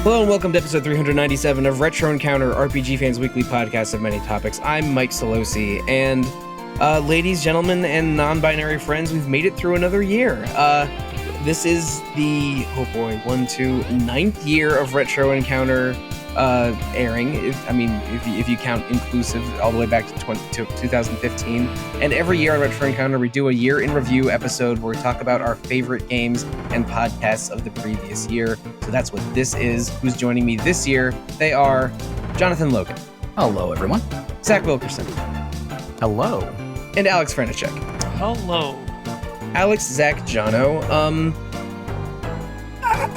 Hello and welcome to episode 397 of Retro Encounter, RPG Fans Weekly podcast of many topics. I'm Mike Sollosi, and ladies, gentlemen, and non-binary friends, we've made it through another year. This is the, ninth year of Retro Encounter airing. If you count inclusive all the way back to 2015. And every year on Retro Encounter, we do a year in review episode where we talk about our favorite games and podcasts of the previous year. So that's what this is. Who's joining me this year? They are Jonathan Logan. Hello, everyone. Zach Wilkerson. Hello. And Aleks Franiczek. Hello. Aleks, Zach, Jono.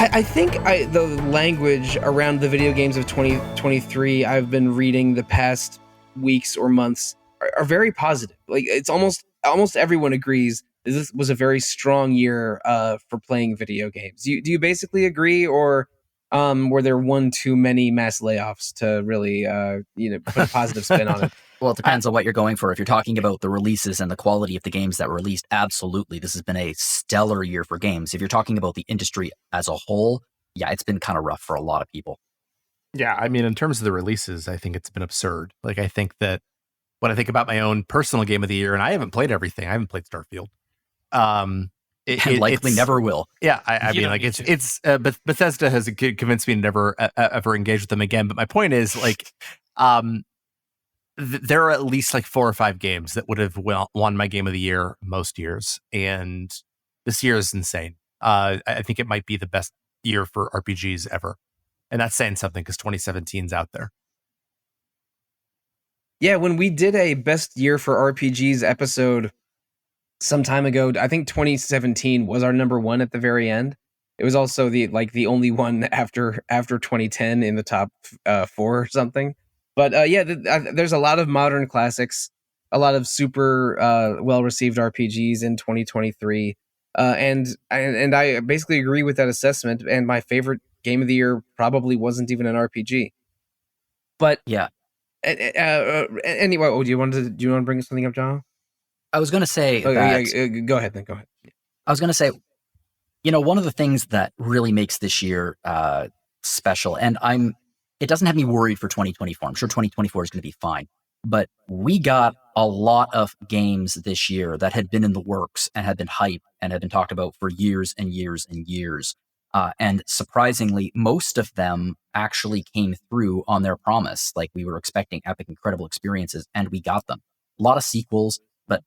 I think the language around the video games of 2023 I've been reading the past weeks or months are very positive. Like, it's almost everyone agrees this was a very strong year for playing video games. Do you basically agree, or were there one too many mass layoffs to really put a positive spin on it? Well, it depends on what you're going for. If you're talking about the releases and the quality of the games that were released, absolutely, this has been a stellar year for games. If you're talking about the industry as a whole, yeah, it's been kind of rough for a lot of people. Yeah, I mean, in terms of the releases, I think it's been absurd. Like, I think that when I think about my own personal game of the year, and I haven't played everything, I haven't played Starfield. It likely never will. Yeah, I mean, like, but Bethesda has convinced me to never ever engage with them again. But my point is, like, there are at least like 4 or 5 games that would have won my game of the year most years, and this year is insane. I think it might be the best year for RPGs ever, and that's saying something because 2017's out there. Yeah, when we did a best year for RPGs episode some time ago, I think 2017 was our number one at the very end. It was also the only one after 2010 in the top 4 or something. But there's a lot of modern classics, a lot of super well-received RPGs in 2023, and I basically agree with that assessment. And my favorite game of the year probably wasn't even an RPG. But yeah. Anyway, do you want to bring something up, John? I was going to say go ahead. I was going to say, one of the things that really makes this year special, and it doesn't have me worried for 2024. I'm sure 2024 is going to be fine. But we got a lot of games this year that had been in the works and had been hyped and had been talked about for years and years and years. And surprisingly, most of them actually came through on their promise. Like, we were expecting epic, incredible experiences, and we got them. A lot of sequels, but,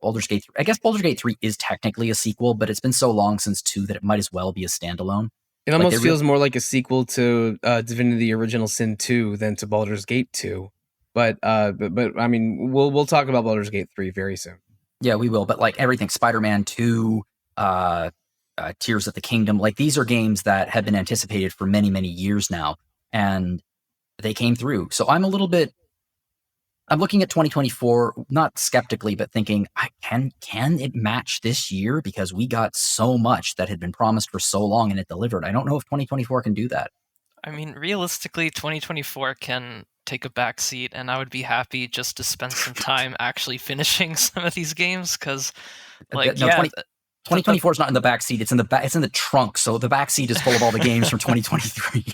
Baldur's Gate 3. I guess Baldur's Gate 3 is technically a sequel, but it's been so long since 2 that it might as well be a standalone. It almost feels more like a sequel to Divinity Original Sin 2 than to Baldur's Gate 2. But I mean, we'll talk about Baldur's Gate 3 very soon. Yeah, we will. But like everything, Spider-Man 2, Tears of the Kingdom, like, these are games that have been anticipated for many, many years now, and they came through. So I'm looking at 2024, not skeptically, but thinking, can it match this year? Because we got so much that had been promised for so long and it delivered. I don't know if 2024 can do that. I mean, realistically, 2024 can take a backseat, and I would be happy just to spend some time actually finishing some of these games, because, 2024 is not in the backseat; it's in the trunk. So the backseat is full of all the games from 2023.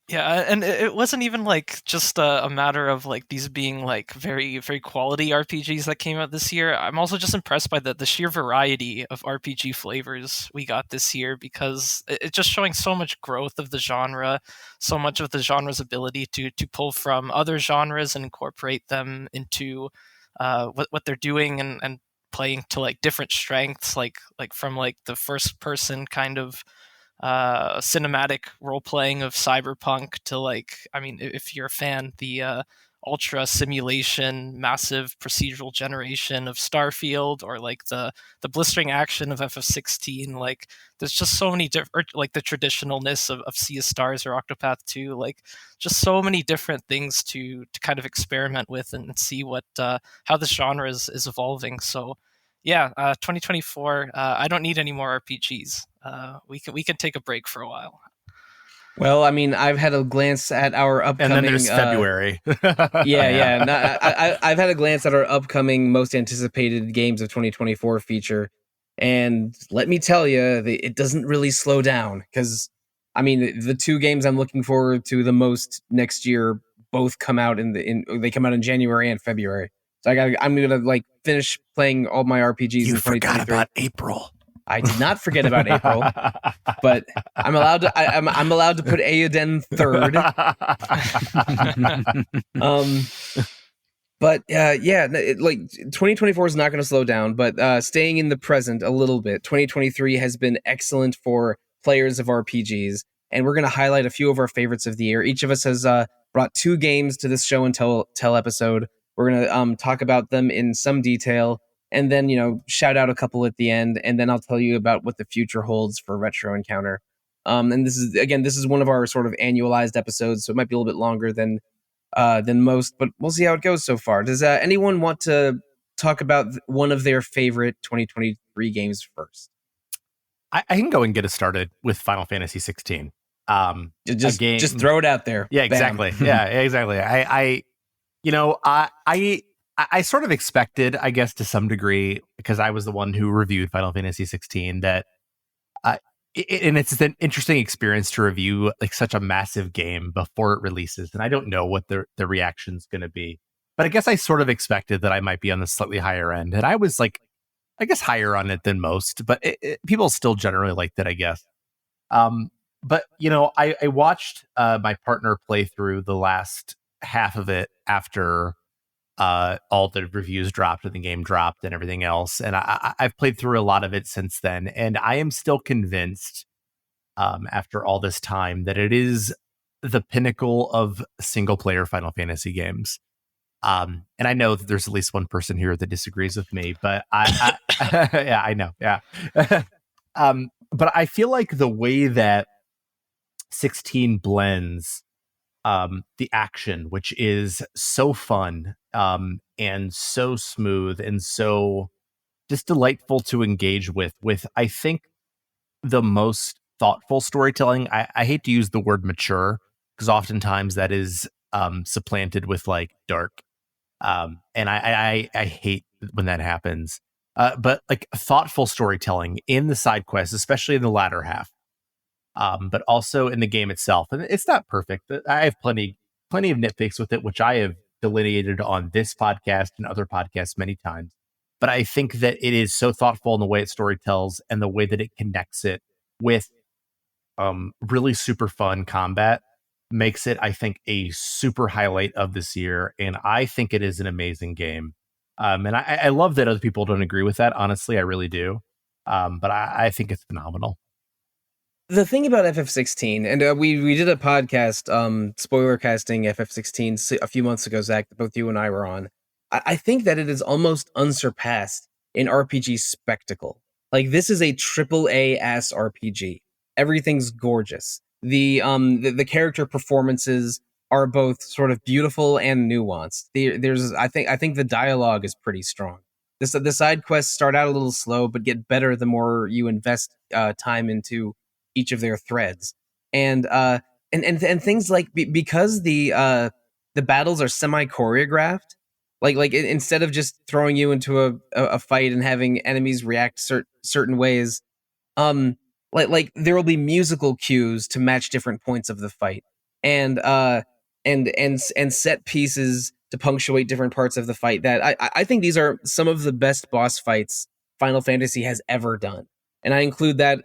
Yeah, and it wasn't even like just a matter of like these being like very, very quality RPGs that came out this year. I'm also just impressed by the sheer variety of RPG flavors we got this year, because it's just showing so much growth of the genre, so much of the genre's ability to pull from other genres and incorporate them into what they're doing and playing to like different strengths, like from like the first person kind of cinematic role-playing of Cyberpunk to, like, I mean, if you're a fan, the ultra simulation, massive procedural generation of Starfield, or like the blistering action of FF16. Like, there's just so many different, like the traditionalness of Sea of Stars or Octopath 2, like just so many different things to kind of experiment with and see what how this genre is evolving. So yeah, 2024, I don't need any more RPGs. We can take a break for a while. Well, I mean, I've had a glance at our upcoming... And then there's February. I've had a glance at our upcoming most anticipated games of 2024 feature, and let me tell you, it doesn't really slow down, because I mean, the two games I'm looking forward to the most next year both come out they come out in January and February. So I'm gonna like finish playing all my RPGs in 2023. Forgot about April. I did not forget about April, but I'm allowed to. I'm allowed to put Eoden third. But yeah, like 2024 is not going to slow down, but staying in the present a little bit. 2023 has been excellent for players of RPGs, and we're going to highlight a few of our favorites of the year. Each of us has brought 2 games to this show and tell episode. We're going to talk about them in some detail, and then shout out a couple at the end, and then I'll tell you about what the future holds for Retro Encounter. And this is one of our sort of annualized episodes, so it might be a little bit longer than most, but we'll see how it goes so far. Does anyone want to talk about one of their favorite 2023 games first? I can go and get us started with Final Fantasy 16. Just throw it out there. Yeah, exactly. Yeah, exactly. I sort of expected, I guess, to some degree, because I was the one who reviewed Final Fantasy 16, that and it's an interesting experience to review like such a massive game before it releases, and I don't know what the reaction's going to be. But I guess I sort of expected that I might be on the slightly higher end, and I was like, I guess higher on it than most, but people still generally liked it, I guess. But I watched my partner play through the last half of it after all the reviews dropped and the game dropped and everything else. And I've played through a lot of it since then. And I am still convinced after all this time that it is the pinnacle of single player Final Fantasy games. And I know that there's at least one person here that disagrees with me, but I yeah, I know. Yeah. But I feel like the way that 16 blends the action, which is so fun and so smooth and so just delightful to engage with I think the most thoughtful storytelling. I hate to use the word mature because oftentimes that is supplanted with like dark, and I hate when that happens. But like thoughtful storytelling in the side quests, especially in the latter half. But also in the game itself. And it's not perfect. I have plenty of nitpicks with it, which I have delineated on this podcast and other podcasts many times. But I think that it is so thoughtful in the way it storytells and the way that it connects it with really super fun combat makes it, I think, a super highlight of this year. And I think it is an amazing game. And I love that other people don't agree with that. Honestly, I really do. But I think it's phenomenal. The thing about FF16, and we did a podcast, spoiler casting FF16 a few months ago, Zach, that both you and I were on. I think that it is almost unsurpassed in RPG spectacle. Like, this is a AAA ass RPG. Everything's gorgeous. The character performances are both sort of beautiful and nuanced. I think the dialogue is pretty strong. The side quests start out a little slow, but get better the more you invest time into each of their threads, and things like because the battles are semi choreographed, like instead of just throwing you into a fight and having enemies react certain ways, like there will be musical cues to match different points of the fight, and set pieces to punctuate different parts of the fight. That I think these are some of the best boss fights Final Fantasy has ever done. And I include like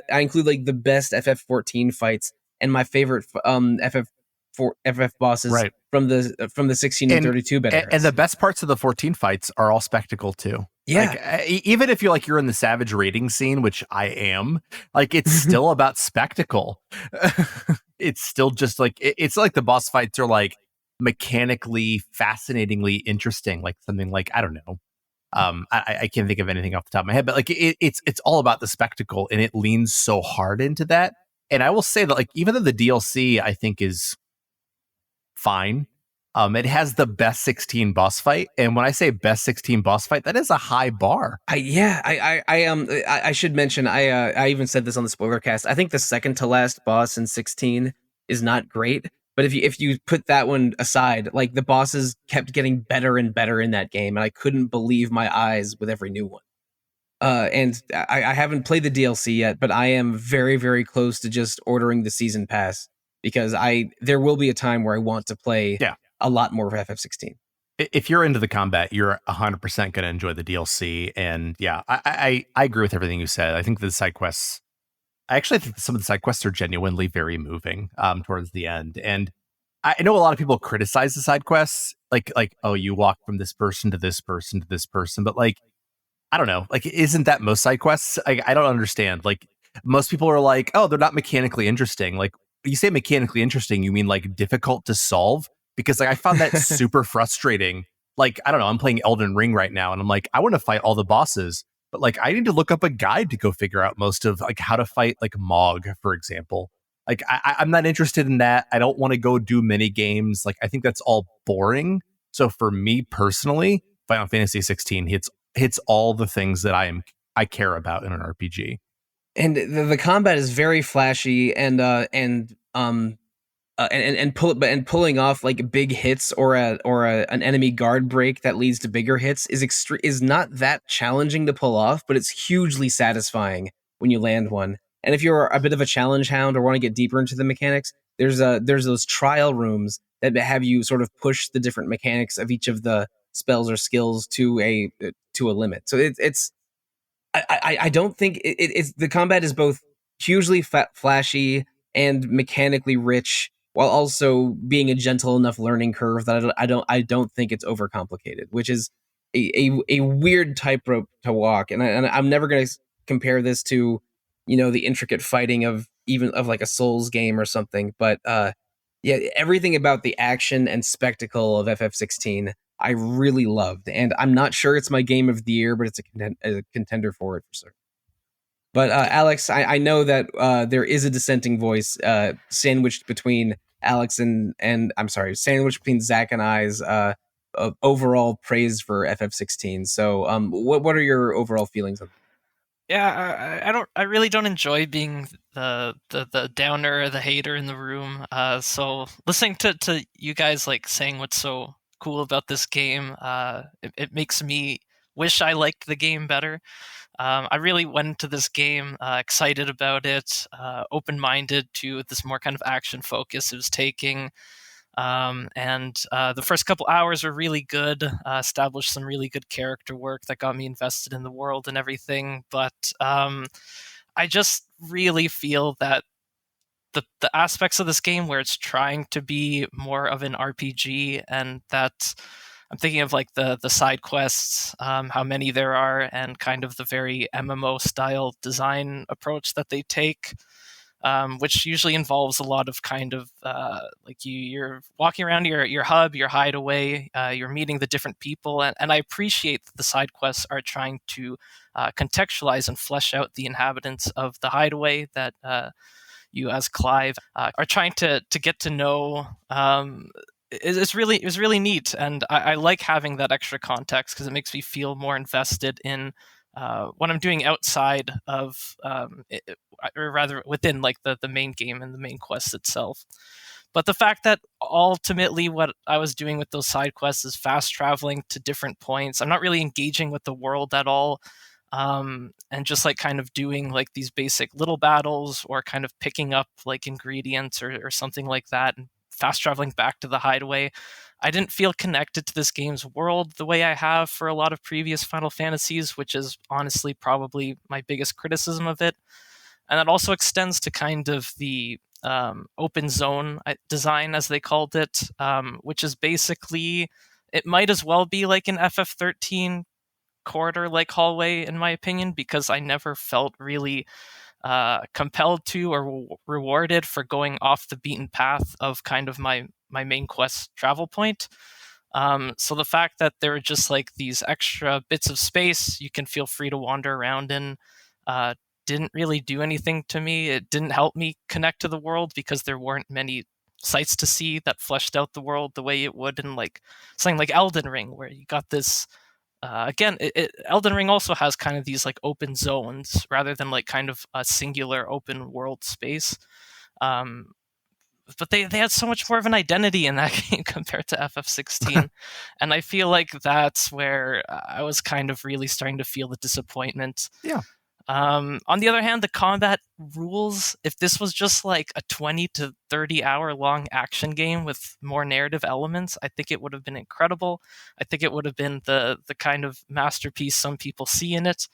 the best FF14 fights and my favorite FF bosses, right, from the 16 and 32 bit eras. And the best parts of the 14 fights are all spectacle too. Yeah. Like, even if you're in the Savage raiding scene, which I am, like, it's still about spectacle. It's still just like it's like the boss fights are like mechanically fascinatingly interesting, like something like, I don't know. I can't think of anything off the top of my head, but like it's all about the spectacle, and it leans so hard into that. And I will say that, like, even though the DLC I think is fine, it has the best 16 boss fight. And when I say best 16 boss fight, that is a high bar. I should mention, I even said this on the spoiler cast. I think the second to last boss in 16 is not great. But if you put that one aside, like, the bosses kept getting better and better in that game, and I couldn't believe my eyes with every new one. And I haven't played the DLC yet, but I am very, very close to just ordering the season pass because there will be a time where I want to play a lot more of FF16. If you're into the combat, you're 100% going to enjoy the DLC. And yeah, I agree with everything you said. I think the side quests, I actually think some of the side quests are genuinely very moving towards the end. And I know a lot of people criticize the side quests, like, oh, you walk from this person to this person to this person, but like, I don't know, like, isn't that most side quests? I don't understand. Like, most people are like, oh, they're not mechanically interesting. Like, when you say mechanically interesting, you mean like difficult to solve? Because like I found that super frustrating. Like, I don't know, I'm playing Elden Ring right now, and I'm like, I want to fight all the bosses, but like I need to look up a guide to go figure out most of like how to fight like Mog, for example. Like I'm not interested in that. I don't want to go do mini games. Like I think that's all boring. So for me personally, Final Fantasy 16 hits all the things that I care about in an RPG. And the combat is very flashy pulling off like big hits or an enemy guard break that leads to bigger hits is not that challenging to pull off, but it's hugely satisfying when you land one. And if you're a bit of a challenge hound or want to get deeper into the mechanics, there's those trial rooms that have you sort of push the different mechanics of each of the spells or skills to a limit. So I don't think it's the combat is both hugely flashy and mechanically rich, while also being a gentle enough learning curve that I don't think it's overcomplicated, which is a weird tightrope to walk. And I'm never going to compare this to, the intricate fighting of like a Souls game or something. But yeah, everything about the action and spectacle of FF16 I really loved, and I'm not sure it's my game of the year, but it's a contender for it for certain. But Aleks, I know that there is a dissenting voice sandwiched between Aleks and I'm sorry, sandwiched between Zach and I's overall praise for FF16. So, what are your overall feelings on? Yeah, I really don't enjoy being the downer, the hater in the room. So listening to you guys like saying what's so cool about this game, it makes me wish I liked the game better. I really went into this game excited about it, open-minded to this more kind of action focus it was taking. And the first couple hours were really good, established some really good character work that got me invested in the world and everything. But I just really feel that the aspects of this game where it's trying to be more of an RPG, and that I'm thinking of like the side quests, how many there are, and kind of the very MMO style design approach that they take, which usually involves a lot of kind of like you're walking around your hub, your hideaway, you're meeting the different people, and I appreciate that the side quests are trying to contextualize and flesh out the inhabitants of the hideaway that you as Clive are trying to get to know. It's really neat, and I like having that extra context because it makes me feel more invested in what I'm doing outside of, or rather within like the main game and the main quest itself. But the fact that ultimately what I was doing with those side quests is fast traveling to different points, I'm not really engaging with the world at all. And just like kind of doing like these basic little battles or kind of picking up like ingredients or something like that and fast traveling back to the hideaway. I didn't feel connected to this game's world the way I have for a lot of previous Final Fantasies, which is honestly probably my biggest criticism of it. And that also extends to kind of the open zone design, as they called it, which is basically, it might as well be like an FF13 corridor like hallway in my opinion, because I never felt really compelled to or rewarded for going off the beaten path of kind of my main quest travel point. So the fact that there are just like these extra bits of space you can feel free to wander around in didn't really do anything to me. It didn't help me connect to the world because there weren't many sights to see that fleshed out the world the way it would in like something like Elden Ring, where you got this again, Elden Ring also has kind of these like open zones rather than like kind of a singular open world space. but they had so much more of an identity in that game compared to FF16. And I feel like that's where I was kind of really starting to feel the disappointment. Yeah. On the other hand, the combat rules, if this was just like a 20 to 30 hour long action game with more narrative elements, I think it would have been incredible. I think it would have been the kind of masterpiece some people see in it.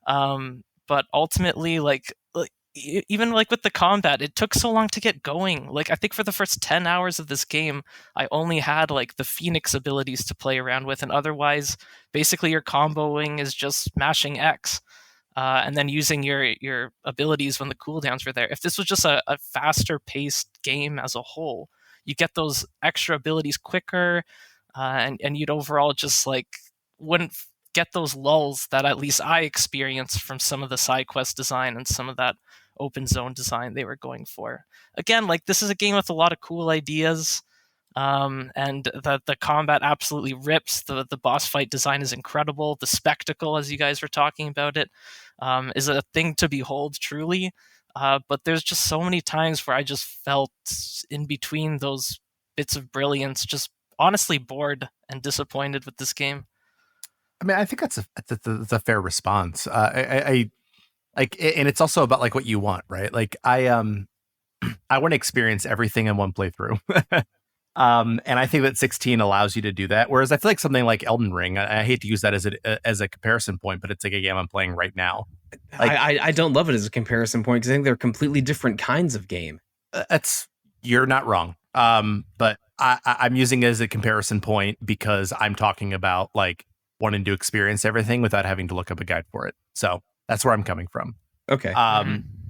But ultimately, even like with the combat, it took so long to get going. Like, I think for the first 10 hours of this game, I only had like the Phoenix abilities to play around with, and otherwise, basically your comboing is just mashing X. And then using your abilities when the cooldowns were there. If this was just a faster paced game as a whole, you get those extra abilities quicker, and you'd overall just like wouldn't get those lulls that at least I experienced from some of the side quest design and some of that open zone design they were going for. Again, like, this is a game with a lot of cool ideas. And the combat absolutely rips. The boss fight design is incredible. The spectacle, as you guys were talking about it, is a thing to behold, truly. But there's just so many times where I just felt in between those bits of brilliance, just honestly bored and disappointed with this game. I mean, I think that's a fair response. I like, and it's also about like what you want, right? Like, I want to experience everything in one playthrough. And I think that 16 allows you to do that. Whereas I feel like something like Elden Ring, I hate to use that as a comparison point, but it's like a game I'm playing right now. Like, I don't love it as a comparison point because I think they're completely different kinds of game. You're not wrong. But I'm using it as a comparison point because I'm talking about like wanting to experience everything without having to look up a guide for it. So that's where I'm coming from. Okay.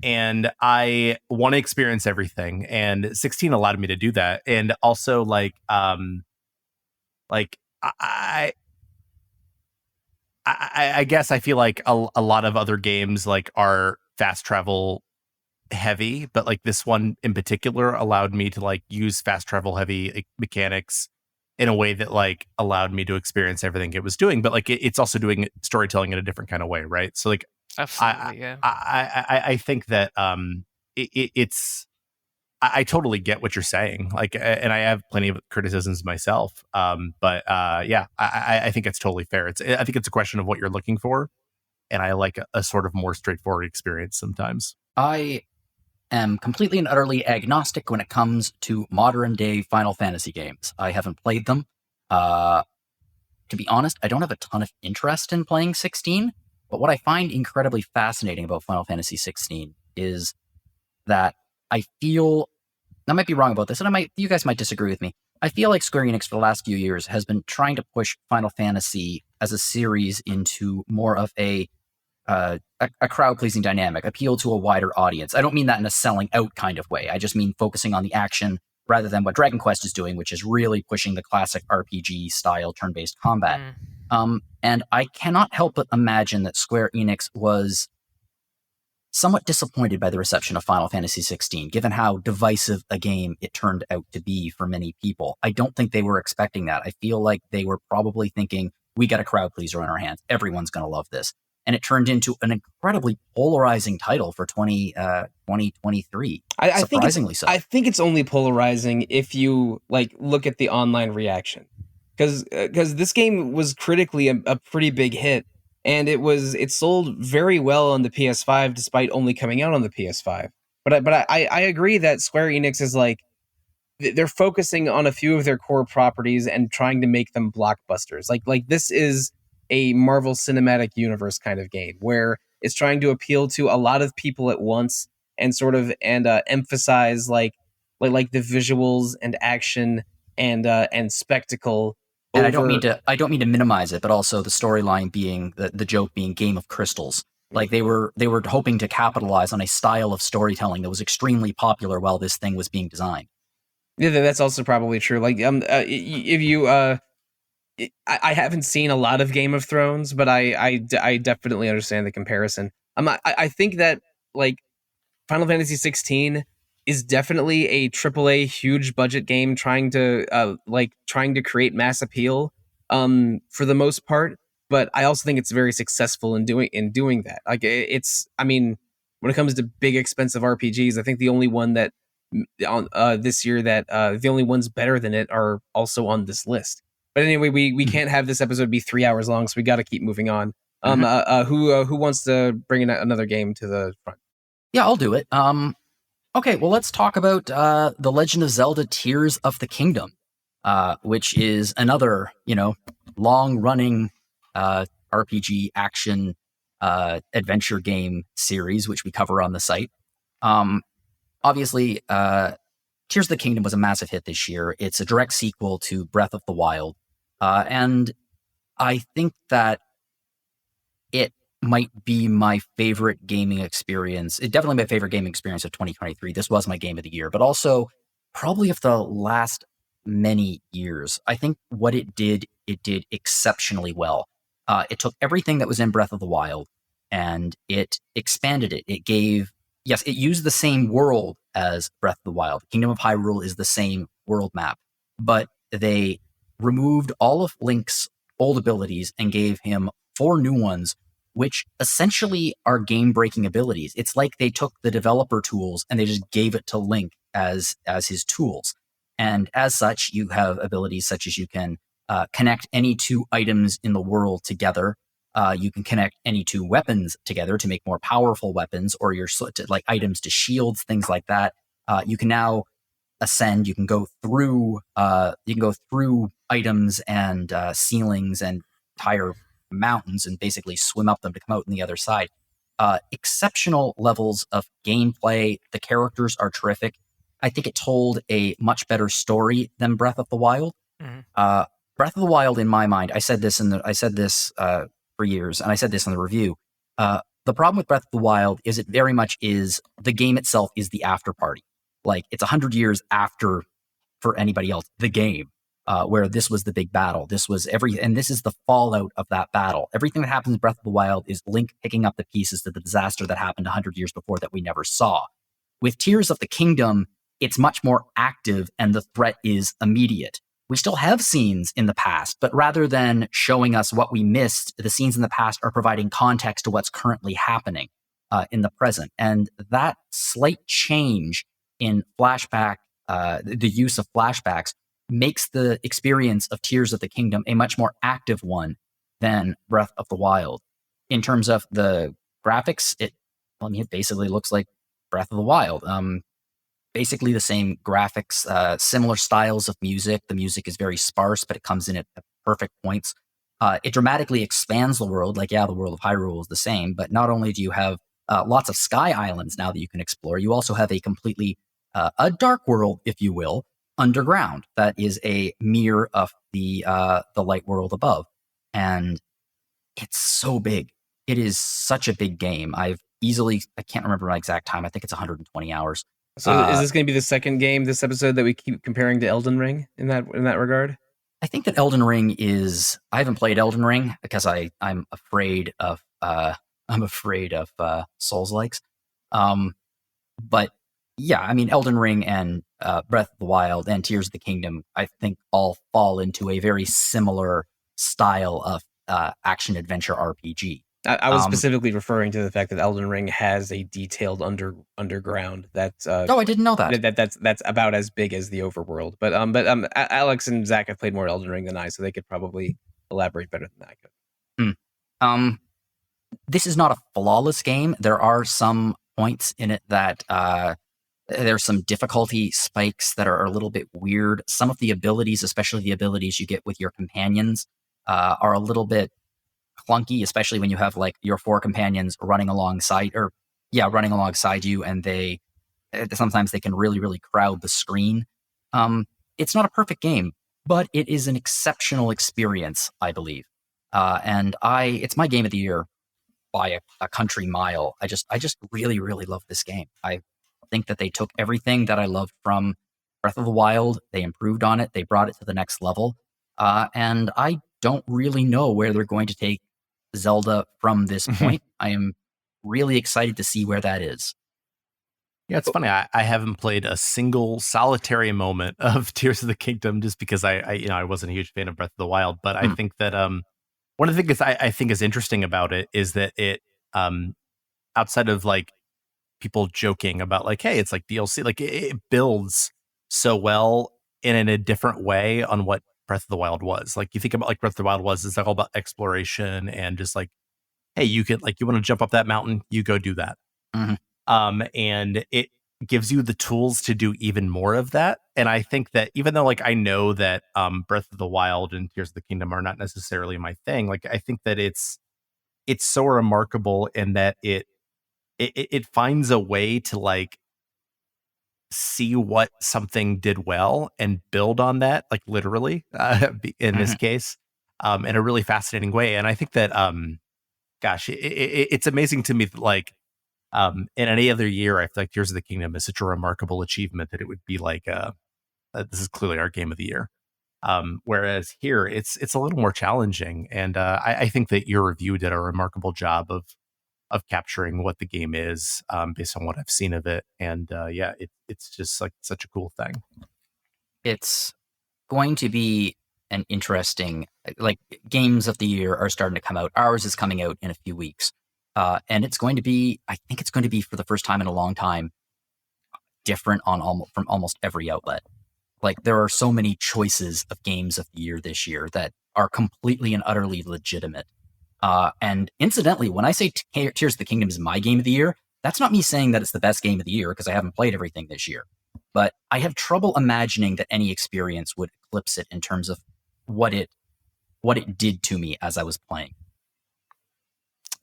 And I want to experience everything, and 16 allowed me to do that. And also I guess I feel like a lot of other games like are fast travel heavy, but like this one in particular allowed me to like use fast travel heavy mechanics in a way that like allowed me to experience everything it was doing. But like it's also doing storytelling in a different kind of way, right? So like, absolutely, yeah. I think that it's I totally get what you're saying. Like, and I have plenty of criticisms myself. But yeah, I think it's totally fair. I think it's a question of what you're looking for, and I like a sort of more straightforward experience sometimes. I am completely and utterly agnostic when it comes to modern day Final Fantasy games. I haven't played them. To be honest, I don't have a ton of interest in playing 16. But what I find incredibly fascinating about Final Fantasy 16 is that I feel, I might be wrong about this, and you guys might disagree with me. I feel like Square Enix for the last few years has been trying to push Final Fantasy as a series into more of a crowd-pleasing dynamic, appeal to a wider audience. I don't mean that in a selling out kind of way. I just mean focusing on the action rather than what Dragon Quest is doing, which is really pushing the classic RPG style turn-based combat. And I cannot help but imagine that Square Enix was somewhat disappointed by the reception of Final Fantasy XVI, given how divisive a game it turned out to be for many people. I don't think they were expecting that. I feel like they were probably thinking, we got a crowd pleaser on our hands. Everyone's going to love this. And it turned into an incredibly polarizing title for 2023. Surprisingly so. I think it's only polarizing if you like look at the online reaction. Because this game was critically a pretty big hit, and it sold very well on the PS5 despite only coming out on the PS5. But I agree that Square Enix is like, they're focusing on a few of their core properties and trying to make them blockbusters. Like this is a Marvel Cinematic Universe kind of game where it's trying to appeal to a lot of people at once and sort of emphasize like the visuals and action and spectacle. And I don't mean to minimize it, but also the storyline being the joke being Game of Crystals. Like they were hoping to capitalize on a style of storytelling that was extremely popular while this thing was being designed. Yeah, that's also probably true. Like if you I haven't seen a lot of Game of Thrones, but I definitely understand the comparison. I think that like Final Fantasy 16 is definitely a AAA huge budget game trying to create mass appeal for the most part, but I also think it's very successful in doing that. Like when it comes to big expensive RPGs, I think the only one that on this year that the only ones better than it are also on this list. But anyway, we can't have this episode be 3 hours long, so we got to keep moving on. Who wants to bring in another game to the front? Yeah, I'll do it. Okay, well, let's talk about The Legend of Zelda: Tears of the Kingdom, which is another, long-running RPG action adventure game series, which we cover on the site. Obviously, Tears of the Kingdom was a massive hit this year. It's a direct sequel to Breath of the Wild, and I think that it might be my favorite gaming experience. It definitely my favorite gaming experience of 2023. This was my game of the year, but also probably of the last many years. I think what it did exceptionally well. It took everything that was in Breath of the Wild and it expanded it. It used the same world as Breath of the Wild. Kingdom of Hyrule is the same world map, but they removed all of Link's old abilities and gave him 4 new ones, which essentially are game-breaking abilities. It's like they took the developer tools and they just gave it to Link as his tools. And as such, you have abilities such as you can connect any 2 items in the world together. You can connect any 2 weapons together to make more powerful weapons, or like items to shields, things like that. You can now ascend. You can go through items and ceilings and entire mountains and basically swim up them to come out on the other side. Exceptional levels of gameplay. The characters are terrific. I think it told a much better story than Breath of the Wild. Mm-hmm. Breath of the Wild, in my mind, I said this for years, and I said this in the review. The problem with Breath of the Wild is it very much is the game itself is the after party. Like, it's 100 years after, for anybody else, the game, where this was the big battle. This is the fallout of that battle. Everything that happens in Breath of the Wild is Link picking up the pieces to the disaster that happened 100 years before that we never saw. With Tears of the Kingdom, it's much more active and the threat is immediate. We still have scenes in the past, but rather than showing us what we missed, the scenes in the past are providing context to what's currently happening in the present. And that slight change in flashback, the use of flashbacks, makes the experience of Tears of the Kingdom a much more active one than Breath of the Wild. In terms of the graphics, it basically looks like Breath of the Wild. Basically the same graphics, similar styles of music. The music is very sparse, but it comes in at perfect points. It dramatically expands the world. The world of Hyrule is the same, but not only do you have lots of sky islands now that you can explore, you also have a completely a dark world, if you will, underground that is a mirror of the light world above. And it's so big. It is such a big game. I can't remember my exact time. I think it's 120 hours. So is this going to be the second game this episode that we keep comparing to Elden Ring in that regard? I think that Elden Ring is. I haven't played Elden Ring because I'm afraid of Souls-likes. But yeah, I mean, Elden Ring and Breath of the Wild and Tears of the Kingdom, I think, all fall into a very similar style of action adventure RPG. I was specifically referring to the fact that Elden Ring has a detailed underground that's I didn't know that. That's about as big as the overworld. But Alex and Zach have played more Elden Ring than I, so they could probably elaborate better than I could. This is not a flawless game. There are some points in it that there's some difficulty spikes that are a little bit weird. Some of the abilities, especially the abilities you get with your companions, are a little bit clunky, especially when you have like your 4 companions running alongside you, and they sometimes they can really crowd the screen. It's not a perfect game, but it is an exceptional experience, I believe. And it's my game of the year by a country mile. I just really love this game. I think that they took everything that I loved from Breath of the Wild, they improved on it, they brought it to the next level, and I don't really know where they're going to take Zelda from this point. I am really excited to see where that is. Yeah, it's funny. I haven't played a single solitary moment of Tears of the Kingdom just because I wasn't a huge fan of Breath of the Wild. But I think that one of the things I think is interesting about it is that it outside of like people joking about like, hey, it's like DLC. Like it builds so well in a different way on what Breath of the Wild was. Like you think about like Breath of the Wild was, it's all about exploration and just like, hey, you can like, you want to jump up that mountain, you go do that. Mhm. And it gives you the tools to do even more of that. And I think that even though like I know that Breath of the Wild and Tears of the Kingdom are not necessarily my thing, like I think that it's so remarkable in that it finds a way to like see what something did well and build on that, like literally in this case, in a really fascinating way. And I think that gosh, it's amazing to me that like in any other year, I feel like Tears of the Kingdom is such a remarkable achievement that it would be like this is clearly our game of the year. Whereas here, it's a little more challenging, and I think that your review did a remarkable job of capturing what the game is based on what I've seen of it. And yeah, it's just like such a cool thing. It's going to be an interesting, like games of the year are starting to come out. Ours is coming out in a few weeks. And it's going to be, I think it's going to be for the first time in a long time, different from almost every outlet. Like there are so many choices of games of the year this year that are completely and utterly legitimate. And incidentally, when I say Tears of the Kingdom is my game of the year, that's not me saying that it's the best game of the year because I haven't played everything this year. But I have trouble imagining that any experience would eclipse it in terms of what it did to me as I was playing.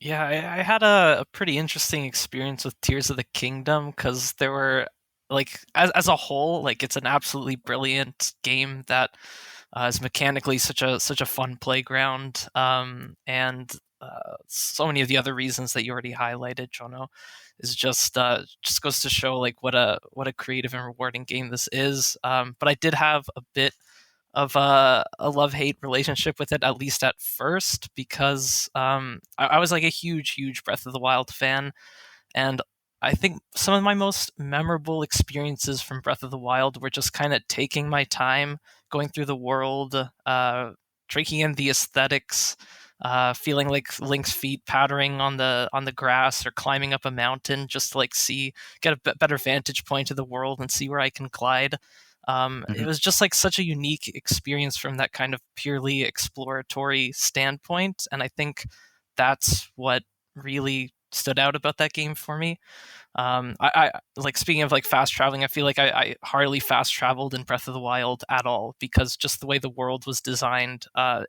Yeah, I had a pretty interesting experience with Tears of the Kingdom because there were like as a whole, like it's an absolutely brilliant game that is mechanically such a fun playground, and so many of the other reasons that you already highlighted, Jono, is just goes to show like what a creative and rewarding game this is. But I did have a bit of a love-hate relationship with it, at least at first, because I was like a huge Breath of the Wild fan, and I think some of my most memorable experiences from Breath of the Wild were just kind of taking my time, going through the world, drinking in the aesthetics, feeling like Link's feet pattering on the grass or climbing up a mountain just to like get a better vantage point of the world and see where I can glide. It was just like such a unique experience from that kind of purely exploratory standpoint, and I think that's what really stood out about that game for me. I like, speaking of like fast traveling, I feel like I hardly fast traveled in Breath of the Wild at all because just the way the world was designed,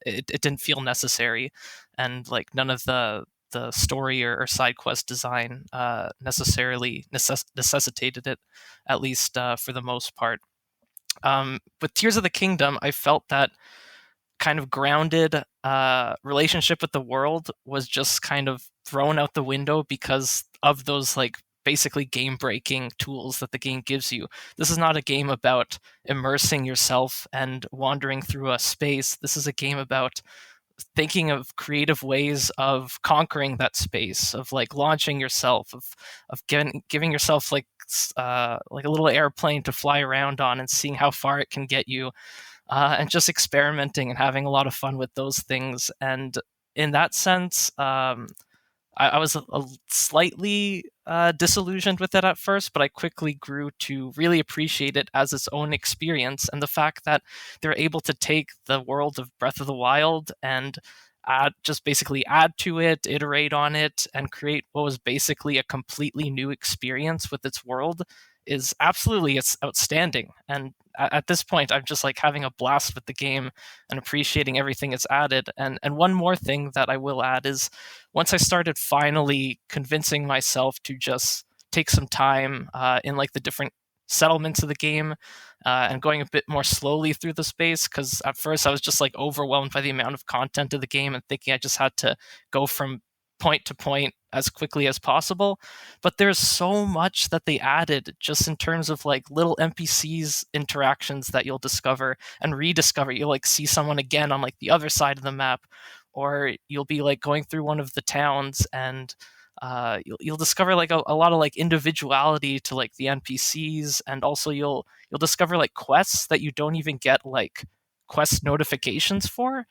it didn't feel necessary, and like none of the story or side quest design necessarily necessitated it, at least for the most part. With Tears of the Kingdom, I felt that kind of grounded relationship with the world was just kind of thrown out the window because of those like basically game breaking tools that the game gives you. This is not a game about immersing yourself and wandering through a space. This is a game about thinking of creative ways of conquering that space, of like launching yourself, of giving yourself like a little airplane to fly around on and seeing how far it can get you, and just experimenting and having a lot of fun with those things. And in that sense, I was a slightly disillusioned with it at first, but I quickly grew to really appreciate it as its own experience. And the fact that they're able to take the world of Breath of the Wild and basically add to it, iterate on it, and create what was basically a completely new experience with its world is absolutely outstanding. And at this point, I'm just like having a blast with the game and appreciating everything it's added. And one more thing that I will add is once I started finally convincing myself to just take some time in like the different settlements of the game and going a bit more slowly through the space, because at first I was just like overwhelmed by the amount of content of the game and thinking I just had to go from point to point as quickly as possible. But there's so much that they added just in terms of like little NPCs interactions that you'll discover and rediscover. You'll like see someone again on like the other side of the map, or you'll be like going through one of the towns and you'll discover like a lot of like individuality to like the NPCs, and also you'll discover like quests that you don't even get like quest notifications for.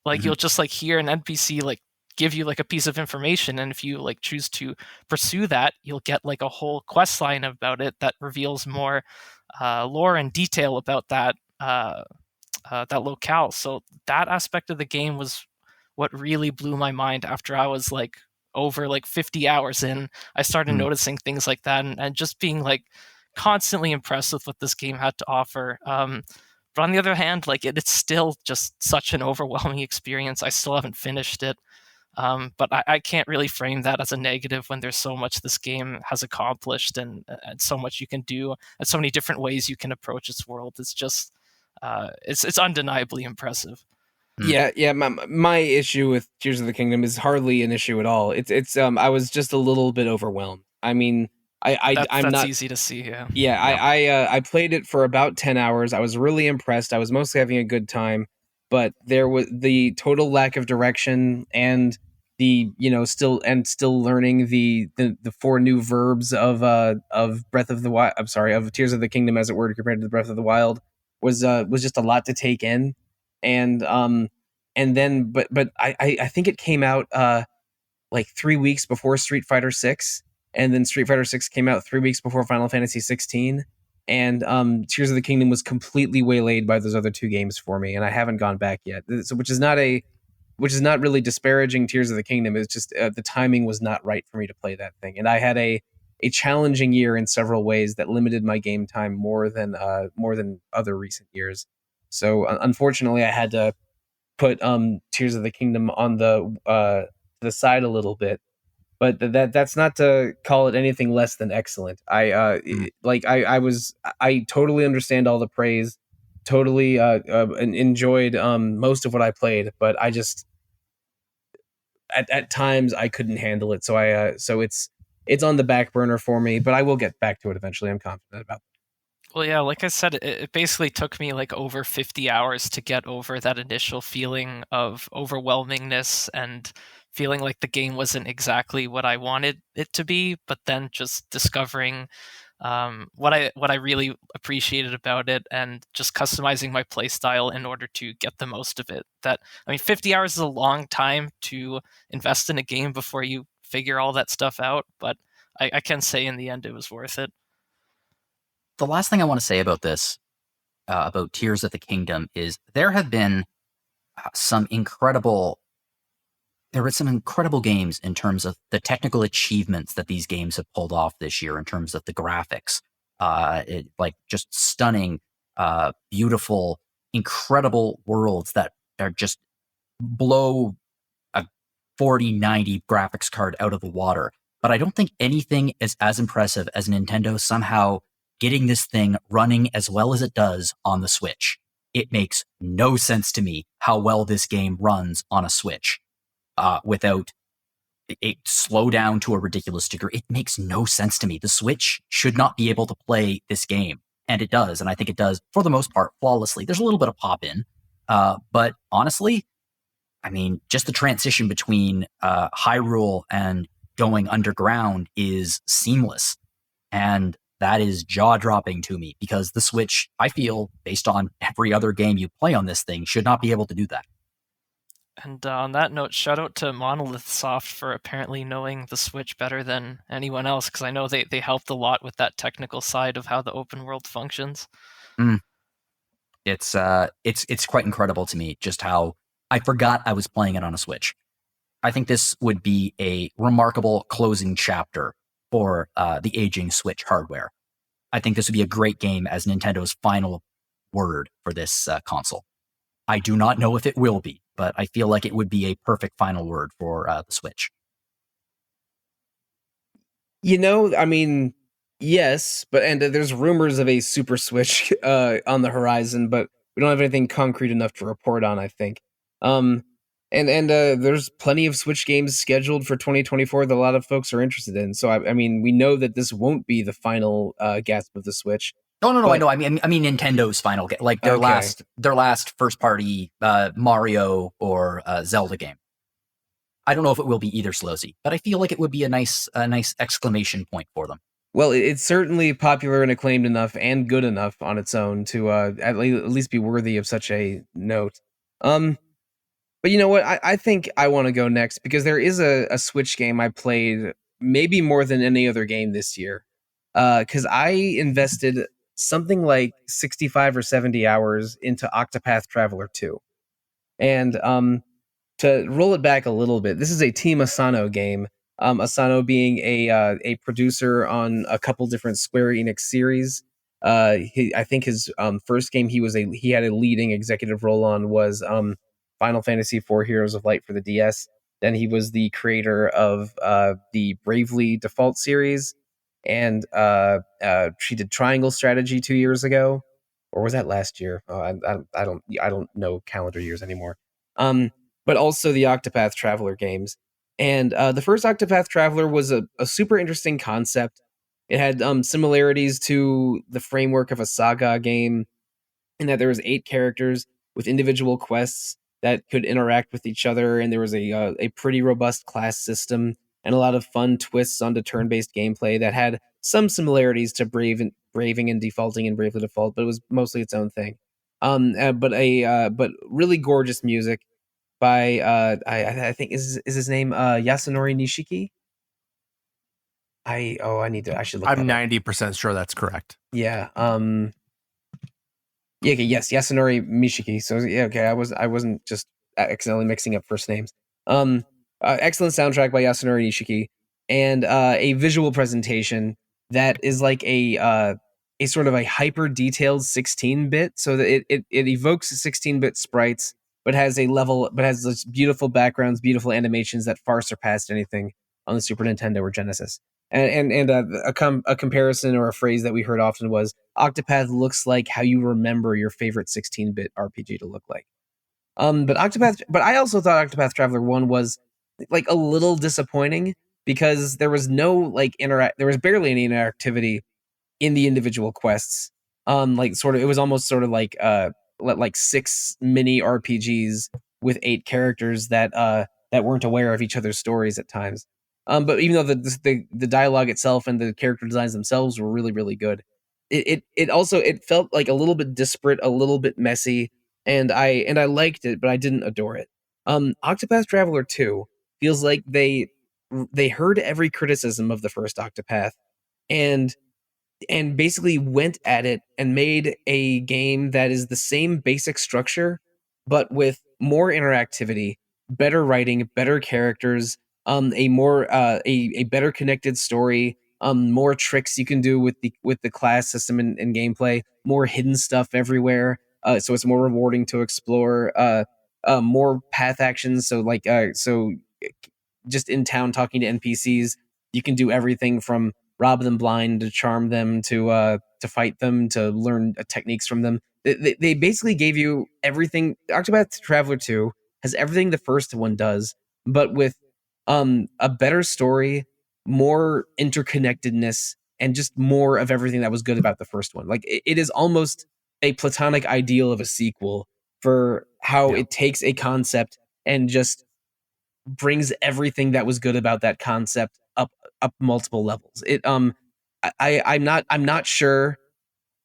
Like you'll just like hear an NPC like give you like a piece of information, and if you like choose to pursue that, you'll get like a whole quest line about it that reveals more lore and detail about that that locale. So that aspect of the game was what really blew my mind. After I was like over like 50 hours in, I started noticing things like that, and just being like constantly impressed with what this game had to offer. But on the other hand, like it's still just such an overwhelming experience. I still haven't finished it. But I can't really frame that as a negative when there's so much this game has accomplished, and so much you can do, and so many different ways you can approach its world. It's just it's undeniably impressive. Yeah. My issue with Tears of the Kingdom is hardly an issue at all. It's I was just a little bit overwhelmed. I mean, I'm That's not easy to see. Yeah. Yeah, I played it for about 10 hours. I was really impressed. I was mostly having a good time, but there was the total lack of direction, and the still learning the four new verbs of Breath of the Wild. I'm sorry, of Tears of the Kingdom, as it were, compared to the Breath of the Wild, was just a lot to take in. And then but I think it came out like 3 weeks before Street Fighter 6, and then Street Fighter 6 came out 3 weeks before Final Fantasy 16, and Tears of the Kingdom was completely waylaid by those other two games for me, and I haven't gone back yet. So, which is not really disparaging Tears of the Kingdom. It's just the timing was not right for me to play that thing, and I had a challenging year in several ways that limited my game time more than other recent years. So unfortunately, I had to put Tears of the Kingdom on the side a little bit, but that's not to call it anything less than excellent. I totally understand all the praise, totally enjoyed most of what I played, but I just at times I couldn't handle it, so it's on the back burner for me, but I will get back to it eventually. I'm confident about that. Well, yeah, like I said, it basically took me like over 50 hours to get over that initial feeling of overwhelmingness and feeling like the game wasn't exactly what I wanted it to be, but then just discovering what I really appreciated about it, and just customizing my playstyle in order to get the most of it. That, I mean, 50 hours is a long time to invest in a game before you figure all that stuff out, but I can say in the end it was worth it. The last thing I want to say about this, about Tears of the Kingdom, is there were some incredible games in terms of the technical achievements that these games have pulled off this year in terms of the graphics. Like just stunning, beautiful, incredible worlds that are just blow a 4090 graphics card out of the water. But I don't think anything is as impressive as Nintendo somehow getting this thing running as well as it does on the Switch. It makes no sense to me how well this game runs on a Switch without it slow down to a ridiculous degree. It makes no sense to me. The Switch should not be able to play this game, and it does, and I think it does, for the most part, flawlessly. There's a little bit of pop-in, but honestly, I mean, just the transition between Hyrule and going underground is seamless, and that is jaw-dropping to me, because the Switch, I feel, based on every other game you play on this thing, should not be able to do that. And on that note, shout out to Monolith Soft for apparently knowing the Switch better than anyone else, because I know they helped a lot with that technical side of how the open world functions. It's quite incredible to me just how I forgot I was playing it on a Switch. I think this would be a remarkable closing chapter for the aging Switch hardware. I think this would be a great game as Nintendo's final word for this console. I do not know if it will be, but I feel like it would be a perfect final word for the Switch. I mean, yes, but there's rumors of a Super Switch on the horizon, but we don't have anything concrete enough to report on, I think. And there's plenty of Switch games scheduled for 2024 that a lot of folks are interested in. So I mean, we know that this won't be the final gasp of the Switch. No, I know. I mean Nintendo's final game, like their last first party Mario or Zelda game. I don't know if it will be either, Sollosi, but I feel like it would be a nice exclamation point for them. Well, it's certainly popular and acclaimed enough and good enough on its own to at least be worthy of such a note. But you know what? I think I want to go next because there is a Switch game I played maybe more than any other game this year. Because I invested something like 65 or 70 hours into Octopath Traveler 2. And to roll it back a little bit, this is a Team Asano game. Asano being a producer on a couple different Square Enix series. I think his first game he had a leading executive role on was Final Fantasy IV Heroes of Light for the DS. Then he was the creator of the Bravely Default series, and she did Triangle Strategy 2 years ago, or was that last year? Oh, I don't know calendar years anymore. But also the Octopath Traveler games. And the first Octopath Traveler was a super interesting concept. It had similarities to the framework of a saga game, in that there was 8 characters with individual quests that could interact with each other, and there was a pretty robust class system and a lot of fun twists onto turn-based gameplay that had some similarities to Braving and Defaulting and Bravely Default, but it was mostly its own thing. But really gorgeous music by I think is his name Yasunori Nishiki. I should look. I'm 90% sure that's correct. Yeah. Yeah. Okay, yes, Yasunori Mishiki. So yeah. Okay. I wasn't just accidentally mixing up first names. Excellent soundtrack by Yasunori Nishiki, and a visual presentation that is like a sort of a hyper detailed 16-bit, so that it evokes 16-bit sprites, but has this beautiful backgrounds, beautiful animations that far surpassed anything on the Super Nintendo or Genesis. And a comparison or a phrase that we heard often was Octopath looks like how you remember your favorite 16-bit RPG to look like. But I also thought Octopath Traveler 1 was like a little disappointing because there was no there was barely any interactivity in the individual quests. It was almost sort of like 6 mini RPGs with 8 characters that weren't aware of each other's stories at times. But even though the dialogue itself and the character designs themselves were really, really good, it felt like a little bit disparate, a little bit messy, and I liked it, but I didn't adore it. Octopath Traveler 2 feels like they heard every criticism of the first Octopath and basically went at it and made a game that is the same basic structure, but with more interactivity, better writing, better characters, a better connected story, more tricks you can do with the class system and gameplay, more hidden stuff everywhere. So it's more rewarding to explore. More path actions. So just in town talking to NPCs, you can do everything from rob them blind to charm them to fight them to learn techniques from them. They basically gave you everything. Octopath Traveler 2 has everything the first one does, but with a better story, more interconnectedness, and just more of everything that was good about the first one. Like it is almost a platonic ideal of a sequel for how it takes a concept and just brings everything that was good about that concept up multiple levels. I'm not sure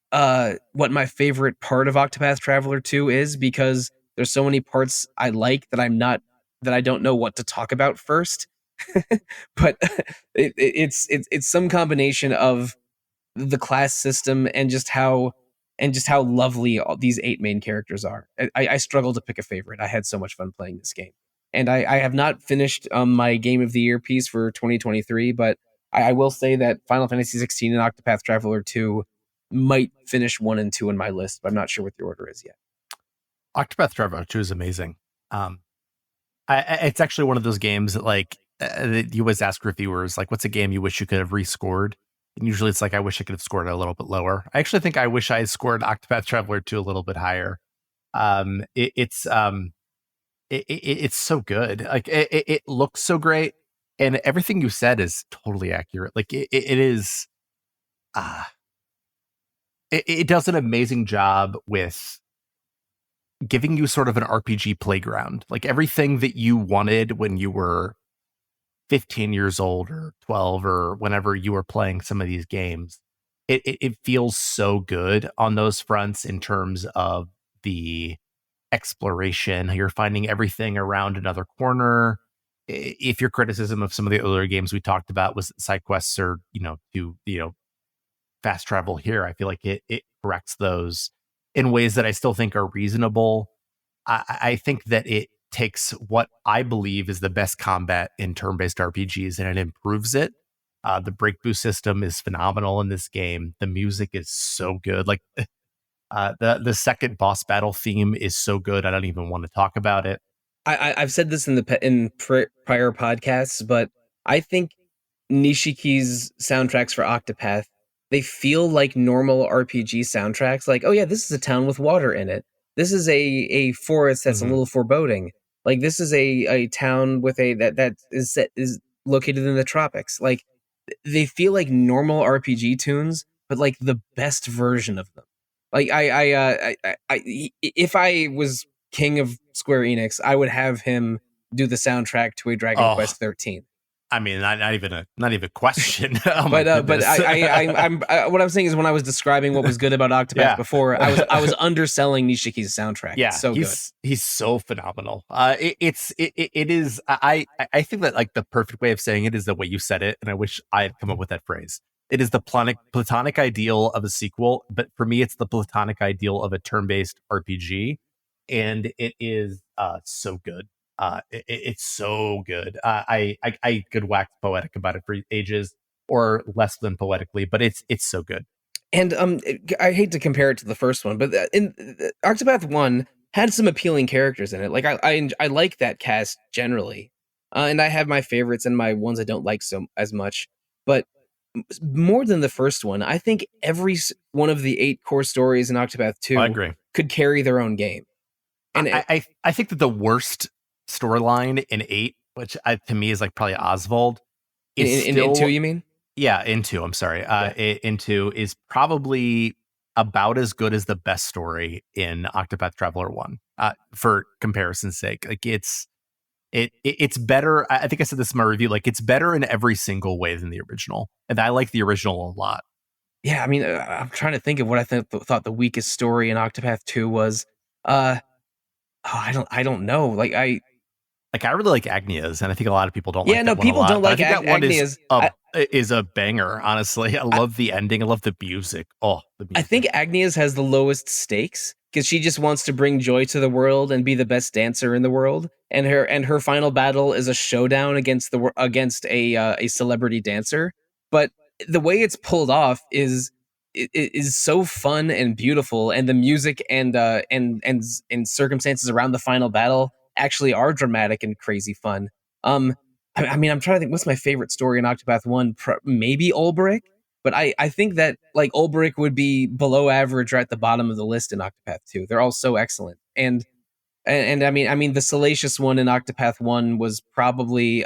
what my favorite part of Octopath Traveler 2 is, because there's so many parts I like that I don't know what to talk about first. But it's some combination of the class system and just how lovely all these 8 main characters are. I struggle to pick a favorite. I had so much fun playing this game. And I have not finished my Game of the Year piece for 2023, but I will say that Final Fantasy 16 and Octopath Traveler 2 might finish 1 and 2 in my list, but I'm not sure what the order is yet. Octopath Traveler 2 is amazing. It's actually one of those games that you always ask reviewers, like, what's a game you wish you could have rescored? And usually it's like, I wish I could have scored it a little bit lower. I actually think I wish I had scored Octopath Traveler 2 a little bit higher. It's so good. Like it looks so great, and everything you said is totally accurate. Like it is. It does an amazing job with giving you sort of an RPG playground. Like everything that you wanted when you were 15 years old or 12 or whenever you were playing some of these games, it feels so good on those fronts in terms of the exploration. You're finding everything around another corner. If your criticism of some of the earlier games we talked about was that side quests are, to fast travel here, I feel like it corrects those in ways that I still think are reasonable. I think that it takes what I believe is the best combat in turn-based RPGs and it improves it. The break boost system is phenomenal in this game. The music is so good. Like the second boss battle theme is so good. I don't even want to talk about it. I've said this in prior podcasts, but I think Nishiki's soundtracks for Octopath, they feel like normal RPG soundtracks. Like, oh yeah, this is a town with water in it. This is a forest that's a little foreboding. Like this is a town with that is located in the tropics. Like they feel like normal RPG tunes, but like the best version of them. Like if I was king of Square Enix, I would have him do the soundtrack to a Dragon Quest 13. I mean, not even a question. But I'm what I'm saying is when I was describing what was good about Octopath before, I was underselling Nishiki's soundtrack. Yeah, it's so good. He's so phenomenal. It is. I think that like the perfect way of saying it is the way you said it, and I wish I had come up with that phrase. It is the platonic ideal of a sequel, but for me, it's the platonic ideal of a turn-based RPG, and it is so good. It's so good. I could wax poetic about it for ages, or less than poetically, but it's so good. And I hate to compare it to the first one, but in Octopath 1 had some appealing characters in it. Like I like that cast generally, and I have my favorites and my ones I don't like so as much. But more than the first one, I think every one of the 8 core stories in Octopath 2 I agree. Could carry their own game. And I think that the worst storyline in 8, which to me is like probably Oswald, is in 2, you mean? Yeah, in 2. I'm sorry. In 2 is probably about as good as the best story in Octopath Traveler 1. For comparison's sake, like it's better. I think I said this in my review. Like it's better in every single way than the original, and I like the original a lot. Yeah, I mean, I'm trying to think of what I thought the weakest story in Octopath 2 was. I don't know. Like I really like Agnia's, and I think a lot of people don't. Yeah, like no, that people one a lot, don't like that one Agnia's. Is a banger. Honestly, I love the ending. I love the music. Oh, the music. I think Agnia's has the lowest stakes because she just wants to bring joy to the world and be the best dancer in the world. And her final battle is a showdown against a celebrity dancer. But the way it's pulled off is so fun and beautiful, and the music and circumstances around the final battle actually are dramatic and crazy fun. I mean, I'm trying to think what's my favorite story in Octopath 1. Maybe Ulbrich, but I think that like Ulbrich would be below average or at the bottom of the list in Octopath 2. They're all so excellent, and I mean the salacious one in Octopath 1 was probably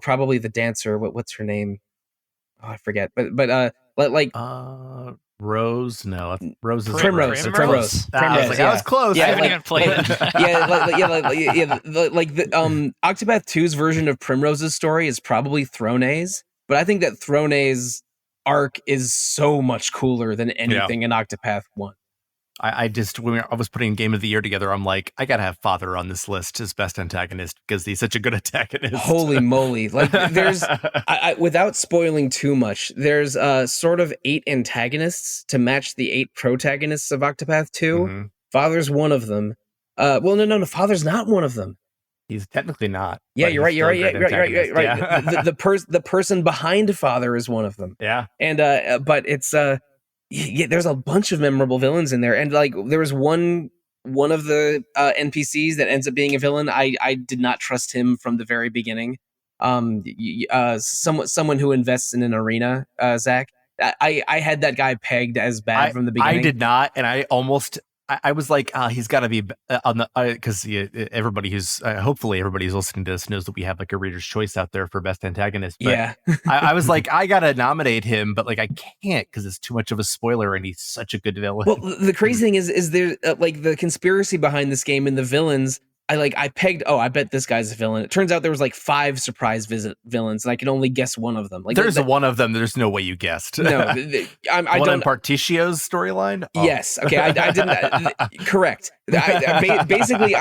probably the dancer. What's her name? Oh, I forget. But Rose. No, Rose is Primrose. I was close. Yeah, I haven't even played it. Like the Octopath 2's version of Primrose's story is probably Throne's, but I think that Throne's arc is so much cooler than anything in Octopath 1. I when I was putting Game of the Year together, I'm like, I gotta have Father on this list as best antagonist because he's such a good antagonist. Holy moly! Like, there's, without spoiling too much, there's sort of 8 antagonists to match the 8 protagonists of Octopath 2. Mm-hmm. Father's one of them. Well, no, Father's not one of them. He's technically not. Yeah, you're right. Right. Yeah. The person behind Father is one of them. Yeah, and but it's there's a bunch of memorable villains in there, and like there was one of the NPCs that ends up being a villain. I did not trust him from the very beginning. Someone who invests in an arena, Zach. I had that guy pegged as bad from the beginning. I did not, and I was like, he's got to be on the because everybody who's hopefully everybody who's listening to this knows that we have like a reader's choice out there for best antagonist. But yeah, I was like, I gotta nominate him, but like I can't because it's too much of a spoiler, and he's such a good villain. Well, the crazy thing is there like the conspiracy behind this game and the villains. I pegged, I bet this guy's a villain. It turns out there was like 5 surprise villains, and I could only guess one of them. Like there's one of them. There's no way you guessed. No, I one don't. in Partitio's storyline. Yes. Okay. I didn't. Correct. Basically,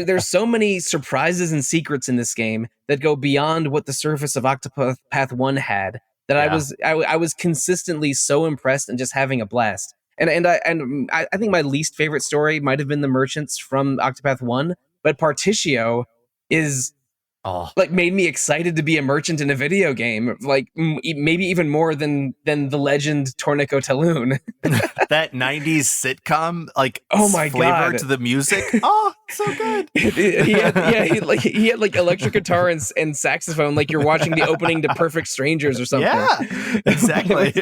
there's so many surprises and secrets in this game that go beyond what the surface of Octopath 1 had. That I was consistently so impressed and just having a blast. And I think my least favorite story might have been the merchants from Octopath 1, but Partitio is like made me excited to be a merchant in a video game, like maybe even more than the legend Tornico Taloon. That 90s sitcom, like, oh my flavor God, to the music. Oh, so good. he had like electric guitar and saxophone, like you're watching the opening to Perfect Strangers or something. Yeah, exactly.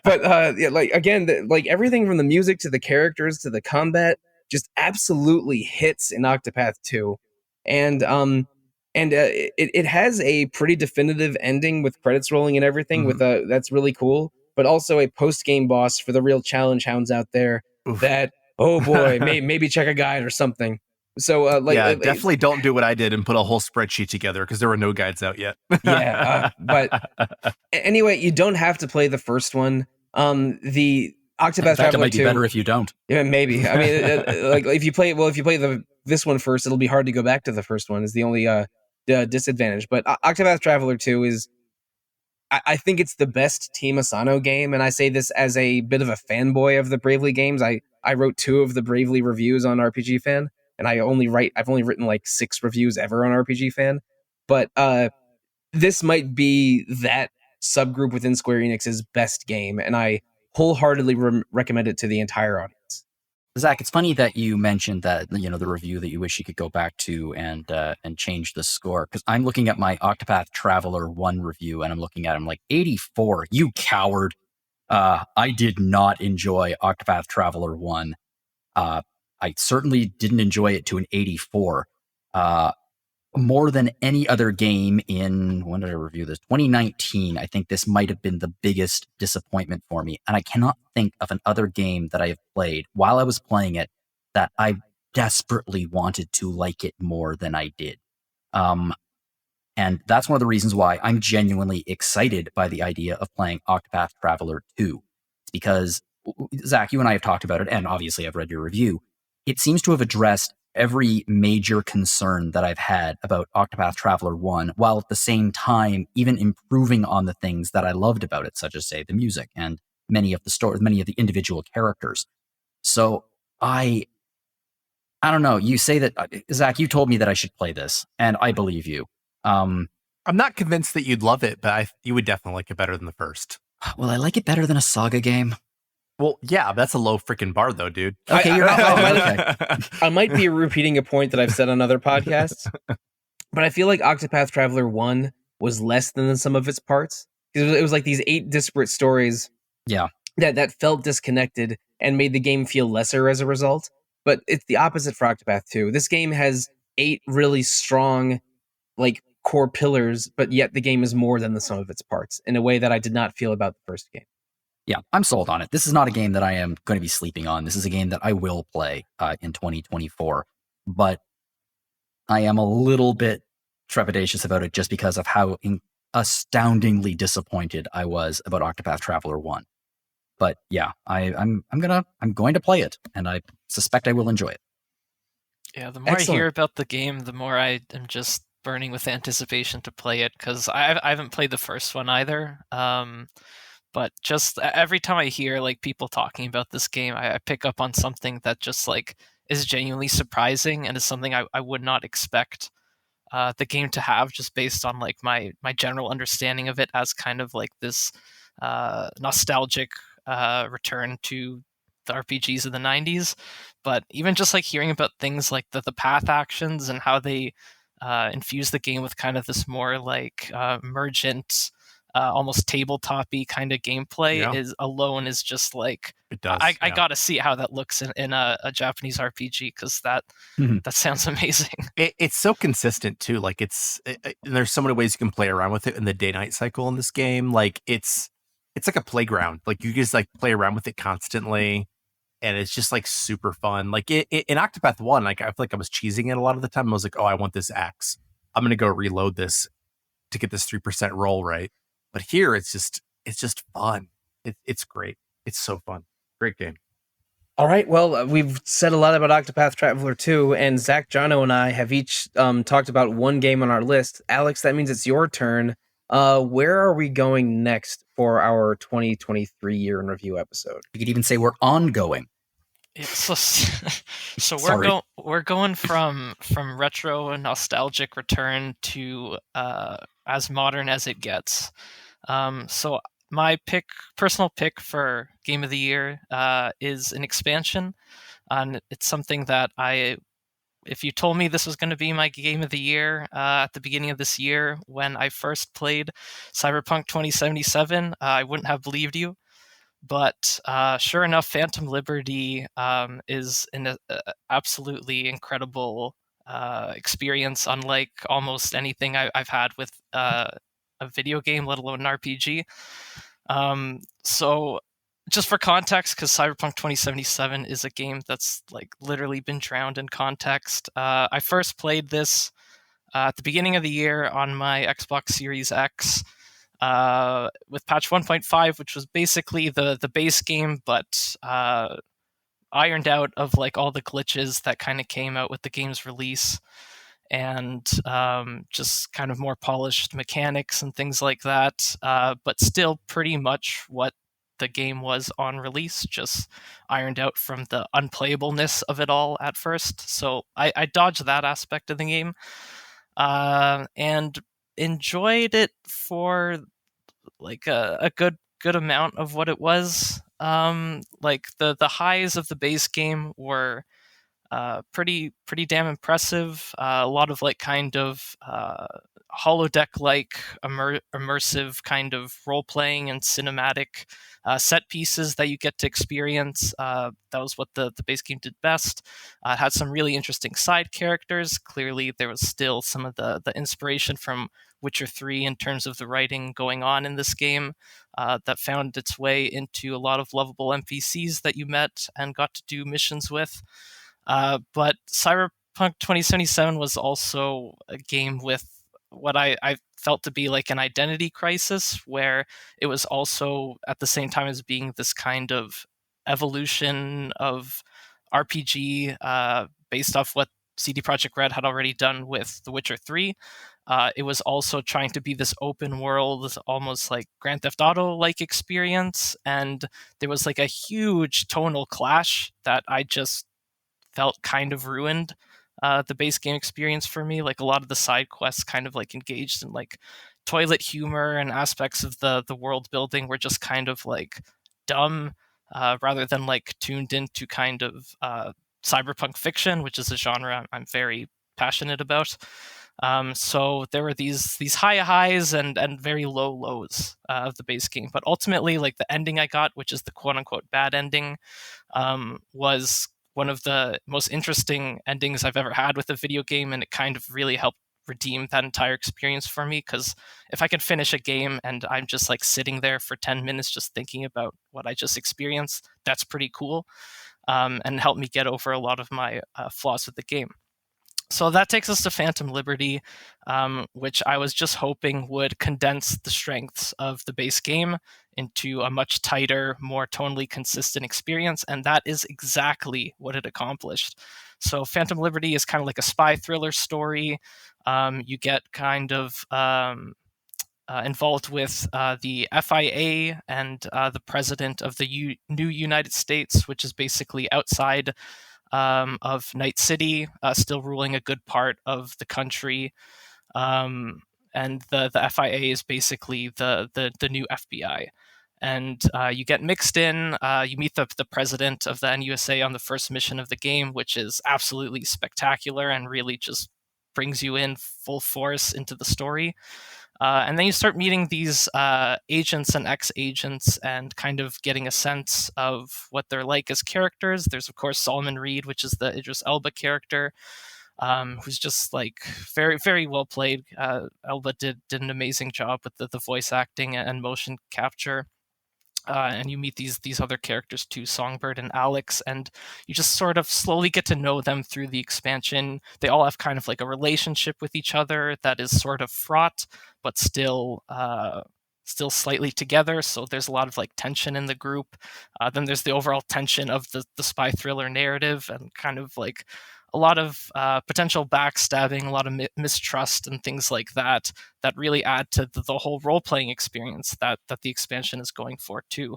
But like again, like everything from the music to the characters to the combat just absolutely hits in Octopath 2. And it has a pretty definitive ending with credits rolling and everything. Mm-hmm. With that's really cool. But also a post game boss for the real challenge hounds out there. Oof. That, oh boy, maybe check a guide or something. So definitely don't do what I did and put a whole spreadsheet together because there were no guides out yet. But anyway, you don't have to play the first one. The Octopath Traveler 2 it might be better if you don't. Yeah, maybe. I mean, like if you play this one first, it'll be hard to go back to the first one. Is the only disadvantage. But Octopath Traveler 2 is, I think it's the best Team Asano game, and I say this as a bit of a fanboy of the Bravely games. I wrote 2 of the Bravely reviews on RPG Fan, and I've only written like 6 reviews ever on RPG Fan. But this might be that subgroup within Square Enix's best game, and I wholeheartedly recommend it to the entire audience. Zach, it's funny that you mentioned that, the review that you wish you could go back to and change the score, because I'm looking at my Octopath Traveler 1 review and I'm looking at him like 84. You coward. I did not enjoy Octopath Traveler 1. I certainly didn't enjoy it to an 84. More than any other game in, when did I review this? 2019. I think this might have been the biggest disappointment for me. And I cannot think of another game that I have played while I was playing it that I desperately wanted to like it more than I did. And that's one of the reasons why I'm genuinely excited by the idea of playing Octopath Traveler 2. It's because, Zach, you and I have talked about it, and obviously I've read your review. It seems to have addressed every major concern that I've had about Octopath Traveler 1, while at the same time even improving on the things that I loved about it, such as, say, the music and many of the individual characters. So I don't know. You say that, Zach, you told me that I should play this, and I believe you. I'm not convinced that you'd love it, but you would definitely like it better than the first. Well, I like it better than a Saga game. Well, yeah, that's a low freaking bar, though, dude. Okay, you're right. I might be repeating a point that I've said on other podcasts, but I feel like Octopath Traveler 1 was less than the sum of its parts. It was like these 8 disparate stories that felt disconnected and made the game feel lesser as a result. But it's the opposite for Octopath 2. This game has 8 really strong, like, core pillars, but yet the game is more than the sum of its parts in a way that I did not feel about the first game. Yeah, I'm sold on it. This is not a game that I am going to be sleeping on. This is a game that I will play in 2024. But I am a little bit trepidatious about it just because of how astoundingly disappointed I was about Octopath Traveler 1. But yeah, I'm going to play it, and I suspect I will enjoy it. Yeah, the more I hear about the game, the more I am just burning with anticipation to play it, because I haven't played the first one either. But just every time I hear like people talking about this game, I pick up on something that just like is genuinely surprising and is something I would not expect the game to have, just based on like my general understanding of it as kind of like this nostalgic return to the RPGs of the 90s. But even just like hearing about things like the path actions and how they infuse the game with kind of this more like emergent, almost tabletop-y kind of gameplay is just like, it does. I gotta see how that looks in a Japanese RPG, because that sounds amazing. It's so consistent too. Like there's so many ways you can play around with it in the day-night cycle in this game. Like it's like a playground. Like you just like play around with it constantly, and it's just like super fun. Like in Octopath 1, like I feel like I was cheesing it a lot of the time. I was like, oh, I want this axe. I'm gonna go reload this to get this 3% roll right. But here it's just fun. It's great. It's so fun. Great game. All right. Well, we've said a lot about Octopath Traveler 2, and Zach, Jono, and I have each talked about one game on our list. Alex, that means it's your turn. Where are we going next for our 2023 year in review episode? You could even say we're ongoing. Yeah, so Sorry. we're going from retro and nostalgic return to as modern as it gets. So my personal pick for game of the year is an expansion, and it's something that if you told me this was going to be my game of the year at the beginning of this year when I first played Cyberpunk 2077, I wouldn't have believed you. But sure enough, Phantom Liberty is an absolutely incredible experience, unlike almost anything I've had with a video game, let alone an RPG. So just for context, because Cyberpunk 2077 is a game that's like literally been drowned in context. I first played this at the beginning of the year on my Xbox Series X with patch 1.5, which was basically the base game, but ironed out of like all the glitches that kind of came out with the game's release, and just kind of more polished mechanics and things like that, but still pretty much what the game was on release, just ironed out from the unplayableness of it all at first. So I dodged that aspect of the game and enjoyed it for like a good amount of what it was. Like the highs of the base game were pretty damn impressive. A lot of like kind of holodeck like immersive kind of role playing and cinematic set pieces that you get to experience. That was what the base game did best. It had some really interesting side characters. Clearly, there was still some of the inspiration from Witcher 3 in terms of the writing going on in this game that found its way into a lot of lovable NPCs that you met and got to do missions with. But Cyberpunk 2077 was also a game with what I felt to be like an identity crisis, where it was also at the same time as being this kind of evolution of RPG based off what CD Projekt Red had already done with The Witcher 3. It was also trying to be this open world, almost like Grand Theft Auto-like experience, and there was like a huge tonal clash that I just felt kind of ruined the base game experience for me. Like a lot of the side quests kind of like engaged in like toilet humor, and aspects of the world building were just kind of like dumb rather than like tuned into kind of cyberpunk fiction, which is a genre I'm very passionate about. So there were these high highs and very low lows of the base game, but ultimately, like the ending I got, which is the quote unquote bad ending, was one of the most interesting endings I've ever had with a video game, and it kind of really helped redeem that entire experience for me. Because if I can finish a game and I'm just like sitting there for 10 minutes just thinking about what I just experienced, that's pretty cool, and helped me get over a lot of my flaws with the game. So that takes us to Phantom Liberty, which I was just hoping would condense the strengths of the base game into a much tighter, more tonally consistent experience, and that is exactly what it accomplished. So Phantom Liberty is kind of like a spy thriller story. You get kind of involved with the FIA and the president of the new United States, which is basically outside of Night City, still ruling a good part of the country. And the FIA is basically the new FBI. And you get mixed in, you meet the president of the NUSA on the first mission of the game, which is absolutely spectacular and really just brings you in full force into the story. And then you start meeting these agents and ex-agents and kind of getting a sense of what they're like as characters. There's, of course, Solomon Reed, which is the Idris Elba character, who's just like very, very well played. Elba did an amazing job with the voice acting and motion capture. and you meet these other characters too, Songbird and Aleks, and you just sort of slowly get to know them through the expansion. They all have kind of like a relationship with each other that is sort of fraught, but still slightly together. So there's a lot of like tension in the group. Then there's the overall tension of the spy thriller narrative, and kind of like a lot of potential backstabbing, a lot of mistrust and things like that really add to the whole role-playing experience that the expansion is going for too.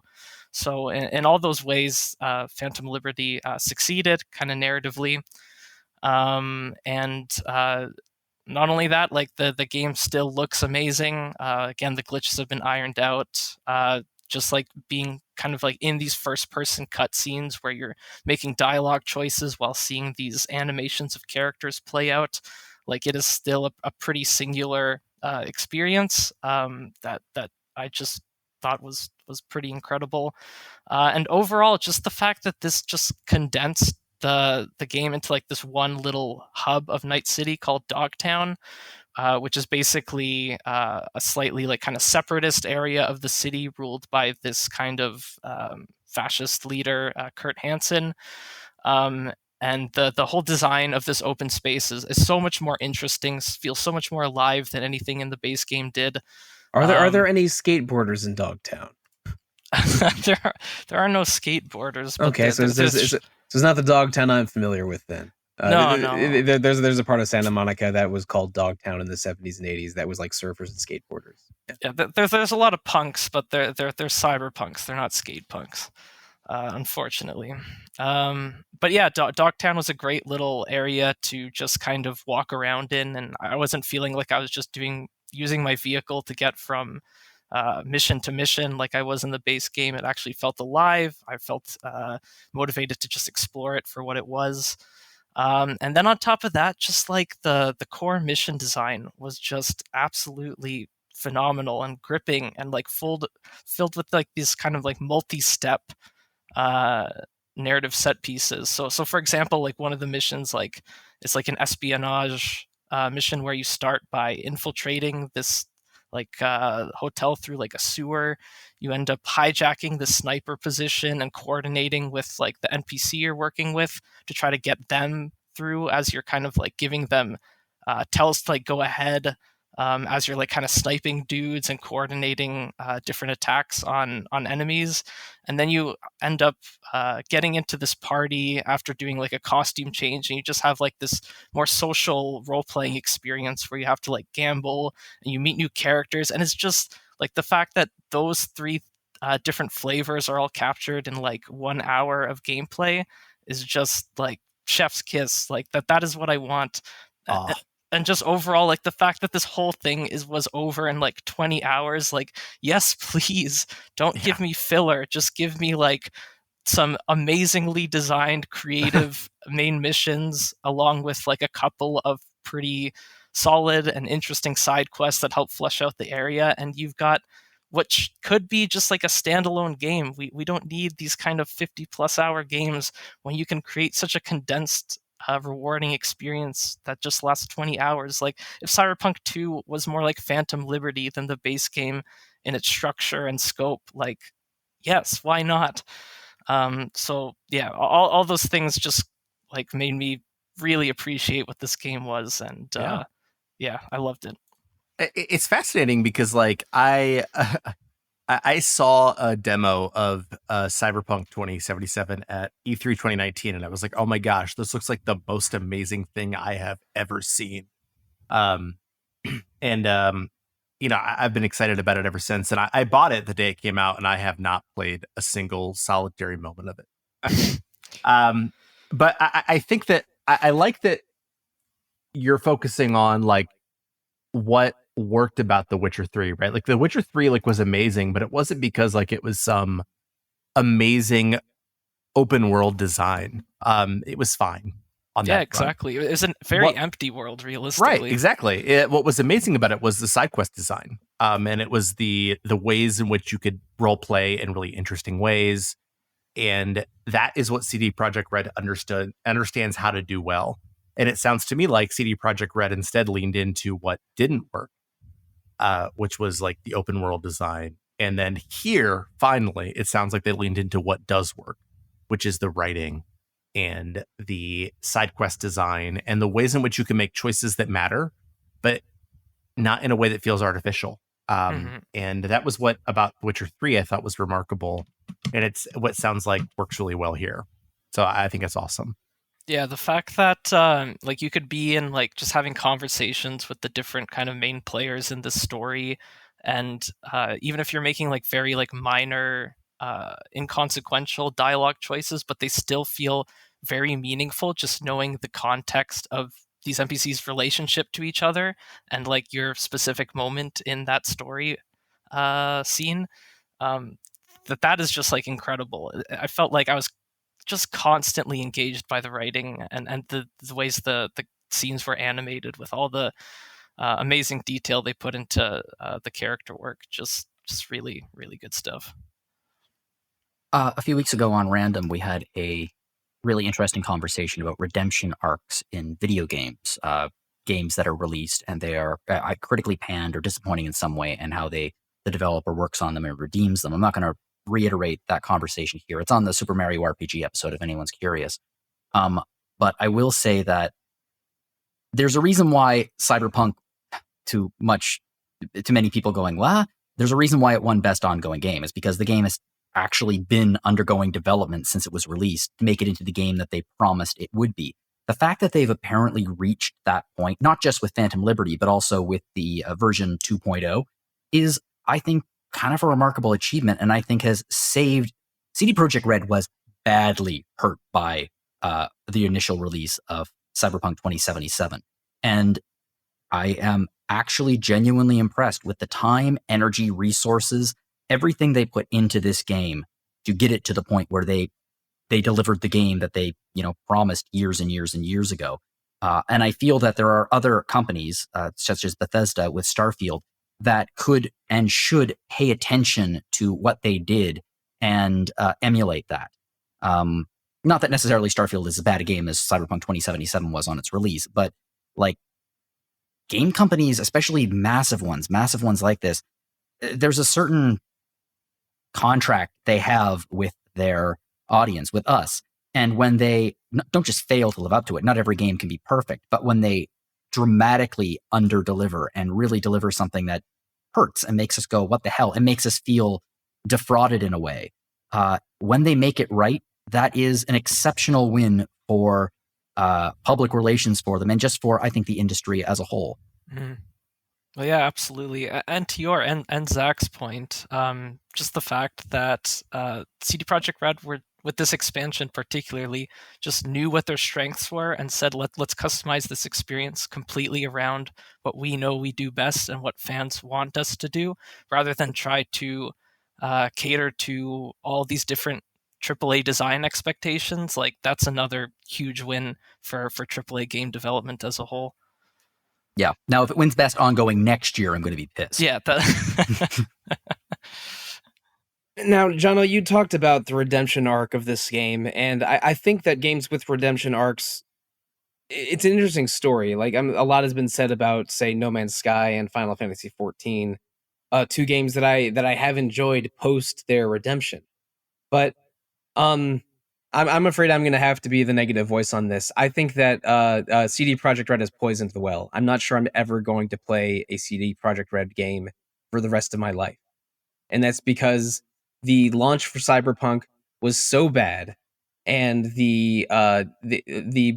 So in all those ways, Phantom Liberty succeeded kind of narratively. And not only that, like the game still looks amazing. Again, the glitches have been ironed out. Just like being kind of like in these first-person cutscenes where you're making dialogue choices while seeing these animations of characters play out, like it is still a pretty singular experience that I just thought was pretty incredible. And overall, just the fact that this just condensed the game into like this one little hub of Night City called Dogtown, which is basically a slightly like kind of separatist area of the city ruled by this kind of fascist leader, Kurt Hansen. And the whole design of this open space is so much more interesting, feels so much more alive than anything in the base game did. Are there any skateboarders in Dogtown? there are no skateboarders. But okay, so it's not the Dogtown I'm familiar with then. No. There's a part of Santa Monica that was called Dogtown in the 70s and 80s that was like surfers and skateboarders. Yeah, there's a lot of punks, but they're cyberpunks. They're not skate punks, unfortunately. But yeah, Dogtown was a great little area to just kind of walk around in, and I wasn't feeling like I was just using my vehicle to get from mission to mission like I was in the base game. It actually felt alive. I felt motivated to just explore it for what it was. And then on top of that, just like the core mission design was just absolutely phenomenal and gripping, and like filled with like these kind of like multi-step narrative set pieces. So for example, like one of the missions, like it's like an espionage mission where you start by infiltrating this like hotel through like a sewer. You end up hijacking the sniper position and coordinating with like the NPC you're working with to try to get them through as you're kind of like giving them tells to like go ahead as you're like kind of sniping dudes and coordinating different attacks on enemies. And then you end up getting into this party after doing like a costume change, and you just have like this more social role-playing experience where you have to like gamble and you meet new characters. And it's just like the fact that those three different flavors are all captured in like 1 hour of gameplay is just like chef's kiss. Like that is what I want. And just overall, like the fact that this whole thing was over in like 20 hours, like, yes, please don't give me filler. Just give me like some amazingly designed, creative main missions, along with like a couple of pretty solid and interesting side quests that help flesh out the area. And you've got what could be just like a standalone game. We don't need these kind of 50+ hour games when you can create such a condensed rewarding experience that just lasts 20 hours. Like if Cyberpunk 2 was more like Phantom Liberty than the base game in its structure and scope, like, yes, why not? So yeah, all those things just like made me really appreciate what this game was. And yeah, I loved it. It's fascinating because like I saw a demo of Cyberpunk 2077 at E3 2019, and I was like, oh my gosh, this looks like the most amazing thing I have ever seen. You know, I've been excited about it ever since. And I bought it the day it came out, and I have not played a single solitary moment of it. But I think that I like that you're focusing on like what worked about The Witcher 3, right? Like The Witcher 3 like was amazing, but it wasn't because like it was some amazing open world design. It was fine on that. Yeah, exactly. It was a very empty world, realistically. Right, exactly. What was amazing about it was the side quest design. And it was the ways in which you could role play in really interesting ways. And that is what CD Projekt Red understands how to do well. And it sounds to me like CD Projekt Red instead leaned into what didn't work, which was like the open world design And then here, finally, it sounds like they leaned into what does work, which is the writing and the side quest design and the ways in which you can make choices that matter, but not in a way that feels artificial. And that was what about Witcher 3 I thought was remarkable. And it's what sounds like works really well here. So I think it's awesome. Yeah, the fact that like you could be in like just having conversations with the different kind of main players in this story, and even if you're making like very like minor inconsequential dialogue choices, but they still feel very meaningful just knowing the context of these NPCs' relationship to each other and like your specific moment in that story scene. That is just like incredible. I felt like I was just constantly engaged by the writing and the ways the scenes were animated with all the amazing detail they put into the character work. Just really, really good stuff. A few weeks ago on Random, we had a really interesting conversation about redemption arcs in video games, games that are released and they are critically panned or disappointing in some way, and how the developer works on them and redeems them. I'm not going to reiterate that conversation here. It's on the Super Mario RPG episode if anyone's curious. But I will say that there's a reason why Cyberpunk, to many people going, well, there's a reason why it won Best Ongoing Game, is because the game has actually been undergoing development since it was released to make it into the game that they promised it would be. The fact that they've apparently reached that point, not just with Phantom Liberty, but also with the version 2.0, is, I think, kind of a remarkable achievement, and I think has saved... CD Projekt Red was badly hurt by the initial release of Cyberpunk 2077. And I am actually genuinely impressed with the time, energy, resources, everything they put into this game to get it to the point where they delivered the game that they, promised years and years and years ago. And I feel that there are other companies, such as Bethesda with Starfield, that could and should pay attention to what they did and emulate that. Not that necessarily Starfield is as bad a game as Cyberpunk 2077 was on its release, but like game companies, especially massive ones like this, there's a certain contract they have with their audience, with us. And when they don't just fail to live up to it, not every game can be perfect, but when they dramatically underdeliver and really deliver something that hurts and makes us go, what the hell? It makes us feel defrauded in a way. When they make it right, that is an exceptional win for public relations for them and just for, I think, the industry as a whole. Mm. Well, yeah, absolutely. And to your and Zach's point, just the fact that CD Projekt Red were, with this expansion particularly, just knew what their strengths were and said, let's customize this experience completely around what we know we do best and what fans want us to do, rather than try to cater to all these different AAA design expectations. Like, that's another huge win for AAA game development as a whole. Yeah. Now, if it wins Best Ongoing next year, I'm going to be pissed. Yeah. Now, Jono, you talked about the redemption arc of this game, and I think that games with redemption arcs, it's an interesting story. Like, a lot has been said about, say, No Man's Sky and Final Fantasy XIV, two games that I have enjoyed post their redemption. But I'm afraid I'm going to have to be the negative voice on this. I think that CD Projekt Red has poisoned the well. I'm not sure I'm ever going to play a CD Projekt Red game for the rest of my life, and that's because the launch for Cyberpunk was so bad, and the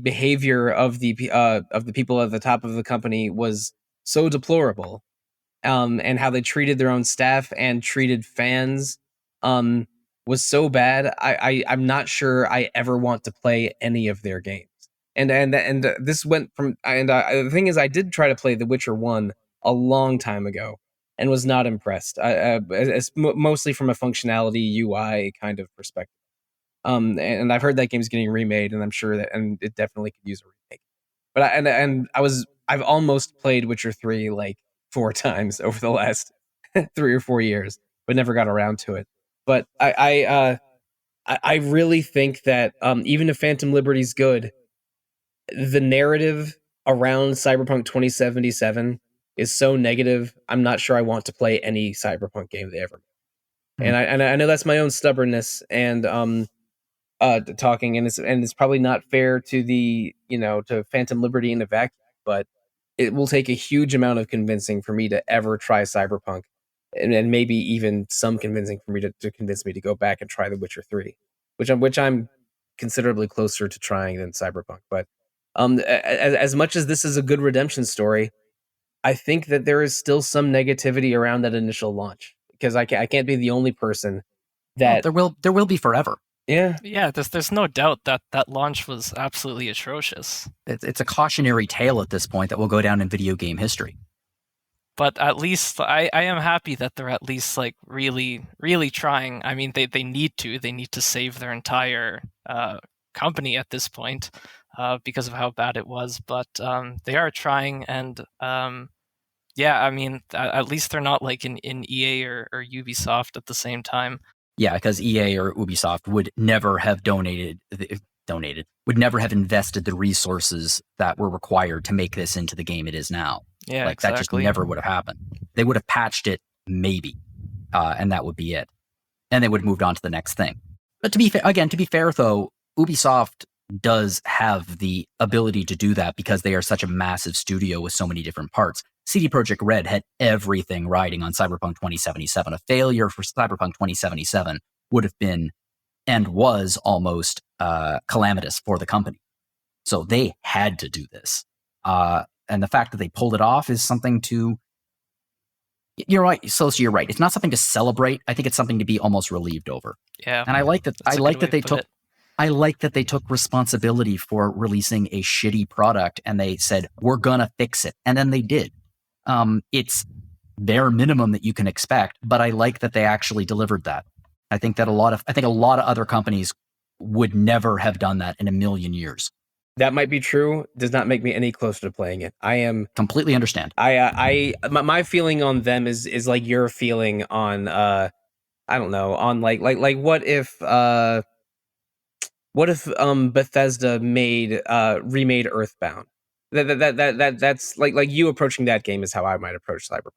behavior of the people at the top of the company was so deplorable, and how they treated their own staff and treated fans was so bad. I'm not sure I ever want to play any of their games. And this went from, and the thing is, I did try to play The Witcher 1 a long time ago and was not impressed. Mostly from a functionality UI kind of perspective. And I've heard that game's getting remade, and I'm sure that, and it definitely could use a remake. But I've almost played Witcher 3 like 4 times over the last 3 or 4 years, but never got around to it. But I really think that even if Phantom Liberty's good, the narrative around Cyberpunk 2077 is so negative. I'm not sure I want to play any Cyberpunk game they ever make. And I know that's my own stubbornness and talking, and it's probably not fair to to Phantom Liberty in a vacuum, but it will take a huge amount of convincing for me to ever try Cyberpunk, and maybe even some convincing for me to convince me to go back and try The Witcher 3, which I'm considerably closer to trying than Cyberpunk. But as much as this is a good redemption story, I think that there is still some negativity around that initial launch, because I can't be the only person that there will be forever. Yeah, there's no doubt that that launch was absolutely atrocious. It's a cautionary tale at this point that will go down in video game history. But at least I am happy that they're at least like really, really trying. I mean, they need to save their entire company at this point because of how bad it was. But they are trying, and yeah, I mean, at least they're not like in EA or Ubisoft at the same time. Yeah, because EA or Ubisoft would never have would never have invested the resources that were required to make this into the game it is now. Yeah, like exactly. That just never would have happened. They would have patched it, maybe, and that would be it. And they would have moved on to the next thing. But to be fair though, Ubisoft does have the ability to do that because they are such a massive studio with so many different parts. CD Projekt Red had everything riding on Cyberpunk 2077. A failure for Cyberpunk 2077 would have been and was almost calamitous for the company. So they had to do this. And the fact that they pulled it off is something to... You're right, Sollosi, you're right. It's not something to celebrate. I think it's something to be almost relieved over. Yeah. And I like that they took responsibility for releasing a shitty product, and they said, we're gonna fix it. And then they did. It's bare minimum that you can expect, but I like that they actually delivered that. I think a lot of other companies would never have done that in a million years. That might be true. Does not make me any closer to playing it. I am completely understand. My feeling on them is like your feeling on I don't know, on like what if Bethesda remade Earthbound? That's like you approaching that game is how I might approach Cyberpunk.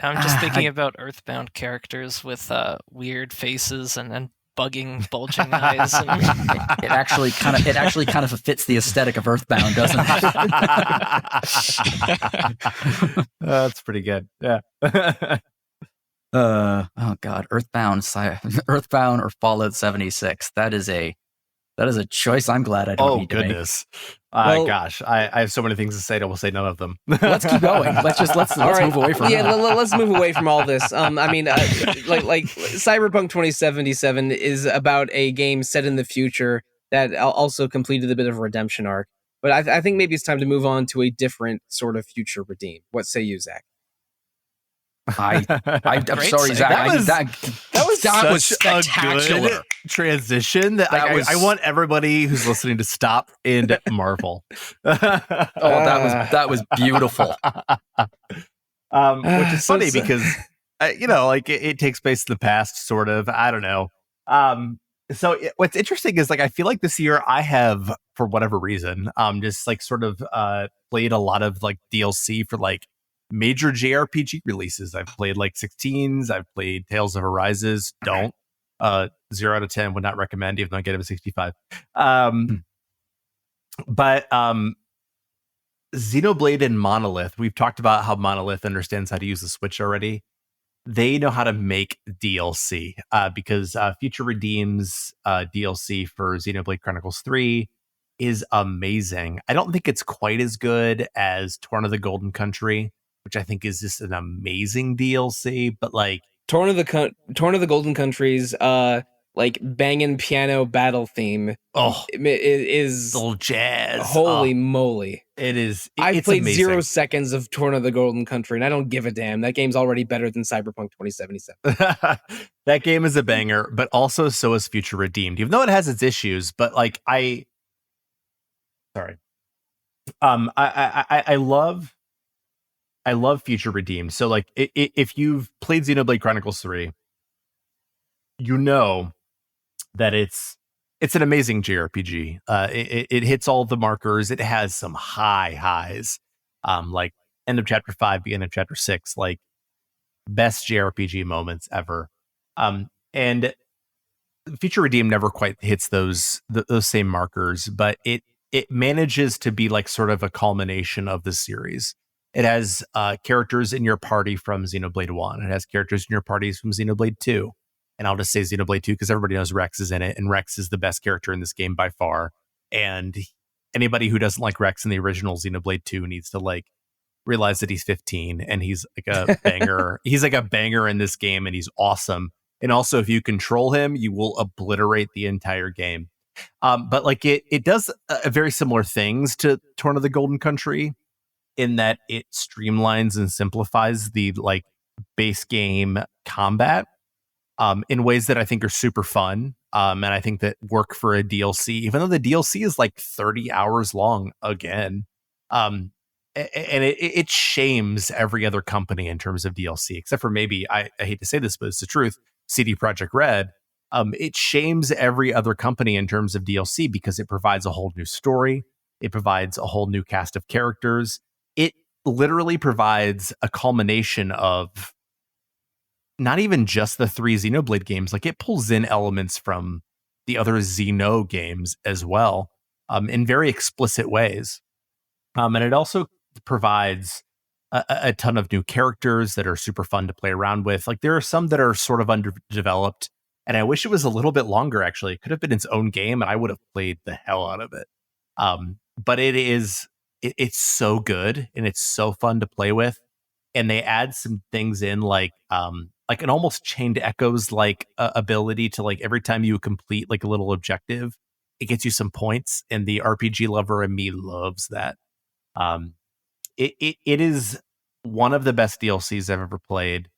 I'm just thinking about Earthbound characters with weird faces and bulging eyes. It actually kind of fits the aesthetic of Earthbound, doesn't it? That's pretty good. Yeah. Oh God, Earthbound or Fallout 76. That is a choice I'm glad I don't need to goodness. Gosh, I have so many things to say that we'll say none of them. Let's keep going. Let's move away from that. Let's move away from all this. I mean, like Cyberpunk 2077 is about a game set in the future that also completed a bit of a redemption arc. But I think maybe it's time to move on to a different sort of future redeem. What say you, Zach? I'm sorry, Zach. That was spectacular. A good transition. I want everybody who's listening to stop and marvel. That was beautiful. Which is funny because it takes place in the past, sort of. I don't know. What's interesting is I feel like this year I have, for whatever reason, just sort of played a lot of DLC for major JRPG releases. I've played 16s. I've played Tales of Arise. Don't 0 out of 10 would not recommend, even though I get him a 65. But Xenoblade and Monolith, we've talked about how Monolith understands how to use the Switch already. They know how to make DLC because Future Redeem's DLC for Xenoblade Chronicles 3 is amazing. I don't think it's quite as good as Torn of the Golden Country, which I think is just an amazing DLC, but Torn of the Golden Country's banging piano battle theme. Oh, is little jazz. Holy moly! It is. I played amazing. 0 seconds of Torn of the Golden Country, and I don't give a damn. That game's already better than Cyberpunk 2077. That game is a banger, but also so is Future Redeemed, even though it has its issues. But I love Future Redeemed. So if you've played Xenoblade Chronicles 3, you know that it's an amazing JRPG. It hits all the markers. It has some high highs, end of chapter 5, beginning of chapter 6. best JRPG moments ever. And Future Redeemed never quite hits those same markers, but it manages to be like sort of a culmination of the series. It has characters in your party from Xenoblade 1. It has characters in your parties from Xenoblade 2. And I'll just say Xenoblade 2 because everybody knows Rex is in it, and Rex is the best character in this game by far. And anybody who doesn't like Rex in the original Xenoblade 2 needs to like realize that he's 15 and he's like a banger. He's like a banger in this game, and he's awesome. And also, if you control him, you will obliterate the entire game. But like it does very similar things to Torn of the Golden Country in that it streamlines and simplifies the like base game combat in ways that I think are super fun. And I think that work for a DLC, even though the DLC is like 30 hours long again. And it shames every other company in terms of DLC, except for maybe, I hate to say this, but it's the truth, CD Projekt Red. It shames every other company in terms of DLC because it provides a whole new story. It provides a whole new cast of characters. It literally provides a culmination of not even just the 3 Xenoblade games. Like it pulls in elements from the other Xeno games as well, in very explicit ways. And it also provides a ton of new characters that are super fun to play around with. Like there are some that are sort of underdeveloped, and I wish it was a little bit longer. Actually, it could have been its own game, and I would have played the hell out of it. But it's so good, and it's so fun to play with. And they add some things in like an almost chained echoes like ability to like every time you complete like a little objective, it gets you some points, and the RPG lover in me loves that. It is one of the best DLCs I've ever played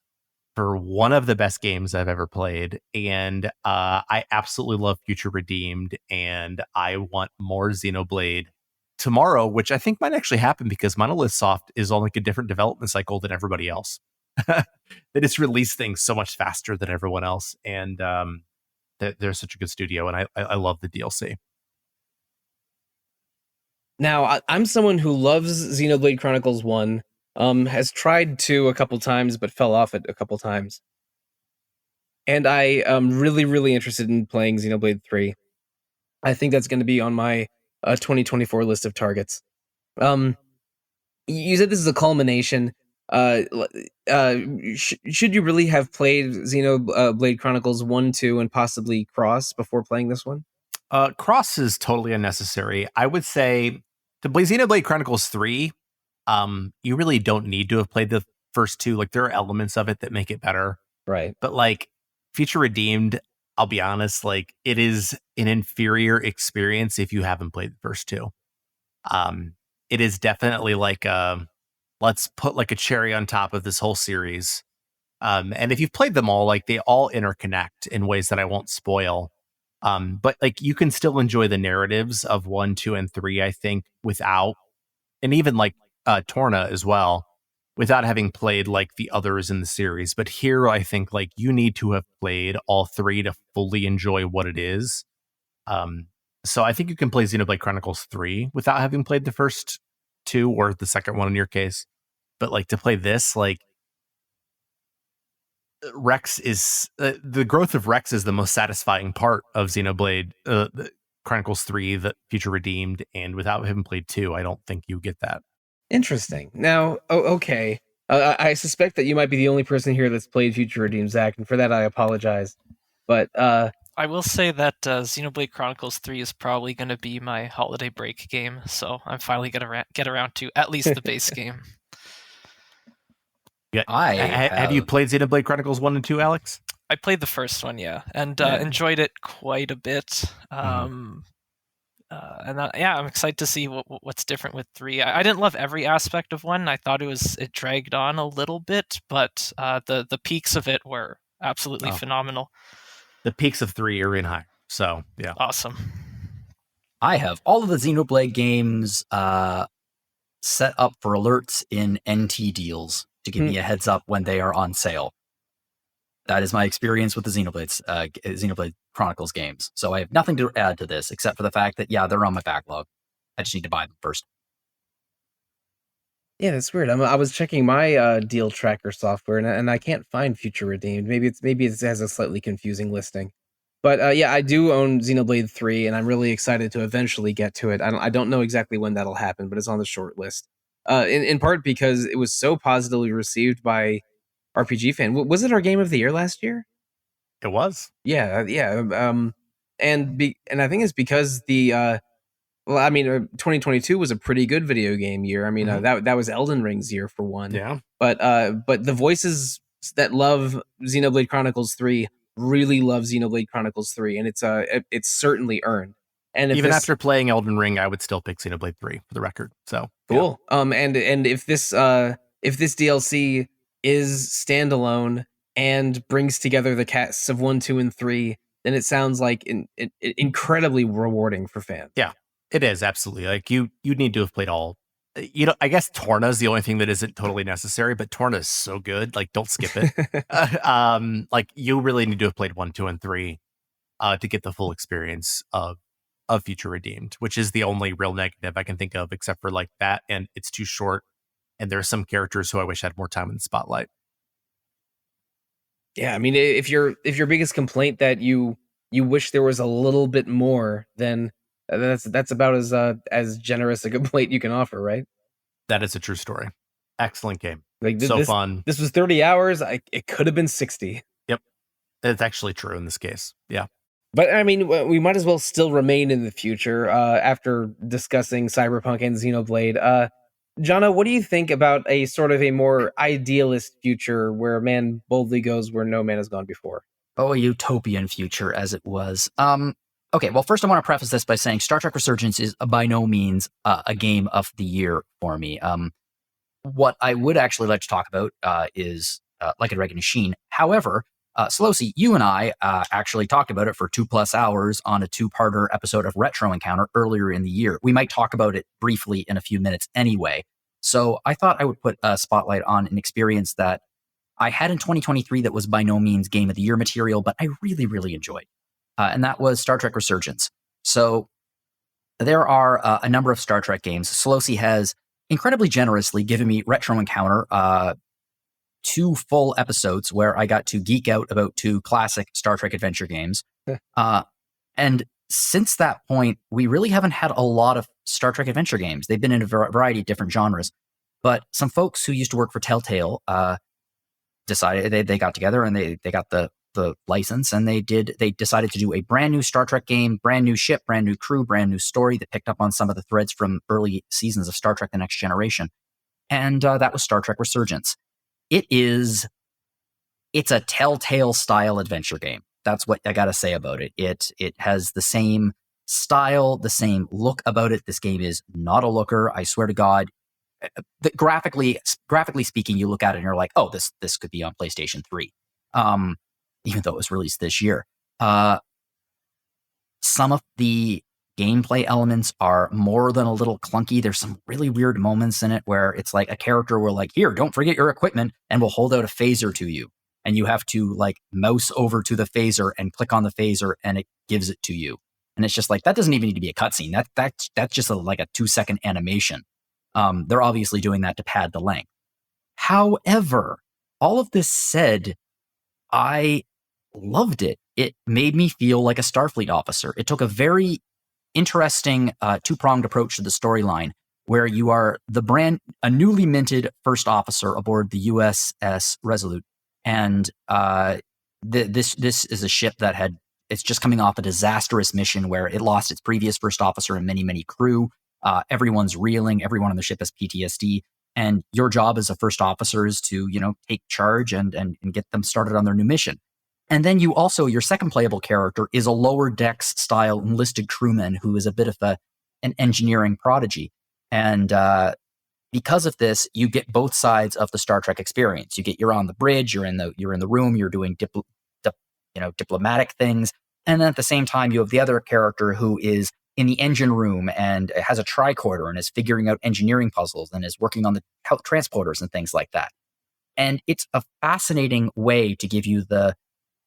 for one of the best games I've ever played. And I absolutely love Future Redeemed, and I want more Xenoblade tomorrow, which I think might actually happen because Monolith Soft is on like a different development cycle than everybody else. They just release things so much faster than everyone else. And they're such a good studio, and I love the DLC. Now, I'm someone who loves Xenoblade Chronicles 1, has tried 2 a couple times, but fell off it a couple times. And I am really, really interested in playing Xenoblade 3. I think that's going to be on my 2024 list of targets. You said this is a culmination. Should you really have played Xenoblade Chronicles 1, 2, and possibly Cross before playing this one? Cross is totally unnecessary. I would say to play Xenoblade Chronicles 3, you really don't need to have played the first 2. Like there are elements of it that make it better. Right. But like Future Redeemed, I'll be honest, like it is an inferior experience if you haven't played the first 2. It is definitely like let's put like a cherry on top of this whole series. And if you've played them all, like they all interconnect in ways that I won't spoil. But like you can still enjoy the narratives of 1, 2, and 3, I think, without, and even like Torna as well, without having played like the others in the series. But here, I think like you need to have played all 3 to fully enjoy what it is. So I think you can play Xenoblade Chronicles 3 without having played the first 2 or the second one in your case. But like to play this, like Rex is the growth of Rex is the most satisfying part of Xenoblade Chronicles 3, the Future Redeemed, and without having played 2, I don't think you get that. Interesting. Now, okay. I suspect that you might be the only person here that's played Future Redeemed, Zach, and for that I apologize. But I will say that Xenoblade Chronicles 3 is probably going to be my holiday break game, so I'm finally going to get around to at least the base game. Yeah, have you played Xenoblade Chronicles 1 and 2, Alex? I played the first one, yeah, and enjoyed it quite a bit. I'm excited to see what's different with 3. I didn't love every aspect of 1. I thought it dragged on a little bit, but the peaks of it were absolutely phenomenal. The peaks of 3 are in high, so yeah, awesome. I have all of the Xenoblade games set up for alerts in NT deals to give me a heads up when they are on sale. That is my experience with the Xenoblade Chronicles games. So I have nothing to add to this except for the fact that, yeah, they're on my backlog. I just need to buy them first. Yeah, that's weird. I was checking my deal tracker software, and I can't find Future Redeemed. Maybe it has a slightly confusing listing. But yeah, I do own Xenoblade 3, and I'm really excited to eventually get to it. I don't know exactly when that'll happen, but it's on the short list. In part because it was so positively received by RPG fan. Was it our game of the year last year? It was. Yeah, yeah. And I think it's because well, I mean, 2022 was a pretty good video game year. I mean, that was Elden Ring's year for one. Yeah. But the voices that love Xenoblade Chronicles 3 really love Xenoblade Chronicles 3, and it's certainly earned. And if even this, after playing Elden Ring, I would still pick Xenoblade 3 for the record. So cool. Yeah. And if this DLC is standalone and brings together the casts of 1, 2, and 3, then it sounds like incredibly rewarding for fans. Yeah, it is absolutely. Like you need to have played all. I guess Torna is the only thing that isn't totally necessary, but Torna is so good. Like, don't skip it. Like you really need to have played 1, 2, and 3 to get the full experience of Future Redeemed, which is the only real negative I can think of, except for like that, and it's too short. And there are some characters who I wish had more time in the spotlight. Yeah, I mean, if your biggest complaint that you wish there was a little bit more, then that's about as generous a complaint you can offer, right? That is a true story. Excellent game. Like fun. This was 30 hours. It could have been 60. Yep, it's actually true in this case. Yeah. But I mean, we might as well still remain in the future after discussing Cyberpunk and Xenoblade. Jana, what do you think about a sort of a more idealist future where a man boldly goes where no man has gone before? Oh, a utopian future, as it was. Okay, well, first I want to preface this by saying Star Trek Resurgence is by no means a game of the year for me. What I would actually like to talk about is Like a Dragon Machine. However, Sollosi, you and I actually talked about it for 2+ hours on a 2-parter episode of Retro Encounter earlier in the year. We might talk about it briefly in a few minutes anyway. So I thought I would put a spotlight on an experience that I had in 2023 that was by no means Game of the Year material, but I really, really enjoyed. And that was Star Trek Resurgence. So there are a number of Star Trek games. Sollosi has incredibly generously given me Retro Encounter 2 full episodes where I got to geek out about 2 classic Star Trek adventure games. And since that point, we really haven't had a lot of Star Trek adventure games. They've been in a variety of different genres. But some folks who used to work for Telltale decided they got together and they got the license, and they decided to do a brand new Star Trek game, brand new ship, brand new crew, brand new story that picked up on some of the threads from early seasons of Star Trek: The Next Generation. And that was Star Trek Resurgence. It's a Telltale style adventure game. That's what I got to say about it. It has the same style, the same look about it. This game is not a looker. I swear to God, graphically speaking, you look at it and you're like, oh, this could be on PlayStation 3. Even though it was released this year. Some of the gameplay elements are more than a little clunky. There's some really weird moments in it where it's like a character will like, here, don't forget your equipment, and will hold out a phaser to you. And you have to like mouse over to the phaser and click on the phaser and it gives it to you. And it's just like, that doesn't even need to be a cutscene. That's just like a 2-second animation. They're obviously doing that to pad the length. However, all of this said, I loved it. It made me feel like a Starfleet officer. It took a very interesting 2-pronged approach to the storyline where you are a newly minted first officer aboard the USS Resolute. And this is a ship that it's just coming off a disastrous mission where it lost its previous first officer and many, many crew. Everyone's reeling. Everyone on the ship has PTSD. And your job as a first officer is to, take charge and get them started on their new mission. And then your second playable character is a lower decks style enlisted crewman who is a bit of an engineering prodigy. And because of this, you get both sides of the Star Trek experience. You're on the bridge, you're in the room, you're doing diplomatic things. And then at the same time, you have the other character who is in the engine room and has a tricorder and is figuring out engineering puzzles and is working on the transporters and things like that. And it's a fascinating way to give you the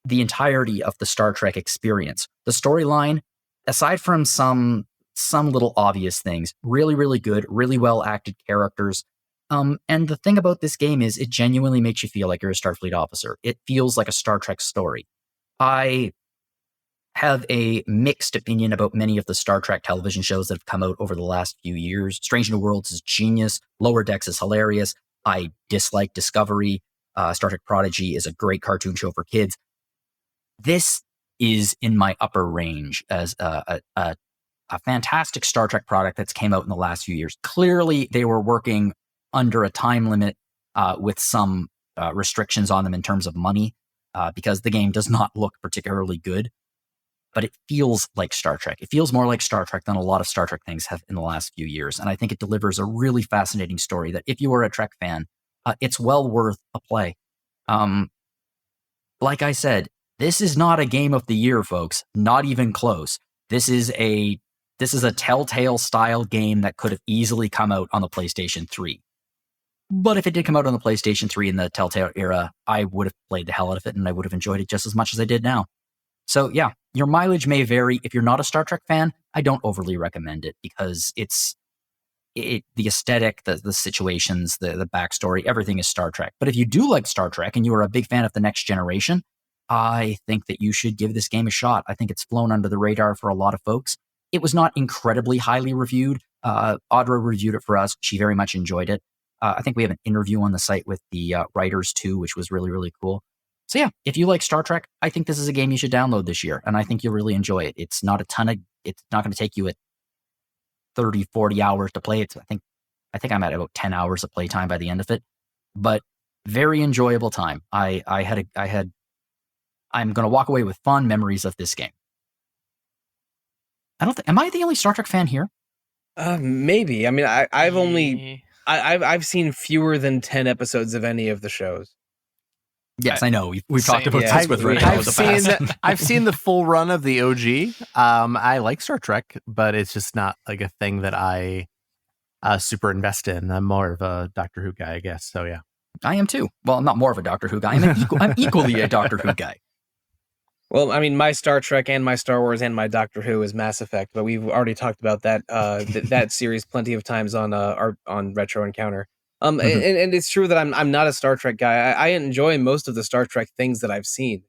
entirety of the Star Trek experience. The storyline, aside from some little obvious things, really, really good, really well acted characters. And the thing about this game is it genuinely makes you feel like you're a Starfleet officer. It feels like a Star Trek story. I have a mixed opinion about many of the Star Trek television shows that have come out over the last few years. Strange New Worlds is genius. Lower Decks is hilarious. I dislike Discovery. Star Trek Prodigy is a great cartoon show for kids. This is in my upper range as a fantastic Star Trek product that's came out in the last few years. Clearly, they were working under a time limit with some restrictions on them in terms of money, because the game does not look particularly good. But it feels like Star Trek. It feels more like Star Trek than a lot of Star Trek things have in the last few years. And I think it delivers a really fascinating story that if you are a Trek fan, it's well worth a play. Like I said, this is not a game of the year, folks. Not even close. This is a Telltale style game that could have easily come out on the PlayStation 3. But if it did come out on the PlayStation 3 in the Telltale era, I would have played the hell out of it and I would have enjoyed it just as much as I did now. So yeah, your mileage may vary. If you're not a Star Trek fan, I don't overly recommend it because the aesthetic, the situations, the backstory, everything is Star Trek. But if you do like Star Trek and you are a big fan of The Next Generation, I think that you should give this game a shot. I think it's flown under the radar for a lot of folks. It was not incredibly highly reviewed. Audra reviewed it for us. She very much enjoyed it. I think we have an interview on the site with the writers too, which was really, really cool. So yeah, if you like Star Trek, I think this is a game you should download this year, and I think you'll really enjoy it. It's not going to take you 30, 40 hours to play it. I think I'm at about 10 hours of playtime by the end of it, but very enjoyable time. I'm going to walk away with fond memories of this game. Am I the only Star Trek fan here? Maybe. I mean, I've seen fewer than 10 episodes of any of the shows. Yes, I know. We've talked about this with Rick. I've seen the full run of the OG. I like Star Trek, but it's just not like a thing that I super invest in. I'm more of a Doctor Who guy, I guess. So yeah, I am too. Well, I'm not more of a Doctor Who guy. I'm equally a Doctor Who guy. Well, I mean, my Star Trek and my Star Wars and my Doctor Who is Mass Effect, but we've already talked about that that series plenty of times on Retro Encounter. And it's true that I'm not a Star Trek guy. I enjoy most of the Star Trek things that I've seen,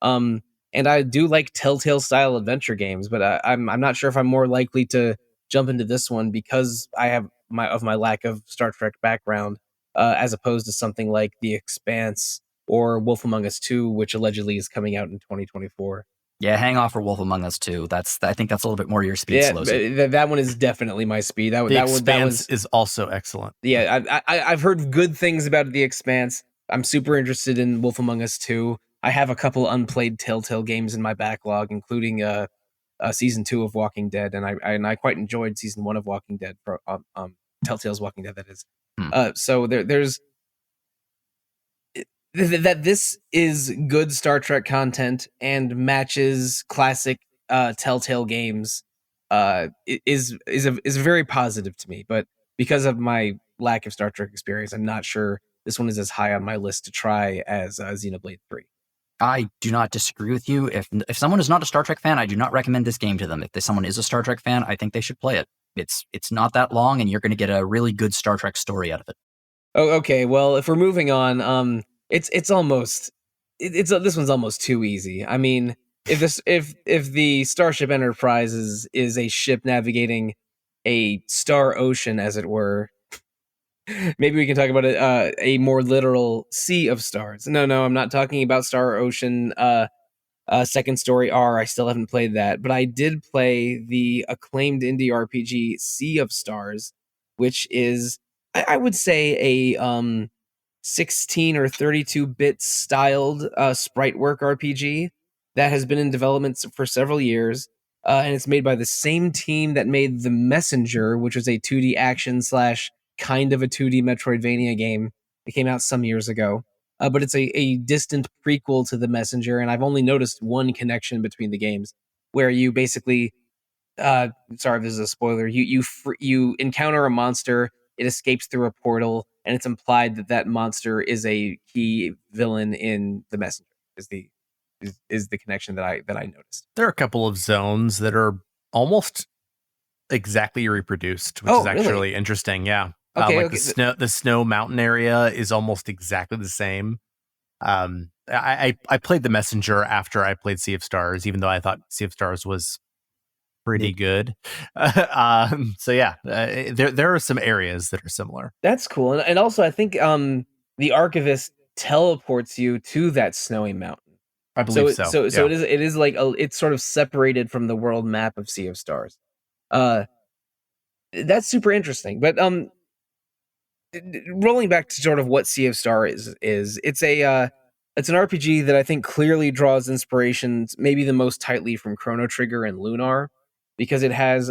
and I do like Telltale style adventure games. But I'm not sure if I'm more likely to jump into this one because I have my lack of Star Trek background, as opposed to something like The Expanse or Wolf Among Us 2, which allegedly is coming out in 2024. Yeah, hang off for Wolf Among Us 2. I think that's a little bit more your speed, Sollosi. Yeah, that one is definitely my speed. The Expanse is also excellent. Yeah, I've heard good things about The Expanse. I'm super interested in Wolf Among Us 2. I have a couple unplayed Telltale games in my backlog, including season 2 of Walking Dead, and I quite enjoyed season 1 of Walking Dead, Telltale's Walking Dead, that is. So there's that this is good Star Trek content and matches classic Telltale games is very positive to me. But because of my lack of Star Trek experience, I'm not sure this one is as high on my list to try as Xenoblade 3. I do not disagree with you. If someone is not a Star Trek fan, I do not recommend this game to them. If someone is a Star Trek fan, I think they should play it. It's not that long, and you're going to get a really good Star Trek story out of it. Oh, okay. Well, if we're moving on, this one's almost too easy. I mean, if the Starship Enterprise is a ship navigating a star ocean, as it were, maybe we can talk about a more literal sea of stars. No, I'm not talking about Star Ocean. Second Story R. I still haven't played that, but I did play the acclaimed indie RPG Sea of Stars, which is, I would say, a 16 or 32-bit styled sprite work RPG that has been in development for several years, and it's made by the same team that made The Messenger, which was a 2D action / kind of a 2D Metroidvania game. It came out some years ago, but it's a distant prequel to The Messenger, and I've only noticed one connection between the games, where you basically, sorry if this is a spoiler, you encounter a monster, it escapes through a portal, and it's implied that monster is a key villain in The Messenger. Is the connection that I noticed. There are a couple of zones that are almost exactly reproduced, which is actually really interesting. Yeah. Okay, Like the snow mountain area is almost exactly the same. I played the Messenger after I played Sea of Stars, even though I thought Sea of Stars was pretty good. So yeah, there are some areas that are similar. That's cool, and also I think the Archivist teleports you to that snowy mountain. I believe so. So it is like it's sort of separated from the world map of Sea of Stars. That's super interesting. But rolling back to sort of what Sea of Stars is it's an RPG that I think clearly draws inspirations, maybe the most tightly from Chrono Trigger and Lunar, because it has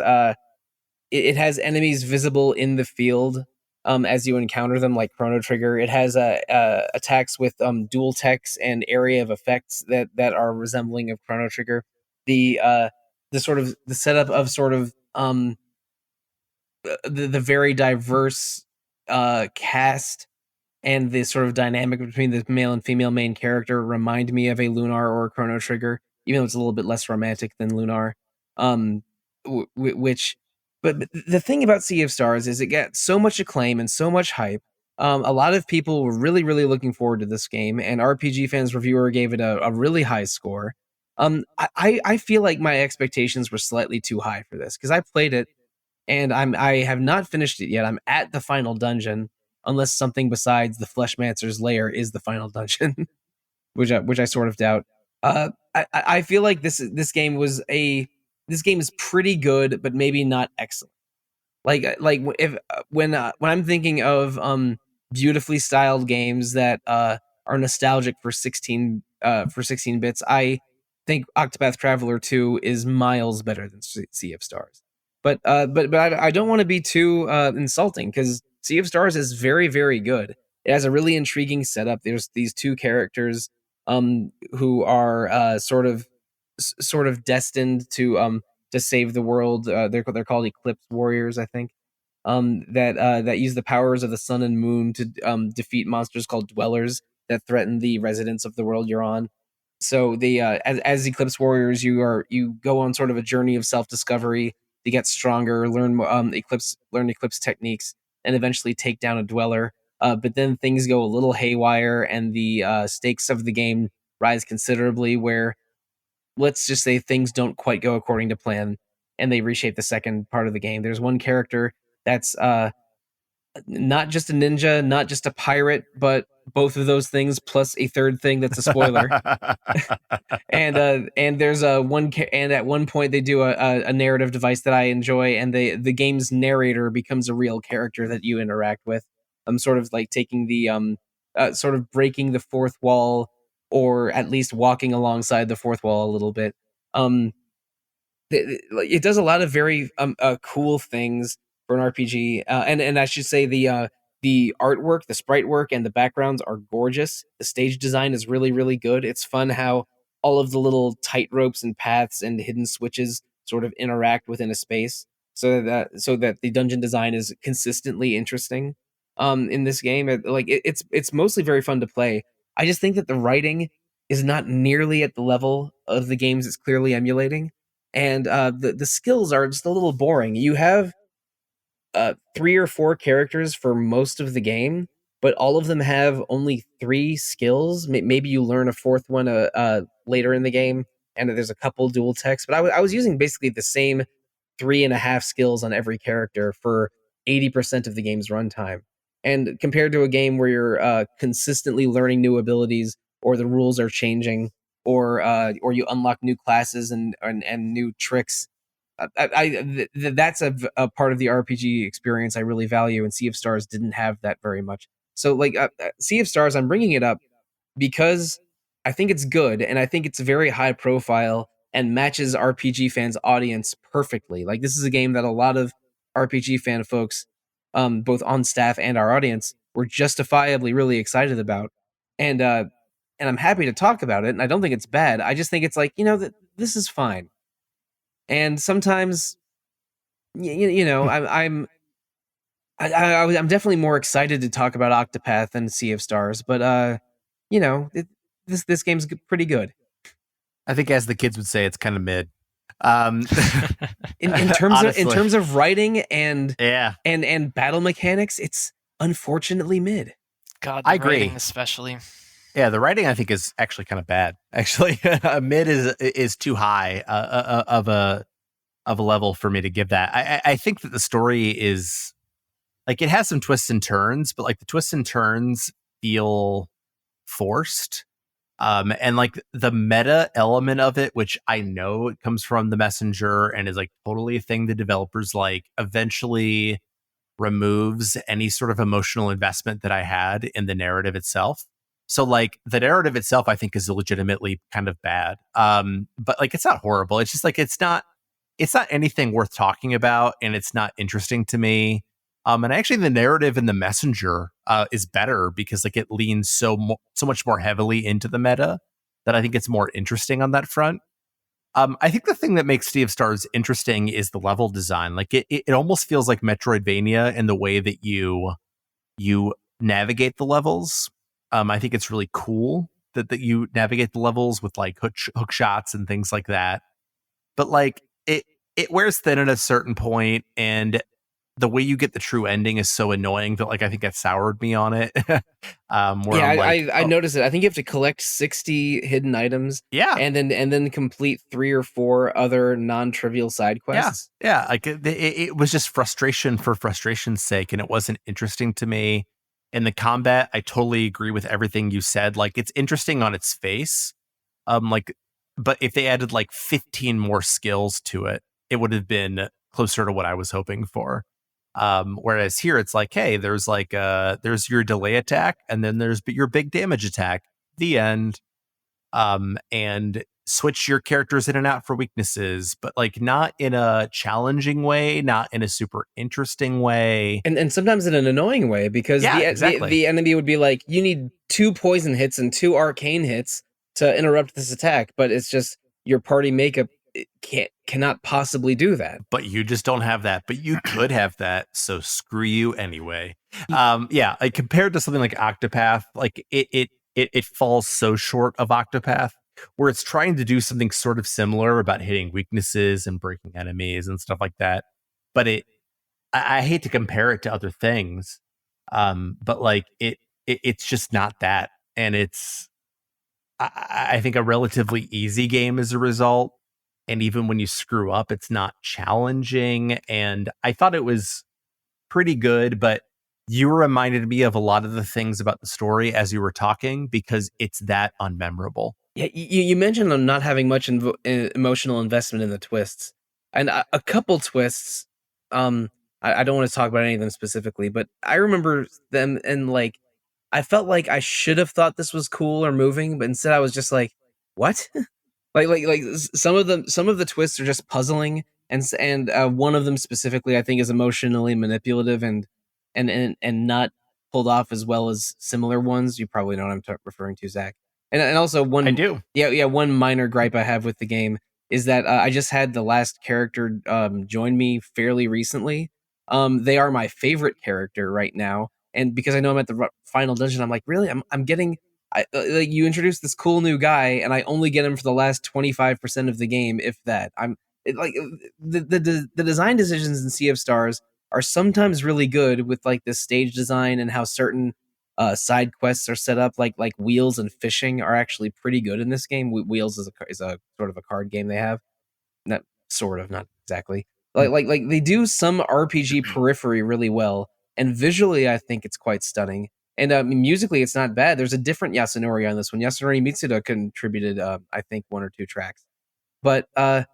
enemies visible in the field as you encounter them, like Chrono Trigger. It has attacks with dual techs and area of effects that are resembling of Chrono Trigger. The sort of the setup of sort of the very diverse cast and the sort of dynamic between the male and female main character remind me of a Lunar or a Chrono Trigger, even though it's a little bit less romantic than Lunar. Um, which, but the thing about Sea of Stars is it got so much acclaim and so much hype. A lot of people were really, really looking forward to this game, and RPG Fans Reviewer gave it a really high score. I feel like my expectations were slightly too high for this because I played it and I have not finished it yet. I'm at the final dungeon, unless something besides the Fleshmancer's lair is the final dungeon, which I sort of doubt. I feel like this game is pretty good, but maybe not excellent. Like if when I'm thinking of beautifully styled games that are nostalgic for 16 bits, I think Octopath Traveler 2 is miles better than Sea of Stars. But I don't want to be too insulting because Sea of Stars is very, very good. It has a really intriguing setup. There's these two characters who are sort of destined to save the world. They're called Eclipse Warriors, I think. That use the powers of the sun and moon to defeat monsters called Dwellers that threaten the residents of the world you're on. So the as Eclipse Warriors, you go on sort of a journey of self discovery to get stronger, learn Eclipse techniques, and eventually take down a Dweller. But then things go a little haywire, and the stakes of the game rise considerably. Where let's just say things don't quite go according to plan, and they reshape the second part of the game. There's one character that's not just a ninja, not just a pirate, but both of those things plus a third thing that's a spoiler. And there's and at one point they do a narrative device that I enjoy, and the game's narrator becomes a real character that you interact with. I'm sort of like taking the sort of breaking the fourth wall, or at least walking alongside the fourth wall a little bit. It does a lot of very cool things for an RPG, and I should say the artwork, the sprite work, and the backgrounds are gorgeous. The stage design is really, really good. It's fun how all of the little tight ropes and paths and hidden switches sort of interact within a space, so that the dungeon design is consistently interesting. In this game, it's mostly very fun to play. I just think that the writing is not nearly at the level of the games it's clearly emulating, and the skills are just a little boring. You have 3 or 4 characters for most of the game, but all of them have only 3 skills. Maybe you learn a fourth one later in the game, and there's a couple dual techs. But I was using basically the same 3.5 skills on every character for 80% of the game's runtime. And compared to a game where you're consistently learning new abilities, or the rules are changing, or you unlock new classes and new tricks, that's a part of the RPG experience I really value, and Sea of Stars didn't have that very much. So, like Sea of Stars, I'm bringing it up because I think it's good, and I think it's very high profile and matches RPG fans' audience perfectly. Like, this is a game that a lot of RPG fan folks, both on staff and our audience, were justifiably really excited about, and I'm happy to talk about it. And I don't think it's bad. I just think it's like, this is fine. And sometimes, I'm definitely more excited to talk about Octopath than Sea of Stars, but this game's pretty good. I think, as the kids would say, it's kind of mid. in terms of writing and battle mechanics, it's unfortunately mid. God, I the agree. writing especially. Yeah, the writing I think is actually kind of bad. Actually, mid is too high of a level for me to give that. I think that the story is like it has some twists and turns, but like the twists and turns feel forced. And like the meta element of it, which I know it comes from the messenger and is like totally a thing the developers like, eventually removes any sort of emotional investment that I had in the narrative itself. So like the narrative itself, I think is legitimately kind of bad. But like it's not horrible. It's just like it's not anything worth talking about, and it's not interesting to me. And actually, the narrative in the messenger is better because like it leans so much more heavily into the meta that I think it's more interesting on that front. I think the thing that makes Sea of Stars interesting is the level design. Like it almost feels like Metroidvania in the way that you navigate the levels. I think it's really cool that you navigate the levels with like hook shots and things like that. But like it wears thin at a certain point, and the way you get the true ending is so annoying that like I think that soured me on it. I noticed it. I think you have to collect 60 hidden items. Yeah, and then complete 3 or 4 other non-trivial side quests. Yeah. Like it was just frustration for frustration's sake, and it wasn't interesting to me. In the combat, I totally agree with everything you said. Like it's interesting on its face. But if they added like 15 more skills to it, it would have been closer to what I was hoping for. Whereas here it's like, hey, there's like there's your delay attack, and then there's your big damage attack. The end. And switch your characters in and out for weaknesses, but like not in a challenging way, not in a super interesting way, and sometimes in an annoying way, because the enemy would be like, you need 2 poison hits and 2 arcane hits to interrupt this attack, but it's just your party makeup cannot possibly do that. But you just don't have that. But you could have that, so screw you anyway. Like compared to something like Octopath, like it falls so short of Octopath, where it's trying to do something sort of similar about hitting weaknesses and breaking enemies and stuff like that. But I hate to compare it to other things, but like it's just not that, and it's I think a relatively easy game as a result. And even when you screw up, it's not challenging. And I thought it was pretty good, but you reminded me of a lot of the things about the story as you were talking, because it's that unmemorable. Yeah, you mentioned them not having much emotional investment in the twists, and a couple twists. I don't want to talk about any of them specifically, but I remember them, and like I felt like I should have thought this was cool or moving, but instead I was just like, what? like some of the twists are just puzzling, and one of them specifically I think is emotionally manipulative and not pulled off as well as similar ones. You probably know what I'm referring to, Zach. And also one, I do. Yeah. One minor gripe I have with the game is that I just had the last character join me fairly recently. They are my favorite character right now, and because I know I'm at the final dungeon, I'm like, really, I'm getting. Like you introduced this cool new guy, and I only get him for the last 25% of the game, if that. The design decisions in Sea of Stars are sometimes really good with like the stage design and how certain side quests are set up. Like Wheels and Fishing are actually pretty good in this game. Wheels is a sort of a card game they have, not sort of, not exactly. Like they do some RPG periphery really well, and visually I think it's quite stunning. And musically, it's not bad. There's a different Yasunori on this one. Yasunori Mitsuda contributed, I think, 1 or 2 tracks. But I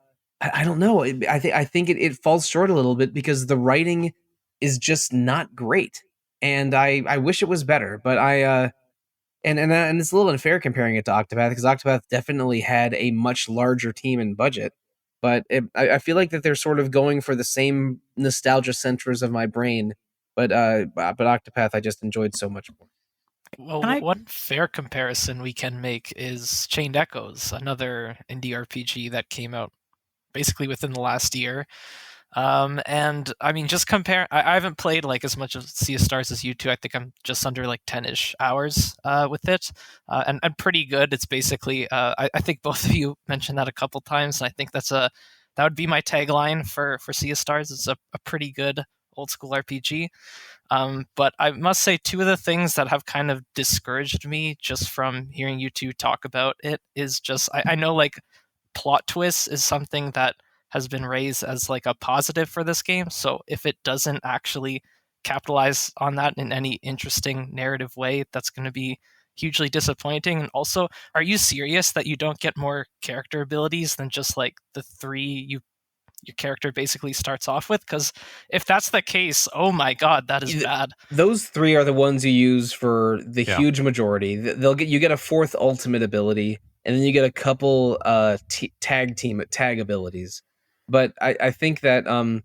don't know. I think it falls short a little bit because the writing is just not great, and I wish it was better. But and it's a little unfair comparing it to Octopath, because Octopath definitely had a much larger team and budget. But I feel like that they're sort of going for the same nostalgia centers of my brain. But Octopath I just enjoyed so much more. Well, one fair comparison we can make is Chained Echoes, another indie RPG that came out basically within the last year. And I mean, just compare. I haven't played like as much of Sea of Stars as you two. I think I'm just under like 10-ish hours with it, and pretty good. It's basically I think both of you mentioned that a couple times, and I think that's a that would be my tagline for Sea of Stars. It's a pretty good old school RPG. But I must say, two of the things that have kind of discouraged me just from hearing you two talk about it is just, I know like plot twists is something that has been raised as like a positive for this game. So if it doesn't actually capitalize on that in any interesting narrative way, that's going to be hugely disappointing. And also, are you serious that you don't get more character abilities than just like the three your character basically starts off with? Because if that's the case, oh my god, that is bad. Those three are the ones you use for the huge majority. You get a fourth ultimate ability, and then you get a couple tag abilities. But I think that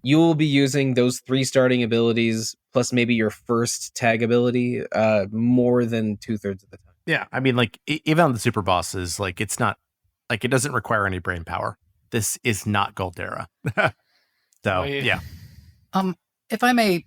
you will be using those three starting abilities plus maybe your first tag ability more than 2/3 of the time. Yeah, I mean, like even on the super bosses, like it's not like it doesn't require any brain power. This is not Goldera. So yeah. If I may,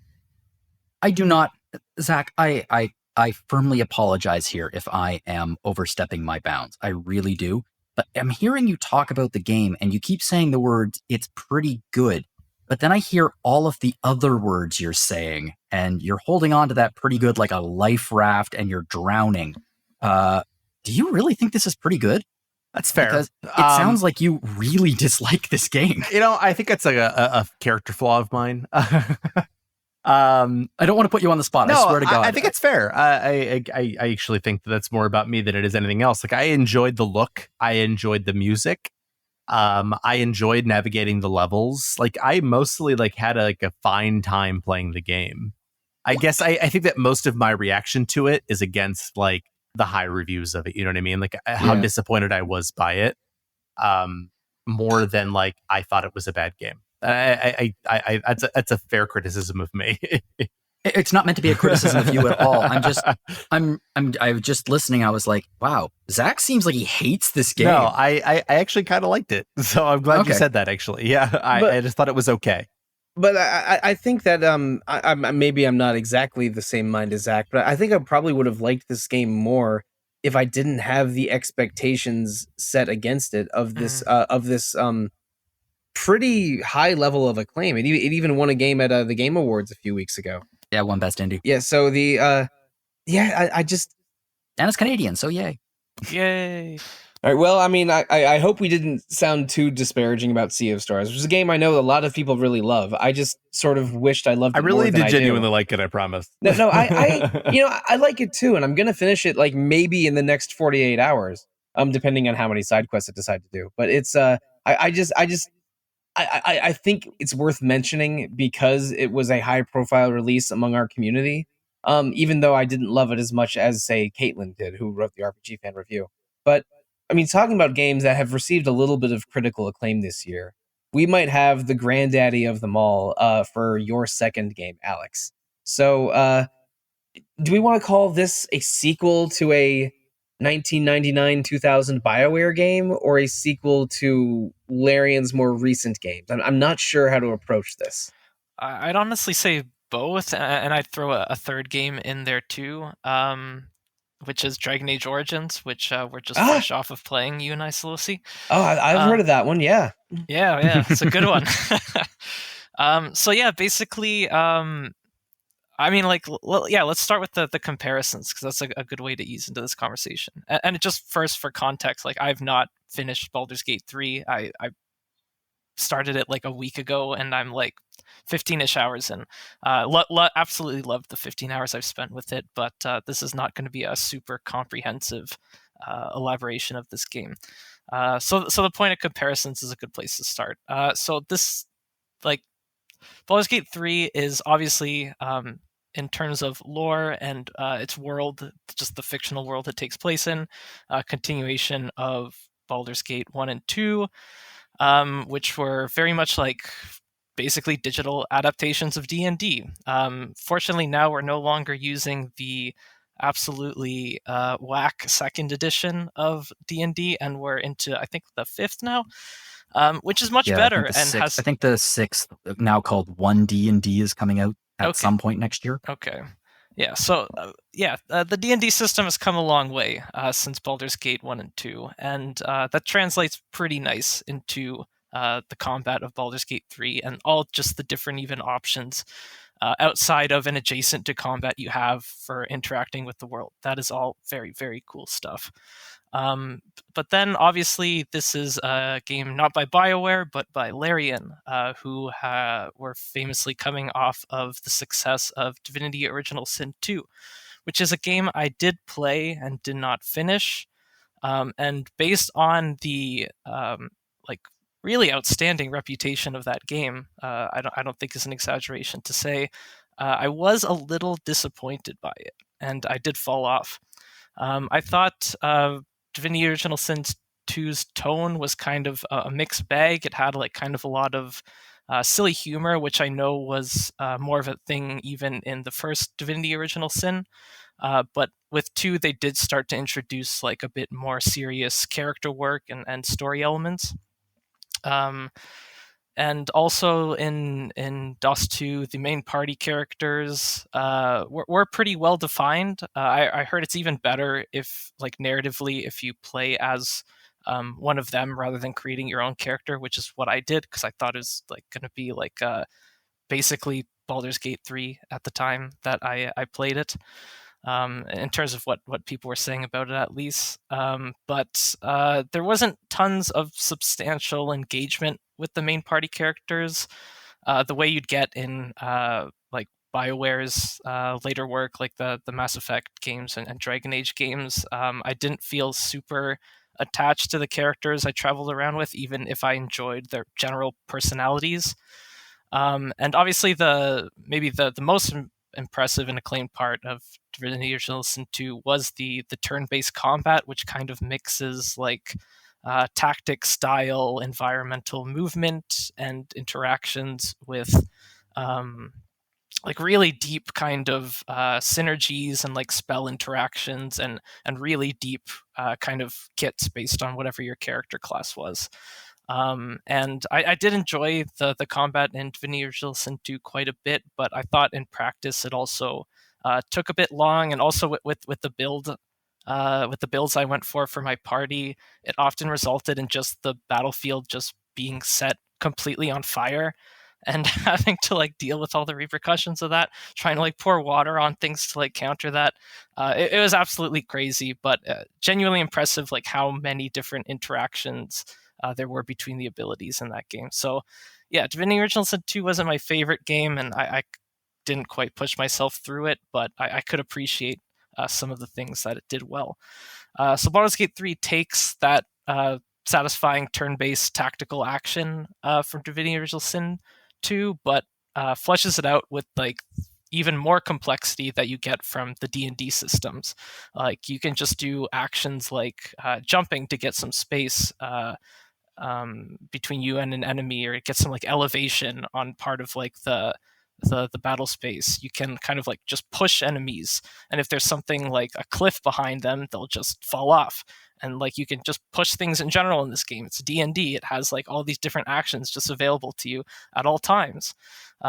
I do not, Zach. I firmly apologize here if I am overstepping my bounds. I really do. But I'm hearing you talk about the game, and you keep saying the words "it's pretty good," but then I hear all of the other words you're saying, and you're holding on to that pretty good like a life raft, and you're drowning. Do you really think this is pretty good? That's fair. Because it sounds like you really dislike this game. You know, I think it's like a character flaw of mine. I don't want to put you on the spot. No, I swear to God. I think it's fair. I actually think that's more about me than it is anything else. Like I enjoyed the look. I enjoyed the music. I enjoyed navigating the levels. Like I mostly like had a fine time playing the game. I guess I think that most of my reaction to it is against like the high reviews of it. You know what I mean? Like how disappointed I was by it. More than like I thought it was a bad game. That's a fair criticism of me. It's not meant to be a criticism of you at all. I was just listening. I was like, wow, Zach seems like he hates this game. No, I actually kind of liked it. So I'm glad you said that actually. Yeah. I just thought it was okay. But I think that maybe I'm not exactly the same mind as Zach, but I think I probably would have liked this game more if I didn't have the expectations set against it of this pretty high level of acclaim. It even won a game at the Game Awards a few weeks ago. Yeah, won Best Indie. Yeah, so I just... And it's Canadian, so yay. Yay. All right, well, I mean, I hope we didn't sound too disparaging about Sea of Stars, which is a game I know a lot of people really love. I just sort of wished I loved it more than I do. I really did genuinely do. like it, I promise. No, I like it too, and I'm going to finish it like maybe in the next 48 hours, depending on how many side quests I decide to do. But it's, I think it's worth mentioning because it was a high-profile release among our community, even though I didn't love it as much as, say, Caitlin did, who wrote the RPG Fan Review. But I mean, talking about games that have received a little bit of critical acclaim this year, we might have the granddaddy of them all for your second game, Aleks. So, do we want to call this a sequel to a 1999-2000 BioWare game or a sequel to Larian's more recent games? I'm not sure how to approach this. I'd honestly say both, and I'd throw a third game in there too. Which is Dragon Age Origins, which we're just fresh off of playing, you and I, Sollosi. Oh, I've heard of that one, yeah. Yeah, it's a good one. So yeah, basically, I mean, like, let's start with the comparisons, because that's a good way to ease into this conversation. And just first, for context, like, I've not finished Baldur's Gate 3. I started it like a week ago, and I'm like 15-ish hours in. Absolutely loved the 15 hours I've spent with it, but this is not going to be a super comprehensive elaboration of this game. So the point of comparisons is a good place to start. So this, like, Baldur's Gate 3 is obviously, in terms of lore and its world, just the fictional world it takes place in, continuation of Baldur's Gate 1 and 2, which were very much like basically digital adaptations of D&D. Fortunately, now we're no longer using the absolutely whack second edition of D&D, and we're into, I think, the 5th now, which is much better. I think the 6th, now called 1D&D, is coming out at some point next year. Okay. Yeah, so the D&D system has come a long way since Baldur's Gate 1 and 2, and that translates pretty nice into the combat of Baldur's Gate 3 and all just the different even options outside of and adjacent to combat you have for interacting with the world. That is all very, very cool stuff. But then, obviously, this is a game not by BioWare, but by Larian, who were famously coming off of the success of Divinity Original Sin 2, which is a game I did play and did not finish. And based on the really outstanding reputation of that game, I don't think is an exaggeration to say, I was a little disappointed by it, and I did fall off. I thought Divinity Original Sin 2's tone was kind of a mixed bag. It had kind of a lot of silly humor, which I know was more of a thing even in the first Divinity Original Sin. But with 2, they did start to introduce a bit more serious character work and story elements. And also in DOS 2, the main party characters were pretty well defined. I heard it's even better if, narratively, if you play as one of them rather than creating your own character, which is what I did because I thought it was going to be basically Baldur's Gate 3 at the time that I played it. In terms of what people were saying about it, at least. But there wasn't tons of substantial engagement with the main party characters, the way you'd get in BioWare's later work, the Mass Effect games and Dragon Age games. I didn't feel super attached to the characters I traveled around with, even if I enjoyed their general personalities. And obviously, maybe the most impressive and acclaimed part of Divinity Original Sin 2 was the turn-based combat, which kind of mixes tactic style, environmental movement, and interactions with really deep kind of synergies and spell interactions and really deep kind of kits based on whatever your character class was. And I did enjoy the combat in Divinity Original Sin 2 quite a bit, but I thought in practice it also took a bit long, and also with the build, with the builds I went for my party, it often resulted in just the battlefield just being set completely on fire, and having to deal with all the repercussions of that, trying to pour water on things to counter that. It was absolutely crazy, but genuinely impressive how many different interactions there were between the abilities in that game. So yeah, Divinity Original Sin 2 wasn't my favorite game, and I didn't quite push myself through it, but I could appreciate some of the things that it did well. So Baldur's Gate 3 takes that satisfying turn-based tactical action from Divinity Original Sin 2, but fleshes it out with even more complexity that you get from the D&D systems. You can just do actions like jumping to get some space between you and an enemy, or get some elevation on part of the battle space. You can kind of just push enemies, and if there's something like a cliff behind them, they'll just fall off. And you can just push things in general in this game. It's D&D. It has all these different actions just available to you at all times,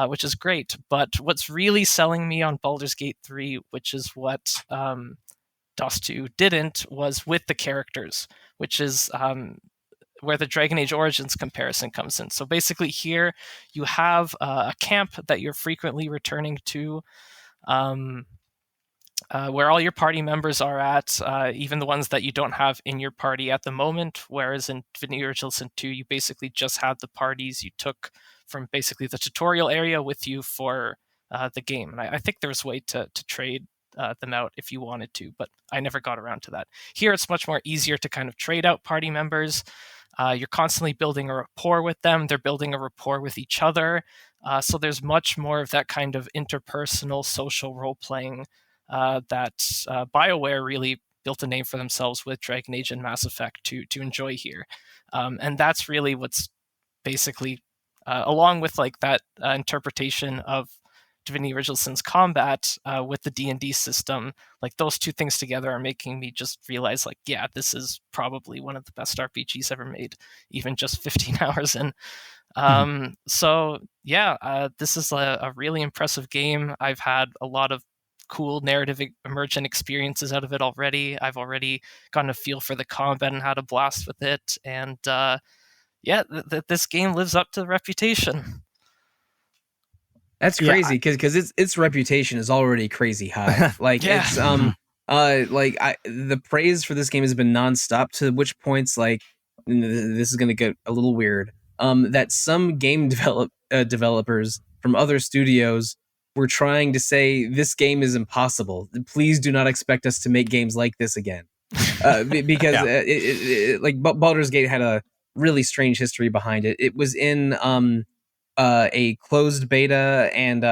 which is great. But what's really selling me on Baldur's Gate 3, which is what DOS 2 didn't, was with the characters, which is where the Dragon Age Origins comparison comes in. So basically here you have a camp that you're frequently returning to, where all your party members are at, even the ones that you don't have in your party at the moment, whereas in Divinity Original Sin 2, you basically just had the parties you took from basically the tutorial area with you for the game. And I think there's a way to trade them out if you wanted to, but I never got around to that. Here it's much more easier to kind of trade out party members. You're constantly building a rapport with them. They're building a rapport with each other. So there's much more of that kind of interpersonal social role-playing that BioWare really built a name for themselves with Dragon Age and Mass Effect to enjoy here. And that's really what's basically, along with that interpretation of Divinity Original Sin's combat with the D&D system, those two things together are making me just realize yeah, this is probably one of the best RPGs ever made, even just 15 hours in. So yeah, this is a really impressive game. I've had a lot of cool narrative emergent experiences out of it already. I've already gotten a feel for the combat and how to blast with it, and yeah, this game lives up to the reputation. That's crazy because its reputation is already crazy high. Like it's the praise for this game has been nonstop, to which points, like, this is gonna get a little weird. That some game developers from other studios were trying to say this game is impossible. Please do not expect us to make games like this again. Because like Baldur's Gate had a really strange history behind it. It was in a closed beta and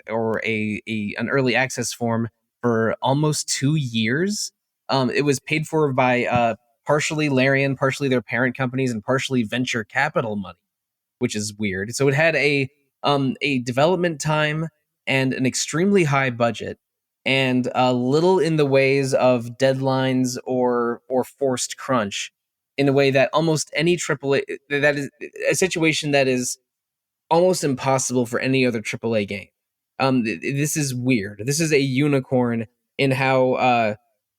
or an early access form for almost 2 years. It was paid for by partially Larian, partially their parent companies, and partially venture capital money, which is weird. So it had a development time and an extremely high budget, and little in the ways of deadlines or forced crunch, in a way that almost any AAA, that is a situation that is almost impossible for any other AAA game. This is weird. This is a unicorn in how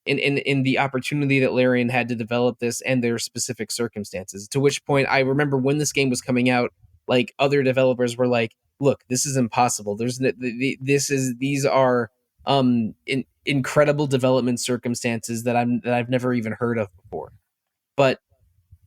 in the opportunity that Larian had to develop this and their specific circumstances. To which point, I remember when this game was coming out, like, other developers were like, "Look, this is impossible. These are incredible development circumstances that I've never even heard of before." But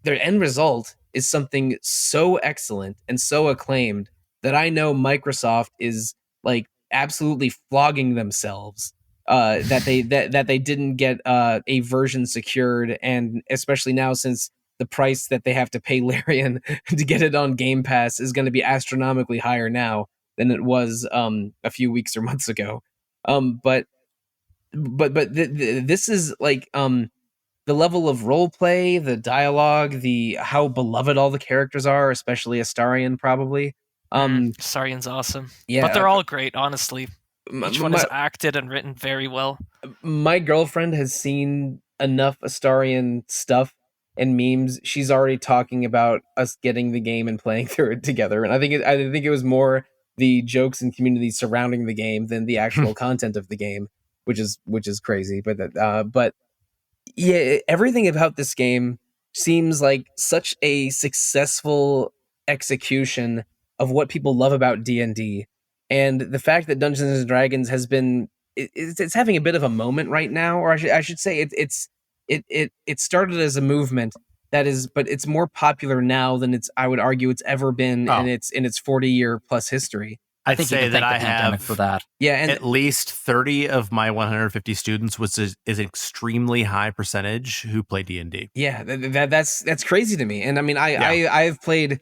their end result is something so excellent and so acclaimed that I know Microsoft is, like, absolutely flogging themselves that they didn't get a version secured, and especially now, since the price that they have to pay Larian to get it on Game Pass is going to be astronomically higher now than it was a few weeks or months ago. But this is like the level of role play, the dialogue, the how beloved all the characters are, especially Astarion, probably. Astarion's awesome. Yeah, but they're all great, honestly. Each one is acted and written very well. My girlfriend has seen enough Astarion stuff and memes. She's already talking about us getting the game and playing through it together. And I think it was more the jokes and community surrounding the game than the actual content of the game, which is crazy. But yeah, everything about this game seems like such a successful execution of what people love about D&D. And the fact that Dungeons and Dragons has been it's having a bit of a moment right now, or I should say it started as a movement that is, but it's more popular now than I would argue it's ever been in its 40-year plus history. I think say that I have for that. Yeah, and at least 30 of my 150 students, which is an extremely high percentage, who play D&D. Yeah, that's crazy to me. And I mean, I've played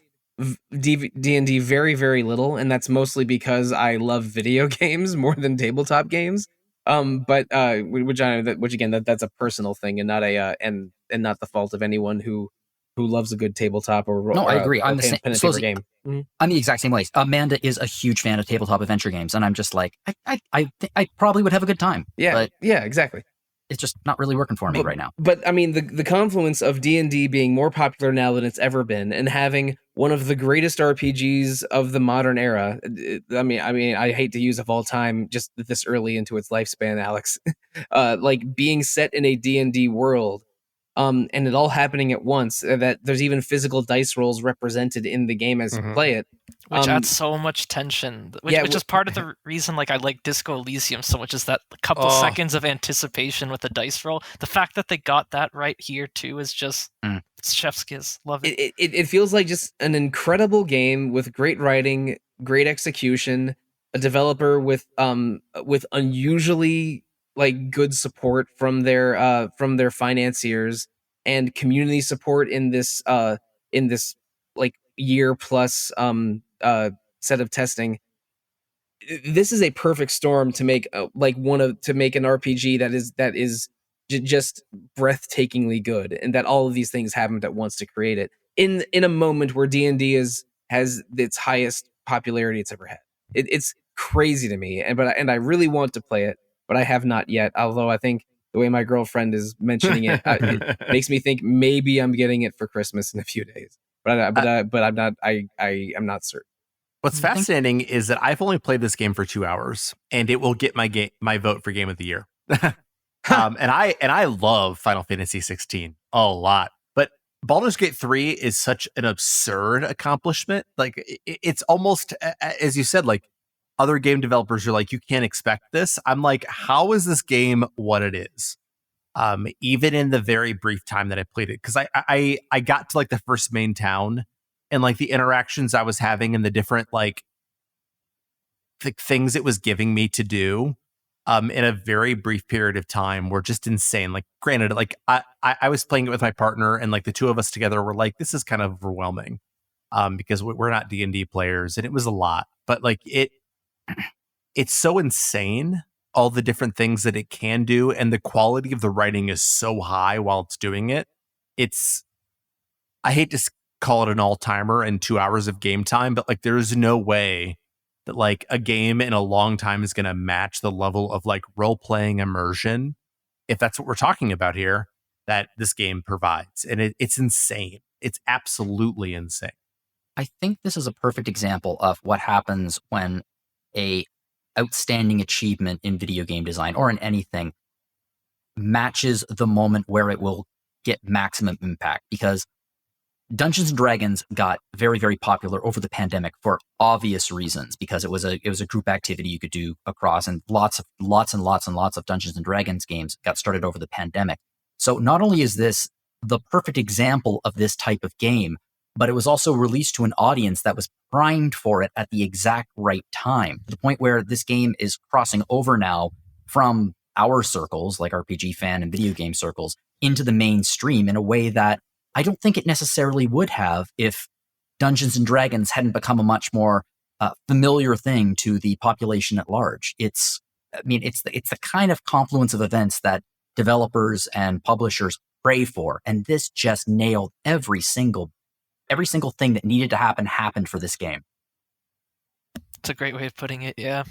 D&D very, very little, and that's mostly because I love video games more than tabletop games. But which again, that's a personal thing and not a and not the fault of anyone who loves a good tabletop or no, I agree. I'm the same. Pen and paper game. Mm-hmm. I'm the exact same way. Amanda is a huge fan of tabletop adventure games, and I'm just like, I probably would have a good time. Yeah, but yeah, exactly. It's just not really working for me right now. But I mean, the confluence of D&D being more popular now than it's ever been, and having one of the greatest RPGs of the modern era. I mean, I hate to use of all time just this early into its lifespan, Alex. Like being set in a D&D world. And it all happening at once, that there's even physical dice rolls represented in the game as you play it. Which adds so much tension, which is part of the reason like I like Disco Elysium so much, is that couple seconds of anticipation with the dice roll. The fact that they got that right here too is just it's chef's kiss. Love it. It feels like just an incredible game with great writing, great execution, a developer with unusually like good support from their financiers, and community support in this like year plus set of testing. This is a perfect storm to make to make an RPG that is just breathtakingly good, and that all of these things happened at once to create it in a moment where D&D has its highest popularity it's ever had. It's crazy to me, and I really want to play it, but I have not yet. Although I think the way my girlfriend is mentioning it, it makes me think maybe I'm getting it for Christmas in a few days. But I'm not. I'm not certain. What's fascinating is that I've only played this game for 2 hours, and it will get my vote for Game of the Year. And I love Final Fantasy 16 a lot, but Baldur's Gate 3 is such an absurd accomplishment. Like it's almost, as you said, like other game developers are like, you can't expect this. I'm like, how is this game what it is? Even in the very brief time that I played it, because I got to like the first main town, and like the interactions I was having and the different like the things it was giving me to do in a very brief period of time were just insane. Like, granted, like I was playing it with my partner, and like the two of us together were like, this is kind of overwhelming because we're not D&D players, and it was a lot. But like it's so insane, all the different things that it can do, and the quality of the writing is so high while it's doing it. I hate to call it an all-timer and 2 hours of game time, but like there's no way that like a game in a long time is going to match the level of like role-playing immersion, if that's what we're talking about here, that this game provides. And it's insane. It's absolutely insane. I think this is a perfect example of what happens when a outstanding achievement in video game design or in anything matches the moment where it will get maximum impact. Because Dungeons and Dragons got very, very popular over the pandemic for obvious reasons, because it was a group activity you could do across, and lots and lots of Dungeons and Dragons games got started over the pandemic. So not only is this the perfect example of this type of game, but it was also released to an audience that was primed for it at the exact right time, to the point where this game is crossing over now from our circles, like RPG fan and video game circles, into the mainstream in a way that I don't think it necessarily would have if Dungeons and Dragons hadn't become a much more familiar thing to the population at large. It's the kind of confluence of events that developers and publishers pray for, and this just nailed every single thing that needed to happened for this game. It's a great way of putting it. Yeah,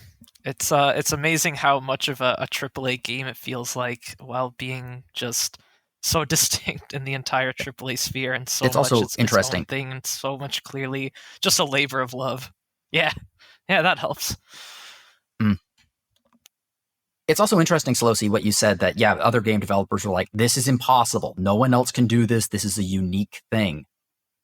it's amazing how much of a AAA game it feels like, while being just so distinct in the entire AAA sphere, and so it's much also its interesting own thing, and so much clearly just a labor of love. Yeah, that helps. It's also interesting, Sollosi, what you said, that other game developers were like, this is impossible, no one else can do this, this is a unique thing.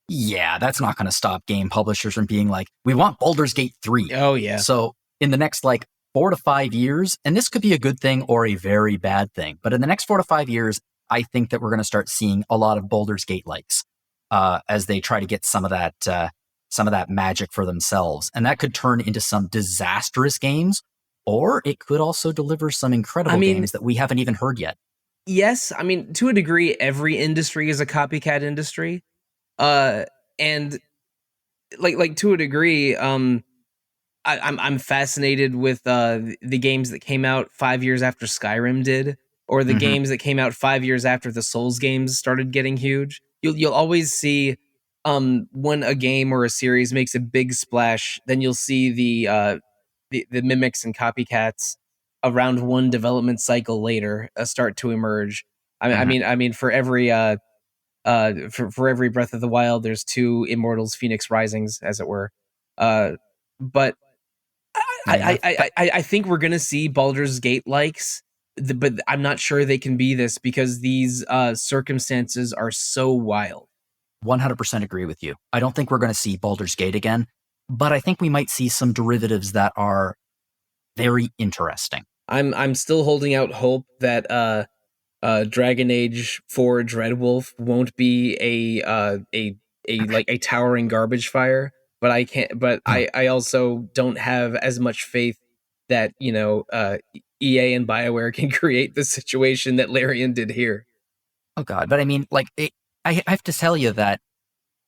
Yeah, that's not going to stop game publishers from being like, we want Baldur's Gate 3. Oh, yeah. So in the next 4 to 5 years, and this could be a good thing or a very bad thing, but in the next 4 to 5 years, I think that we're going to start seeing a lot of Baldur's Gate likes as they try to get some of that magic for themselves. And that could turn into some disastrous games, or it could also deliver some incredible games that we haven't even heard yet. Yes, I mean, to a degree, every industry is a copycat industry. And like to a degree, I'm fascinated with the games that came out 5 years after Skyrim did, or the games that came out 5 years after the Souls games started getting huge. You'll always see when a game or a series makes a big splash, then you'll see the mimics and copycats around one development cycle later start to emerge. I mean, for every for every Breath of the Wild, there's 2 Immortals Phoenix Risings, as it were. But I think we're gonna see Baldur's Gate likes, but I'm not sure they can be this because these circumstances are so wild. 100% agree with you. I don't think we're going to see Baldur's Gate again, but I think we might see some derivatives that are very interesting. I'm still holding out hope that Dragon Age 4 Dreadwolf won't be a towering garbage fire, but I can't. But I also don't have as much faith that EA and BioWare can create the situation that Larian did here. Oh God! But I mean, I have to tell you that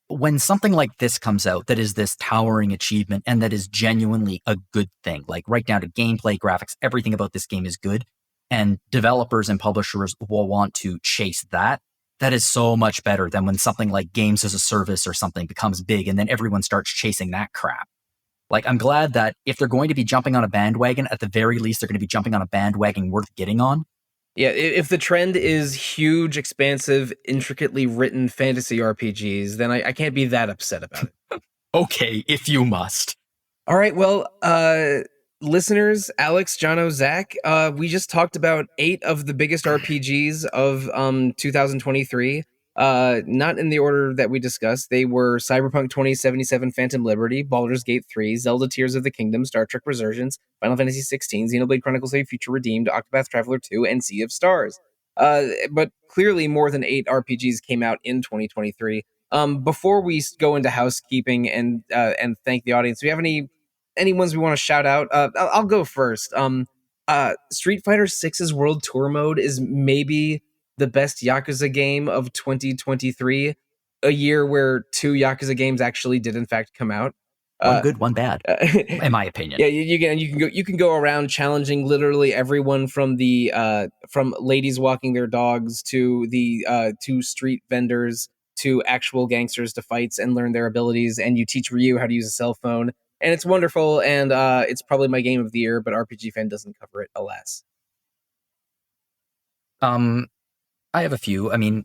when something like this comes out, that is this towering achievement and that is genuinely a good thing, like right down to gameplay, graphics, everything about this game is good, and developers and publishers will want to chase that. That is so much better than when something like games as a service or something becomes big and then everyone starts chasing that crap. I'm glad that if they're going to be jumping on a bandwagon, at the very least, they're going to be jumping on a bandwagon worth getting on. Yeah, if the trend is huge, expansive, intricately written fantasy RPGs, then I can't be that upset about it. Okay, if you must. All right, well, listeners, Alex, Jono, Zach, we just talked about 8 of the biggest RPGs of 2023. Not in the order that we discussed. They were Cyberpunk 2077, Phantom Liberty, Baldur's Gate 3, Zelda Tears of the Kingdom, Star Trek Resurgence, Final Fantasy 16, Xenoblade Chronicles of Future Redeemed, Octopath Traveler 2, and Sea of Stars. But clearly more than 8 RPGs came out in 2023. Before we go into housekeeping and thank the audience, do we have any ones we want to shout out? I'll go first. Street Fighter 6's World Tour mode is maybe the best Yakuza game of 2023, a year where 2 Yakuza games actually did in fact come out. One good, one bad, in my opinion. Yeah, you can go around challenging literally everyone from ladies walking their dogs to to street vendors to actual gangsters to fights and learn their abilities, and you teach Ryu how to use a cell phone, and it's wonderful, and it's probably my game of the year, but RPG Fan doesn't cover it, alas. I have a few. I mean,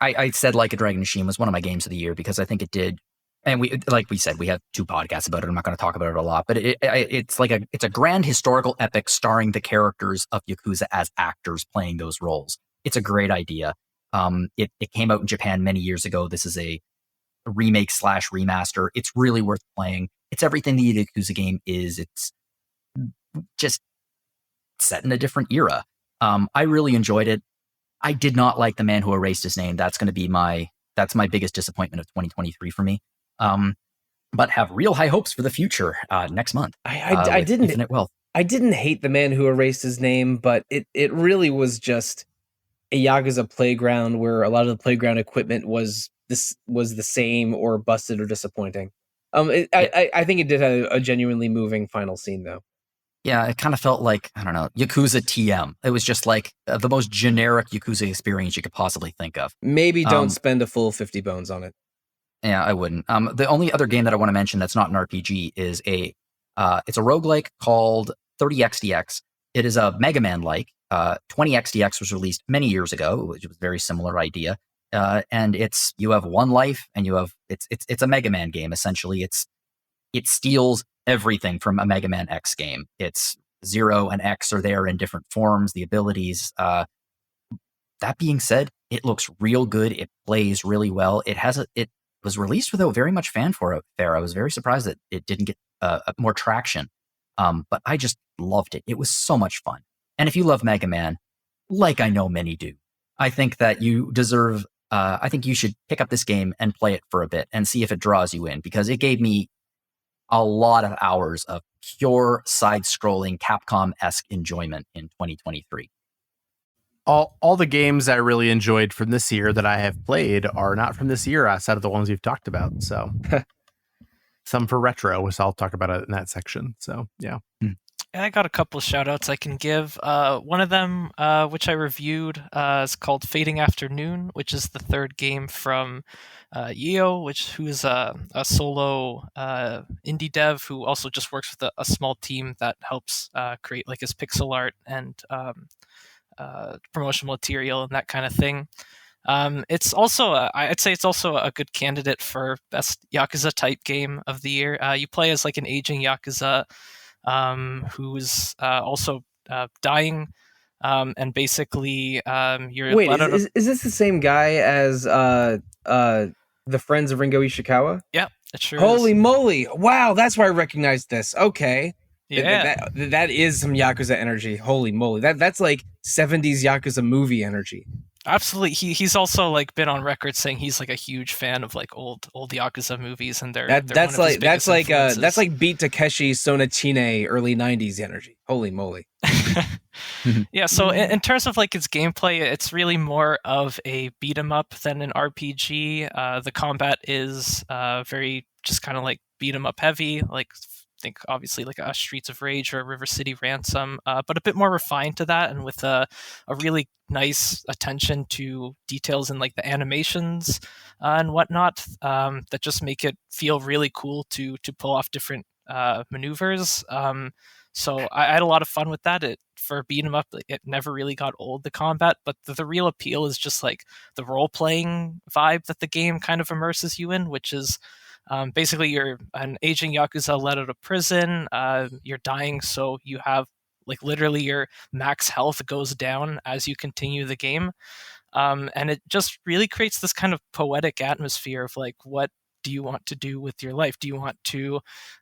I said Like a Dragon Machine was one of my games of the year because I think it did. And like we said, we have 2 podcasts about it. I'm not going to talk about it a lot, but it's a grand historical epic starring the characters of Yakuza as actors playing those roles. It's a great idea. It came out in Japan many years ago. This is a remake / remaster. It's really worth playing. It's everything the Yakuza game is. It's just set in a different era. I really enjoyed it. I did not like The Man Who Erased His Name. That's going to be that's my biggest disappointment of 2023 for me. But have real high hopes for the future next month. I didn't Infinite Wealth. I didn't hate The Man Who Erased His Name, but it really was just a Yakuza playground where a lot of the playground equipment was the same or busted or disappointing. I think it did have a genuinely moving final scene though. Yeah, it kind of felt like, I don't know, Yakuza TM. It was just like the most generic Yakuza experience you could possibly think of. Maybe don't spend a full 50 bones on it. Yeah, I wouldn't. The only other game that I want to mention that's not an RPG is it's a roguelike called 30XDX. It is a Mega Man-like. 20XDX was released many years ago, which was a very similar idea. And you have one life, and it's a Mega Man game essentially. It steals everything from a Mega Man X game. It's 0 and X are there in different forms, the abilities. That being said, it looks real good. It plays really well. It was released without very much fanfare. I was very surprised that it didn't get more traction. But I just loved it. It was so much fun. And if you love Mega Man, like I know many do, I think that you deserve, I think you should pick up this game and play it for a bit and see if it draws you in, because it gave me a lot of hours of pure side-scrolling Capcom-esque enjoyment in 2023. All the games I really enjoyed from this year that I have played are not from this year outside of the ones we've talked about. So some for retro, which I'll talk about it in that section. So yeah. I got a couple of shout outs I can give. One of them, which I reviewed, is called Fading Afternoon, which is the 3rd game from Io, who is a solo indie dev who also just works with a small team that helps create like his pixel art and promotional material and that kind of thing. It's also, I'd say it's also a good candidate for best Yakuza type game of the year. You play as like an aging Yakuza who's also dying, and basically you're wait. Is this the same guy as the Friends of Ringo Ishikawa? Yeah, it sure Holy is. moly! Wow, that's where I recognize this. Okay. Yeah, that is some Yakuza energy. Holy moly, that's like 70s Yakuza movie energy. Absolutely. He's also like been on record saying he's like a huge fan of like old Yakuza movies, and that's like Beat Takeshi Sonatine early 90s energy. Holy moly. Yeah, so in terms of like its gameplay, it's really more of a beat 'em up than an RPG. The combat is very just kind of like beat 'em up heavy, like think obviously like a Streets of Rage or a River City Ransom, but a bit more refined to that, and with a really nice attention to details in like the animations and whatnot, that just make it feel really cool to pull off different maneuvers. So I had a lot of fun with that. For beat 'em up, it never really got old, the combat, but the real appeal is just like the role-playing vibe that the game kind of immerses you in, which is basically you're an aging Yakuza let out of prison, you're dying, so you have like literally your max health goes down as you continue the game. And it just really creates this kind of poetic atmosphere of like, what do you want to do with your life? Do you want to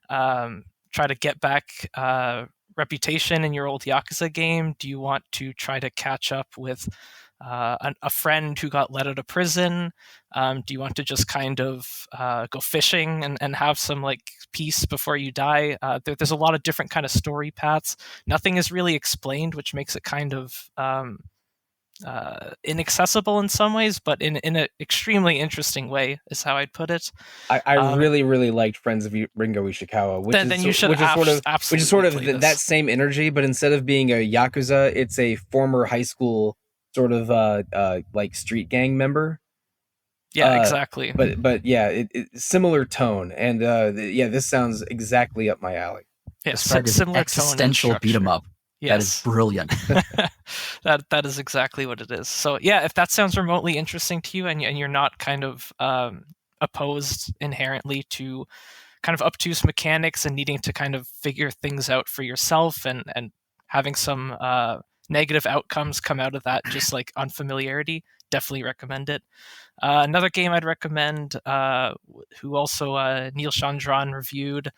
try to get back reputation in your old Yakuza game? Do you want to try to catch up with a friend who got let out of prison? Do you want to just kind of go fishing and have some like peace before you die? There's a lot of different kind of story paths. Nothing is really explained, which makes it kind of inaccessible in some ways, but in an extremely interesting way is how I'd put it. I really liked Friends of Ringo Ishikawa, which Then you should absolutely that same energy, but instead of being a Yakuza, it's a former high school sort of like street gang member. Yeah, exactly. But yeah, similar tone, and yeah, this sounds exactly up my alley. Yeah, similar existential beat 'em up. Yes. That is brilliant. that is exactly what it is. So yeah, if that sounds remotely interesting to you, and you're not kind of opposed inherently to kind of obtuse mechanics and needing to kind of figure things out for yourself, and having some negative outcomes come out of that, just like unfamiliarity, definitely recommend it. Another game I'd recommend, who also Neil Chandran reviewed,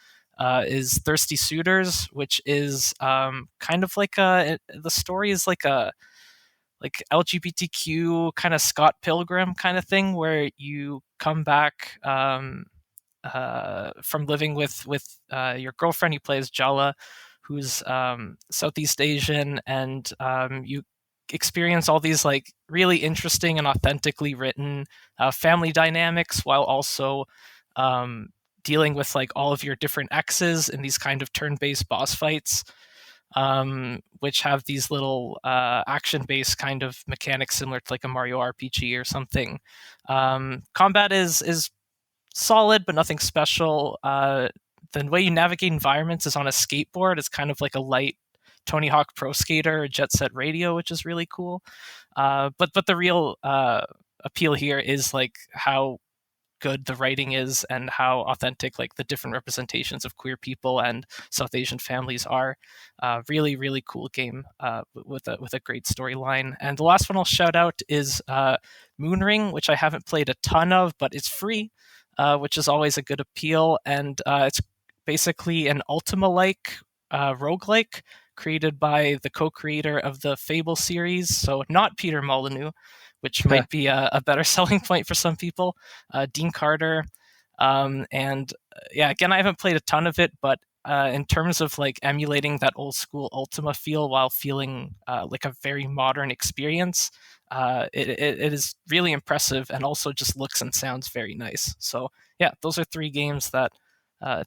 is Thirsty Suitors, which is kind of like the story is like a LGBTQ kind of Scott Pilgrim kind of thing, where you come back from living with your girlfriend you play as Jala, who's Southeast Asian, and you experience all these like really interesting and authentically written family dynamics, while also dealing with like all of your different exes in these kind of turn-based boss fights, which have these little action-based kind of mechanics similar to like a Mario RPG or something. Combat is solid, but nothing special. The way you navigate environments is on a skateboard. It's kind of like a light Tony Hawk Pro Skater or Jet Set Radio, which is really cool. But the real appeal here is like how good the writing is and how authentic like the different representations of queer people and South Asian families are. Really, really cool game with a great storyline. And the last one I'll shout out is Moonring, which I haven't played a ton of, but it's free, which is always a good appeal. And it's basically an Ultima-like roguelike created by the co-creator of the Fable series, so not Peter Molyneux, which might be a better selling point for some people, Dean Carter. And yeah, again, I haven't played a ton of it, but in terms of like emulating that old school Ultima feel while feeling like a very modern experience, it is really impressive, and also just looks and sounds very nice. So yeah, those are three games that,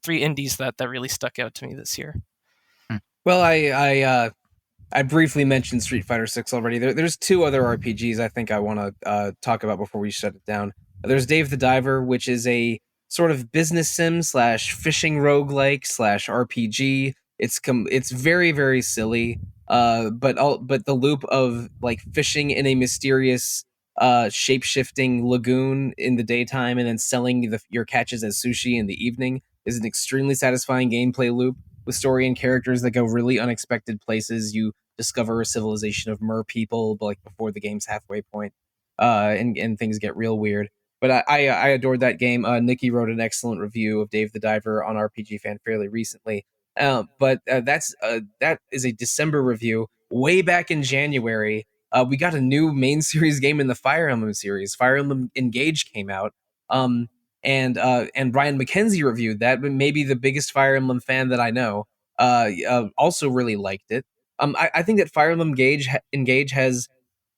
three indies that really stuck out to me this year. Well, I briefly mentioned Street Fighter 6 already. There's two other RPGs I think I want to talk about before we shut it down. There's Dave the Diver, which is a sort of business sim / fishing roguelike / RPG. It's very, very silly. But the loop of like fishing in a mysterious shape-shifting lagoon in the daytime and then selling your catches as sushi in the evening is an extremely satisfying gameplay loop with story and characters that go really unexpected places. You discover a civilization of mer people, like before the game's halfway point, and things get real weird. But I adored that game. Nikki wrote an excellent review of Dave the Diver on RPG Fan fairly recently. But that is a December review. Way back in January, we got a new main series game in the Fire Emblem series. Fire Emblem Engage came out. And Brian McKenzie reviewed that, but maybe the biggest Fire Emblem fan that I know, also really liked it. I think that Fire Emblem Engage has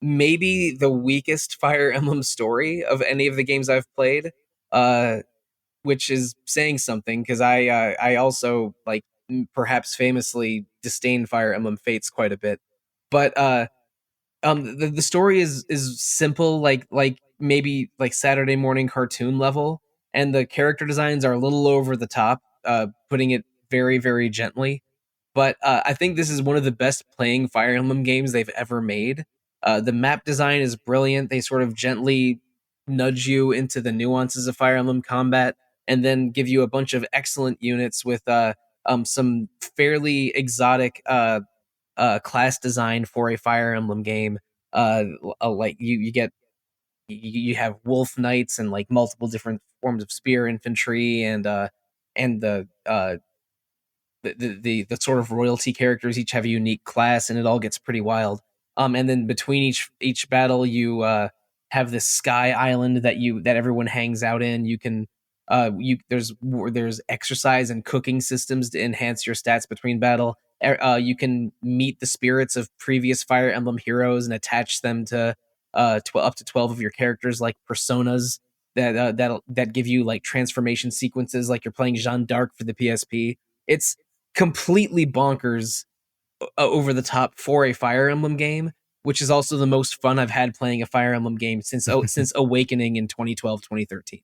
maybe the weakest Fire Emblem story of any of the games I've played, which is saying something, because I also like perhaps famously disdain Fire Emblem Fates quite a bit, but the story is simple, like maybe like Saturday morning cartoon level, and the character designs are a little over the top, putting it very, very gently. But I think this is one of the best playing Fire Emblem games they've ever made. The map design is brilliant. They sort of gently nudge you into the nuances of Fire Emblem combat, and then give you a bunch of excellent units with some fairly exotic class design for a Fire Emblem game. like you get you have wolf knights and like multiple different forms of spear infantry and the sort of royalty characters each have a unique class, and it all gets pretty wild. And then between each battle, you have this sky island that everyone hangs out in. You can there's exercise and cooking systems to enhance your stats between battle. You can meet the spirits of previous Fire Emblem heroes and attach them to up to 12 of your characters, like personas that give you like transformation sequences, like you're playing Jeanne d'Arc for the PSP. It's completely bonkers, over the top for a Fire Emblem game, which is also the most fun I've had playing a Fire Emblem game since Awakening in 2012, 2013.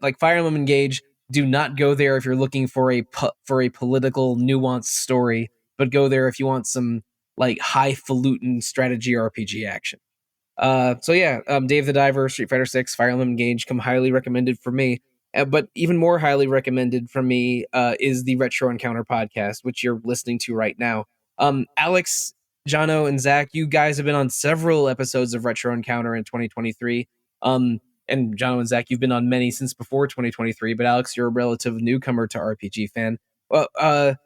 Like Fire Emblem Engage, do not go there if you're looking for a political nuanced story, but go there if you want some like highfalutin strategy RPG action. Dave the Diver, Street Fighter 6, Fire Emblem Engage come highly recommended for me. But even more highly recommended from me is the Retro Encounter podcast, which you're listening to right now. Aleks, Jono, and Zach, you guys have been on several episodes of Retro Encounter in 2023. And Jono and Zach, you've been on many since before 2023. But Aleks, you're a relative newcomer to RPG fan. Well, can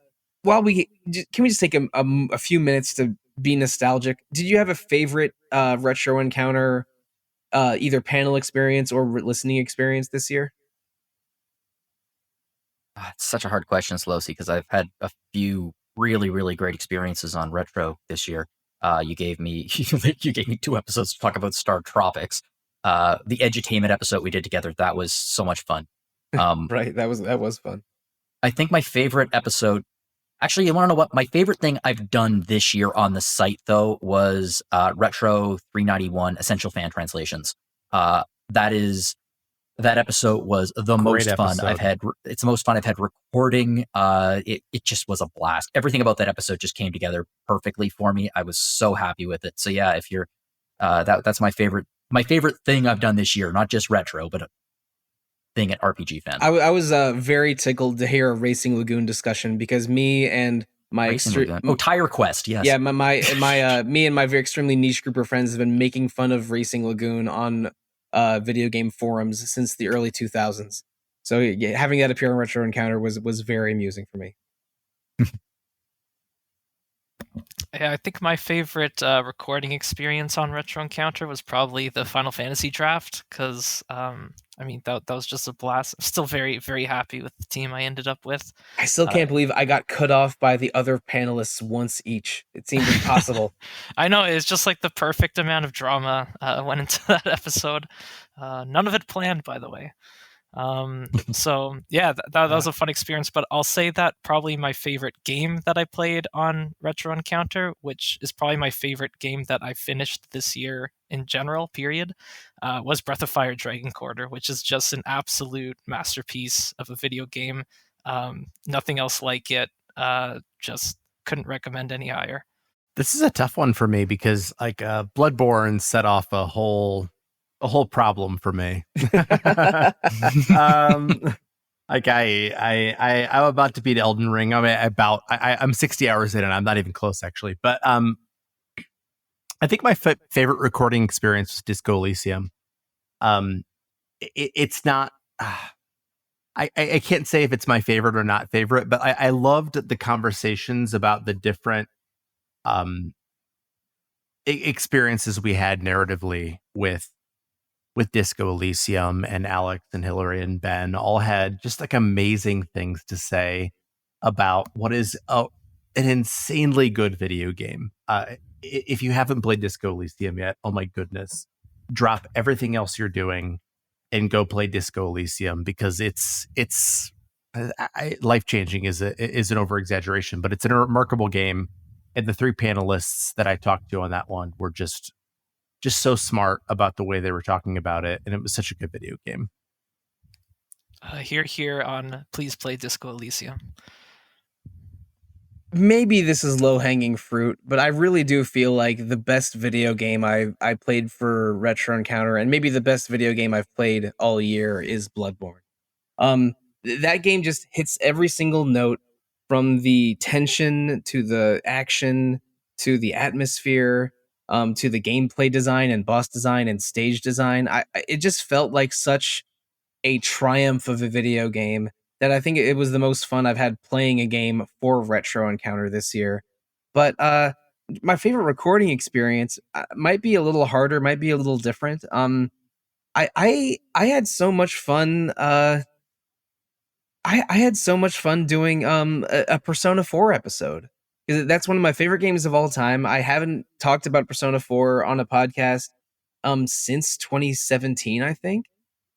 we just take a few minutes to be nostalgic? Did you have a favorite Retro Encounter, either panel experience or listening experience this year? It's such a hard question, Sollosi, because I've had a few really, really great experiences on Retro this year. You gave me 2 episodes to talk about Star Tropics. The edutainment episode we did together, that was so much fun. Right, that was fun. I think my favorite episode, actually, you want to know what? My favorite thing I've done this year on the site, though, was Retro 391 Essential Fan Translations. That episode was the most fun I've had. It's the most fun I've had recording. It just was a blast. Everything about that episode just came together perfectly for me. I was so happy with it. So yeah, if you're that's my favorite thing I've done this year, not just Retro, but a thing at RPG Fan. I was very tickled to hear a Racing Lagoon discussion, because me and my Tire Quest, yes. Yeah, me and my very extremely niche group of friends have been making fun of Racing Lagoon on video game forums since the early 2000s. So yeah, having that appear on Retro Encounter was very amusing for me. Yeah, I think my favorite recording experience on Retro Encounter was probably the Final Fantasy draft, because that was just a blast. I'm still very, very happy with the team I ended up with. I still can't believe I got cut off by the other panelists once each. It seemed impossible. I know, it's just like the perfect amount of drama went into that episode. None of it planned, by the way. So yeah, that was a fun experience, but I'll say that probably my favorite game that I played on Retro Encounter, which is probably my favorite game that I finished this year in general, period, was Breath of Fire Dragon Quarter, which is just an absolute masterpiece of a video game. Nothing else like it. Just couldn't recommend any higher. This is a tough one for me because Bloodborne set off a whole problem for me. I'm about to beat Elden Ring. I'm 60 hours in and I'm not even close, actually. But I think my favorite recording experience was Disco Elysium. It's not. I can't say if it's my favorite or not favorite, but I loved the conversations about the different experiences we had narratively with Disco Elysium, and Aleks and Hillary and Ben all had just like amazing things to say about what is an insanely good video game. If you haven't played Disco Elysium yet, oh my goodness, drop everything else you're doing and go play Disco Elysium, because it's life-changing is an over-exaggeration, but it's a remarkable game. And the 3 panelists that I talked to on that one were just so smart about the way they were talking about it, and it was such a good video game. Here on Please Play Disco Elysium. Maybe this is low-hanging fruit, but I really do feel like the best video game I played for Retro Encounter, and maybe the best video game I've played all year, is Bloodborne. That game just hits every single note, from the tension to the action to the atmosphere, to the gameplay design and boss design and stage design. It just felt like such a triumph of a video game that I think it was the most fun I've had playing a game for Retro Encounter this year. But my favorite recording experience might be a little harder, might be a little different. I had so much fun. I had so much fun doing a Persona 4 episode. 'Cause that's one of my favorite games of all time. I haven't talked about Persona 4 on a podcast since 2017, I think.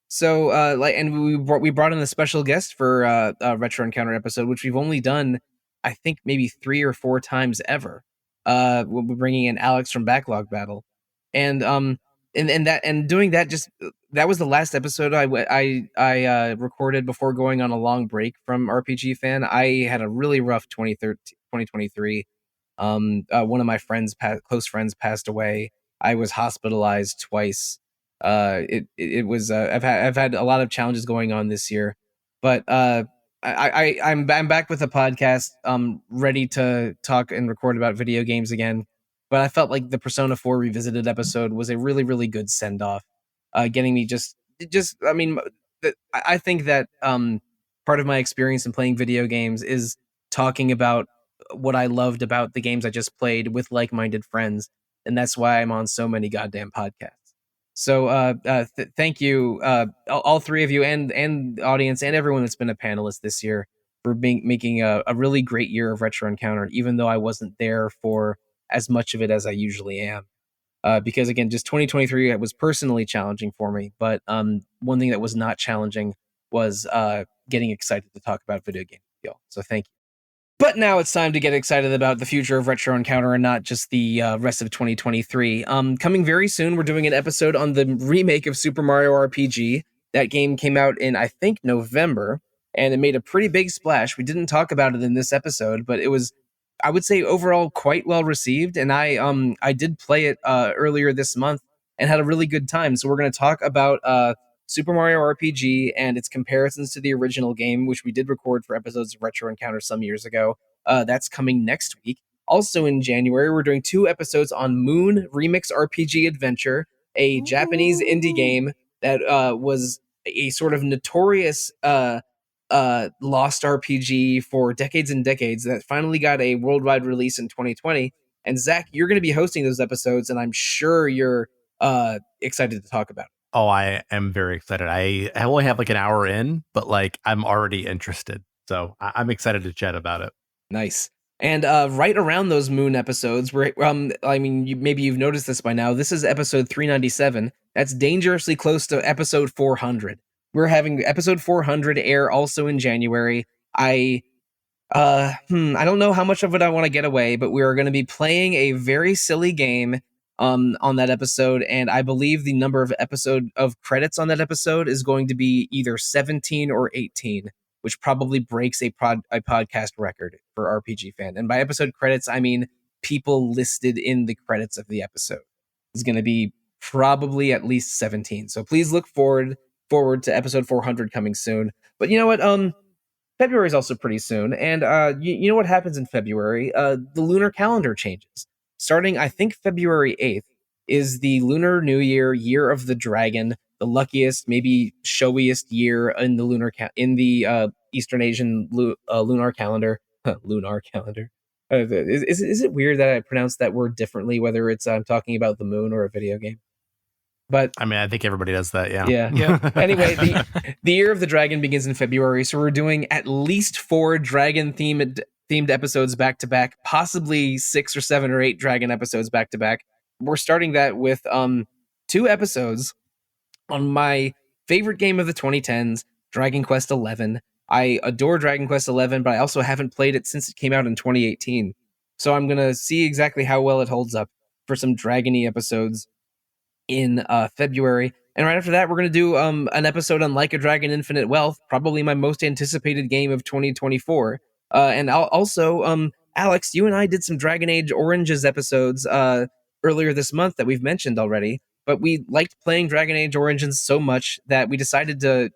So and we brought in a special guest for a Retro Encounter episode, which we've only done, I think, maybe 3 or 4 times ever. We're bringing in Aleks from Backlog Battle, and doing that, just that was the last episode I recorded before going on a long break from RPG Fan. I had a really rough 2023. One of my close friends passed away. I was hospitalized twice. It was I've had a lot of challenges going on this year, but I'm back with the podcast, ready to talk and record about video games again. But I felt like the Persona 4 Revisited episode was a really, really good send off, getting me just I mean, I think that part of my experience in playing video games is talking about what I loved about the games I just played with like minded friends, and that's why I'm on so many goddamn podcasts. So thank you, all three of you, and the audience, and everyone that's been a panelist this year, for making a really great year of Retro Encounter, even though I wasn't there for as much of it as I usually am. Because again, just 2023 was personally challenging for me, but one thing that was not challenging was getting excited to talk about video games with y'all. So thank you. But now it's time to get excited about the future of Retro Encounter and not just the rest of 2023. Coming very soon, we're doing an episode on the remake of Super Mario RPG. That game came out in, I think, November, and it made a pretty big splash. We didn't talk about it in this episode, but it was, I would say, overall quite well received. And I did play it earlier this month and had a really good time. So we're going to talk about Super Mario RPG and its comparisons to the original game, which we did record for episodes of Retro Encounter some years ago. That's coming next week. Also in January, we're doing 2 episodes on Moon Remix RPG Adventure, a Japanese indie game that was a sort of notorious lost RPG for decades and decades that finally got a worldwide release in 2020. And Zach, you're going to be hosting those episodes, and I'm sure you're excited to talk about it. Oh, I am very excited. I only have like an hour in, but like I'm already interested. So I'm excited to chat about it. Nice. And right around those Moon episodes, where I mean, maybe you've noticed this by now. This is episode 397. That's dangerously close to episode 400. We're having episode 400 air also in January. I don't know how much of it I want to get away, but we are going to be playing a very silly game on that episode, and I believe the number of credits on that episode is going to be either 17 or 18, which probably breaks a podcast record for RPG Fan. And by episode credits, I mean people listed in the credits of the episode. It's going to be probably at least 17. So please look forward to episode 400 coming soon. But you know what? February is also pretty soon, and you know what happens in February? The lunar calendar changes. Starting, I think, February 8th is the Lunar New Year, Year of the Dragon, the luckiest, maybe showiest year in the Eastern Asian lunar calendar. Lunar calendar. Is it weird that I pronounce that word differently, whether it's I'm talking about the moon or a video game? But I mean, I think everybody does that. Yeah. Yeah. Anyway, the Year of the Dragon begins in February, so we're doing at least 4 dragon themed episodes back to back, possibly 6 or 7 or 8 dragon episodes back to back. We're starting that with 2 episodes on my favorite game of the 2010s, Dragon Quest XI. I adore Dragon Quest XI, but I also haven't played it since it came out in 2018. So I'm going to see exactly how well it holds up for some dragon-y episodes in February. And right after that, we're going to do an episode on Like a Dragon Infinite Wealth, probably my most anticipated game of 2024. And also, Aleks, you and I did some Dragon Age Oranges episodes earlier this month that we've mentioned already, but we liked playing Dragon Age Origins so much that we decided to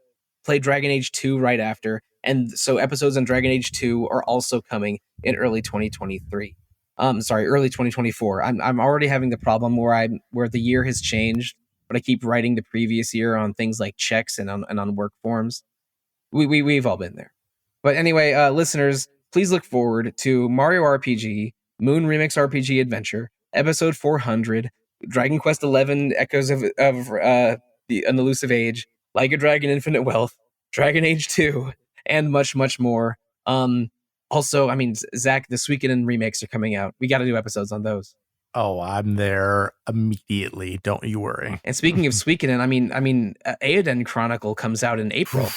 play Dragon Age 2 right after. And so episodes on Dragon Age 2 are also coming in early 2023. Early 2024. I'm already having the problem where the year has changed, but I keep writing the previous year on things like checks and on work forms. We've all been there. But anyway, listeners, please look forward to Mario RPG, Moon Remix RPG Adventure, episode 400, Dragon Quest XI, Echoes of the An Elusive Age, Like a Dragon Infinite Wealth, Dragon Age 2, and much, much more. Also, I mean, Zach, the Suikoden remakes are coming out. We got to do episodes on those. Oh, I'm there immediately. Don't you worry. And speaking of Suikoden, I mean, Eoden Chronicle comes out in April.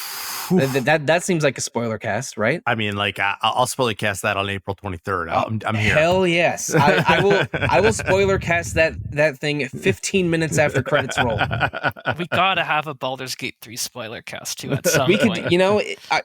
That seems like a spoiler cast, right? I mean, like I'll spoiler cast that on April 23rd. I'm here. Hell yes, I will spoiler cast that thing 15 minutes after credits roll. We gotta have a Baldur's Gate 3 spoiler cast too at some point.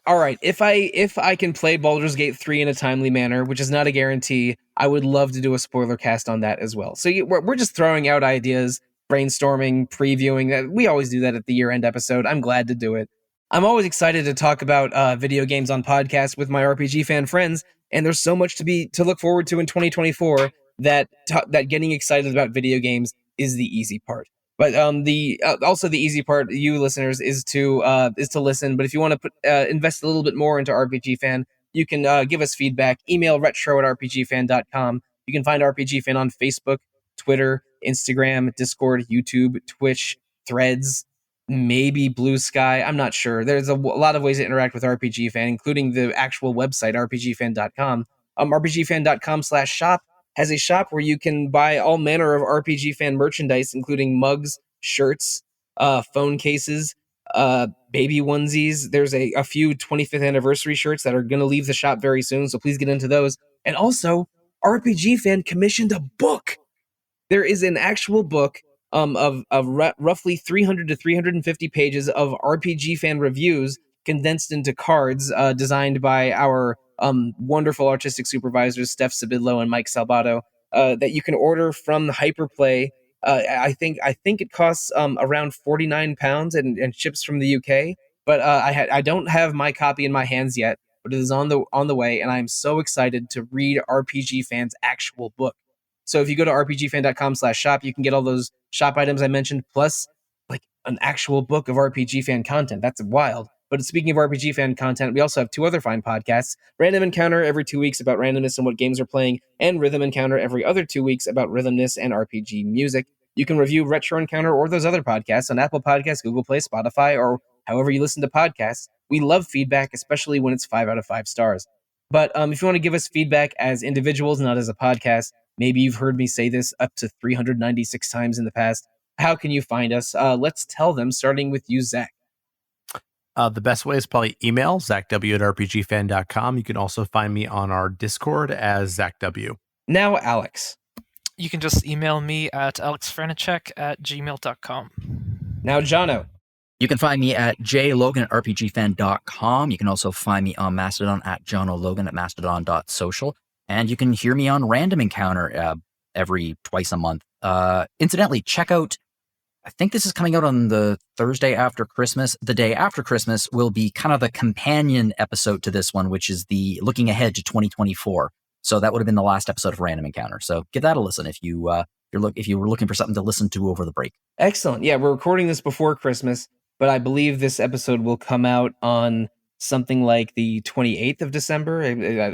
All right. If I can play Baldur's Gate 3 in a timely manner, which is not a guarantee, I would love to do a spoiler cast on that as well. So we're just throwing out ideas, brainstorming, previewing. That we always do that at the year-end episode. I'm glad to do it. I'm always excited to talk about video games on podcasts with my RPG fan friends, and there's so much to look forward to in 2024 that getting excited about video games is the easy part. But also the easy part, you listeners, is to listen. But if you want to invest a little bit more into RPG Fan, you can give us feedback. Email retro@rpgfan.com. You can find RPG Fan on Facebook, Twitter, Instagram, Discord, YouTube, Twitch, Threads, maybe Blue Sky. I'm not sure. There's a lot of ways to interact with RPG Fan, including the actual website, rpgfan.com. rpgfan.com/shop has a shop where you can buy all manner of RPG Fan merchandise, including mugs, shirts, phone cases, baby onesies. There's a few 25th anniversary shirts that are going to leave the shop very soon, so please get into those. And also, RPG Fan commissioned a book. There is an actual book of roughly 300 to 350 pages of RPG Fan reviews condensed into cards designed by our wonderful artistic supervisors, Steph Sabidlo and Mike Salbato, that you can order from Hyperplay. I think it costs around £49 and ships from the UK. But I don't have my copy in my hands yet, but it is on the way, and I am so excited to read RPG Fan's actual book. So if you go to rpgfan.com/shop, you can get all those shop items I mentioned, plus like an actual book of RPG Fan content. That's wild. But speaking of RPG Fan content, we also have two other fine podcasts: Random Encounter every 2 weeks about randomness and what games are playing, and Rhythm Encounter every other 2 weeks about rhythmness and RPG music. You can review Retro Encounter or those other podcasts on Apple Podcasts, Google Play, Spotify, or however you listen to podcasts. We love feedback, especially when it's 5 out of 5 stars. But if you want to give us feedback as individuals, not as a podcast, maybe you've heard me say this up to 396 times in the past, how can you find us? Let's tell them, starting with you, Zach. The best way is probably email, zachw@rpgfan.com. You can also find me on our Discord as ZachW. Now, Alex. You can just email me at alexfraniczek@gmail.com. Now, Jono. You can find me at jlogan@rpgfan.com. You can also find me on Mastodon at JonoLogan at mastodon.social. And you can hear me on Random Encounter every twice a month. Incidentally, check out, I think this is coming out on the Thursday after Christmas. The day after Christmas will be kind of the companion episode to this one, which is the looking ahead to 2024. So that would have been the last episode of Random Encounter. So give that a listen if you were looking for something to listen to over the break. Excellent. Yeah, we're recording this before Christmas, but I believe this episode will come out on something like the 28th of December.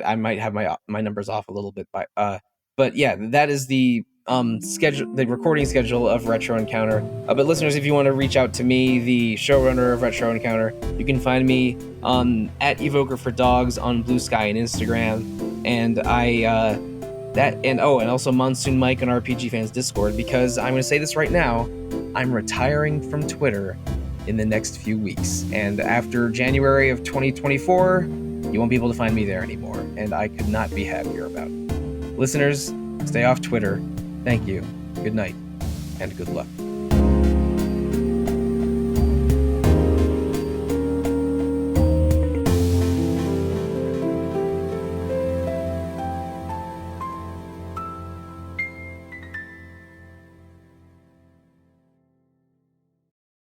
I might have my numbers off a little bit, but yeah, that is the schedule, the recording schedule of Retro Encounter. But listeners, if you want to reach out to me, the showrunner of Retro Encounter, you can find me at Evoker for Dogs on Blue Sky and Instagram, and and also Monsoon Mike on RPG Fans Discord, because I'm going to say this right now, I'm retiring from Twitter in the next few weeks, and after January of 2024, you won't be able to find me there anymore, and I could not be happier about it. Listeners, stay off Twitter. Thank you. Good night, and good luck.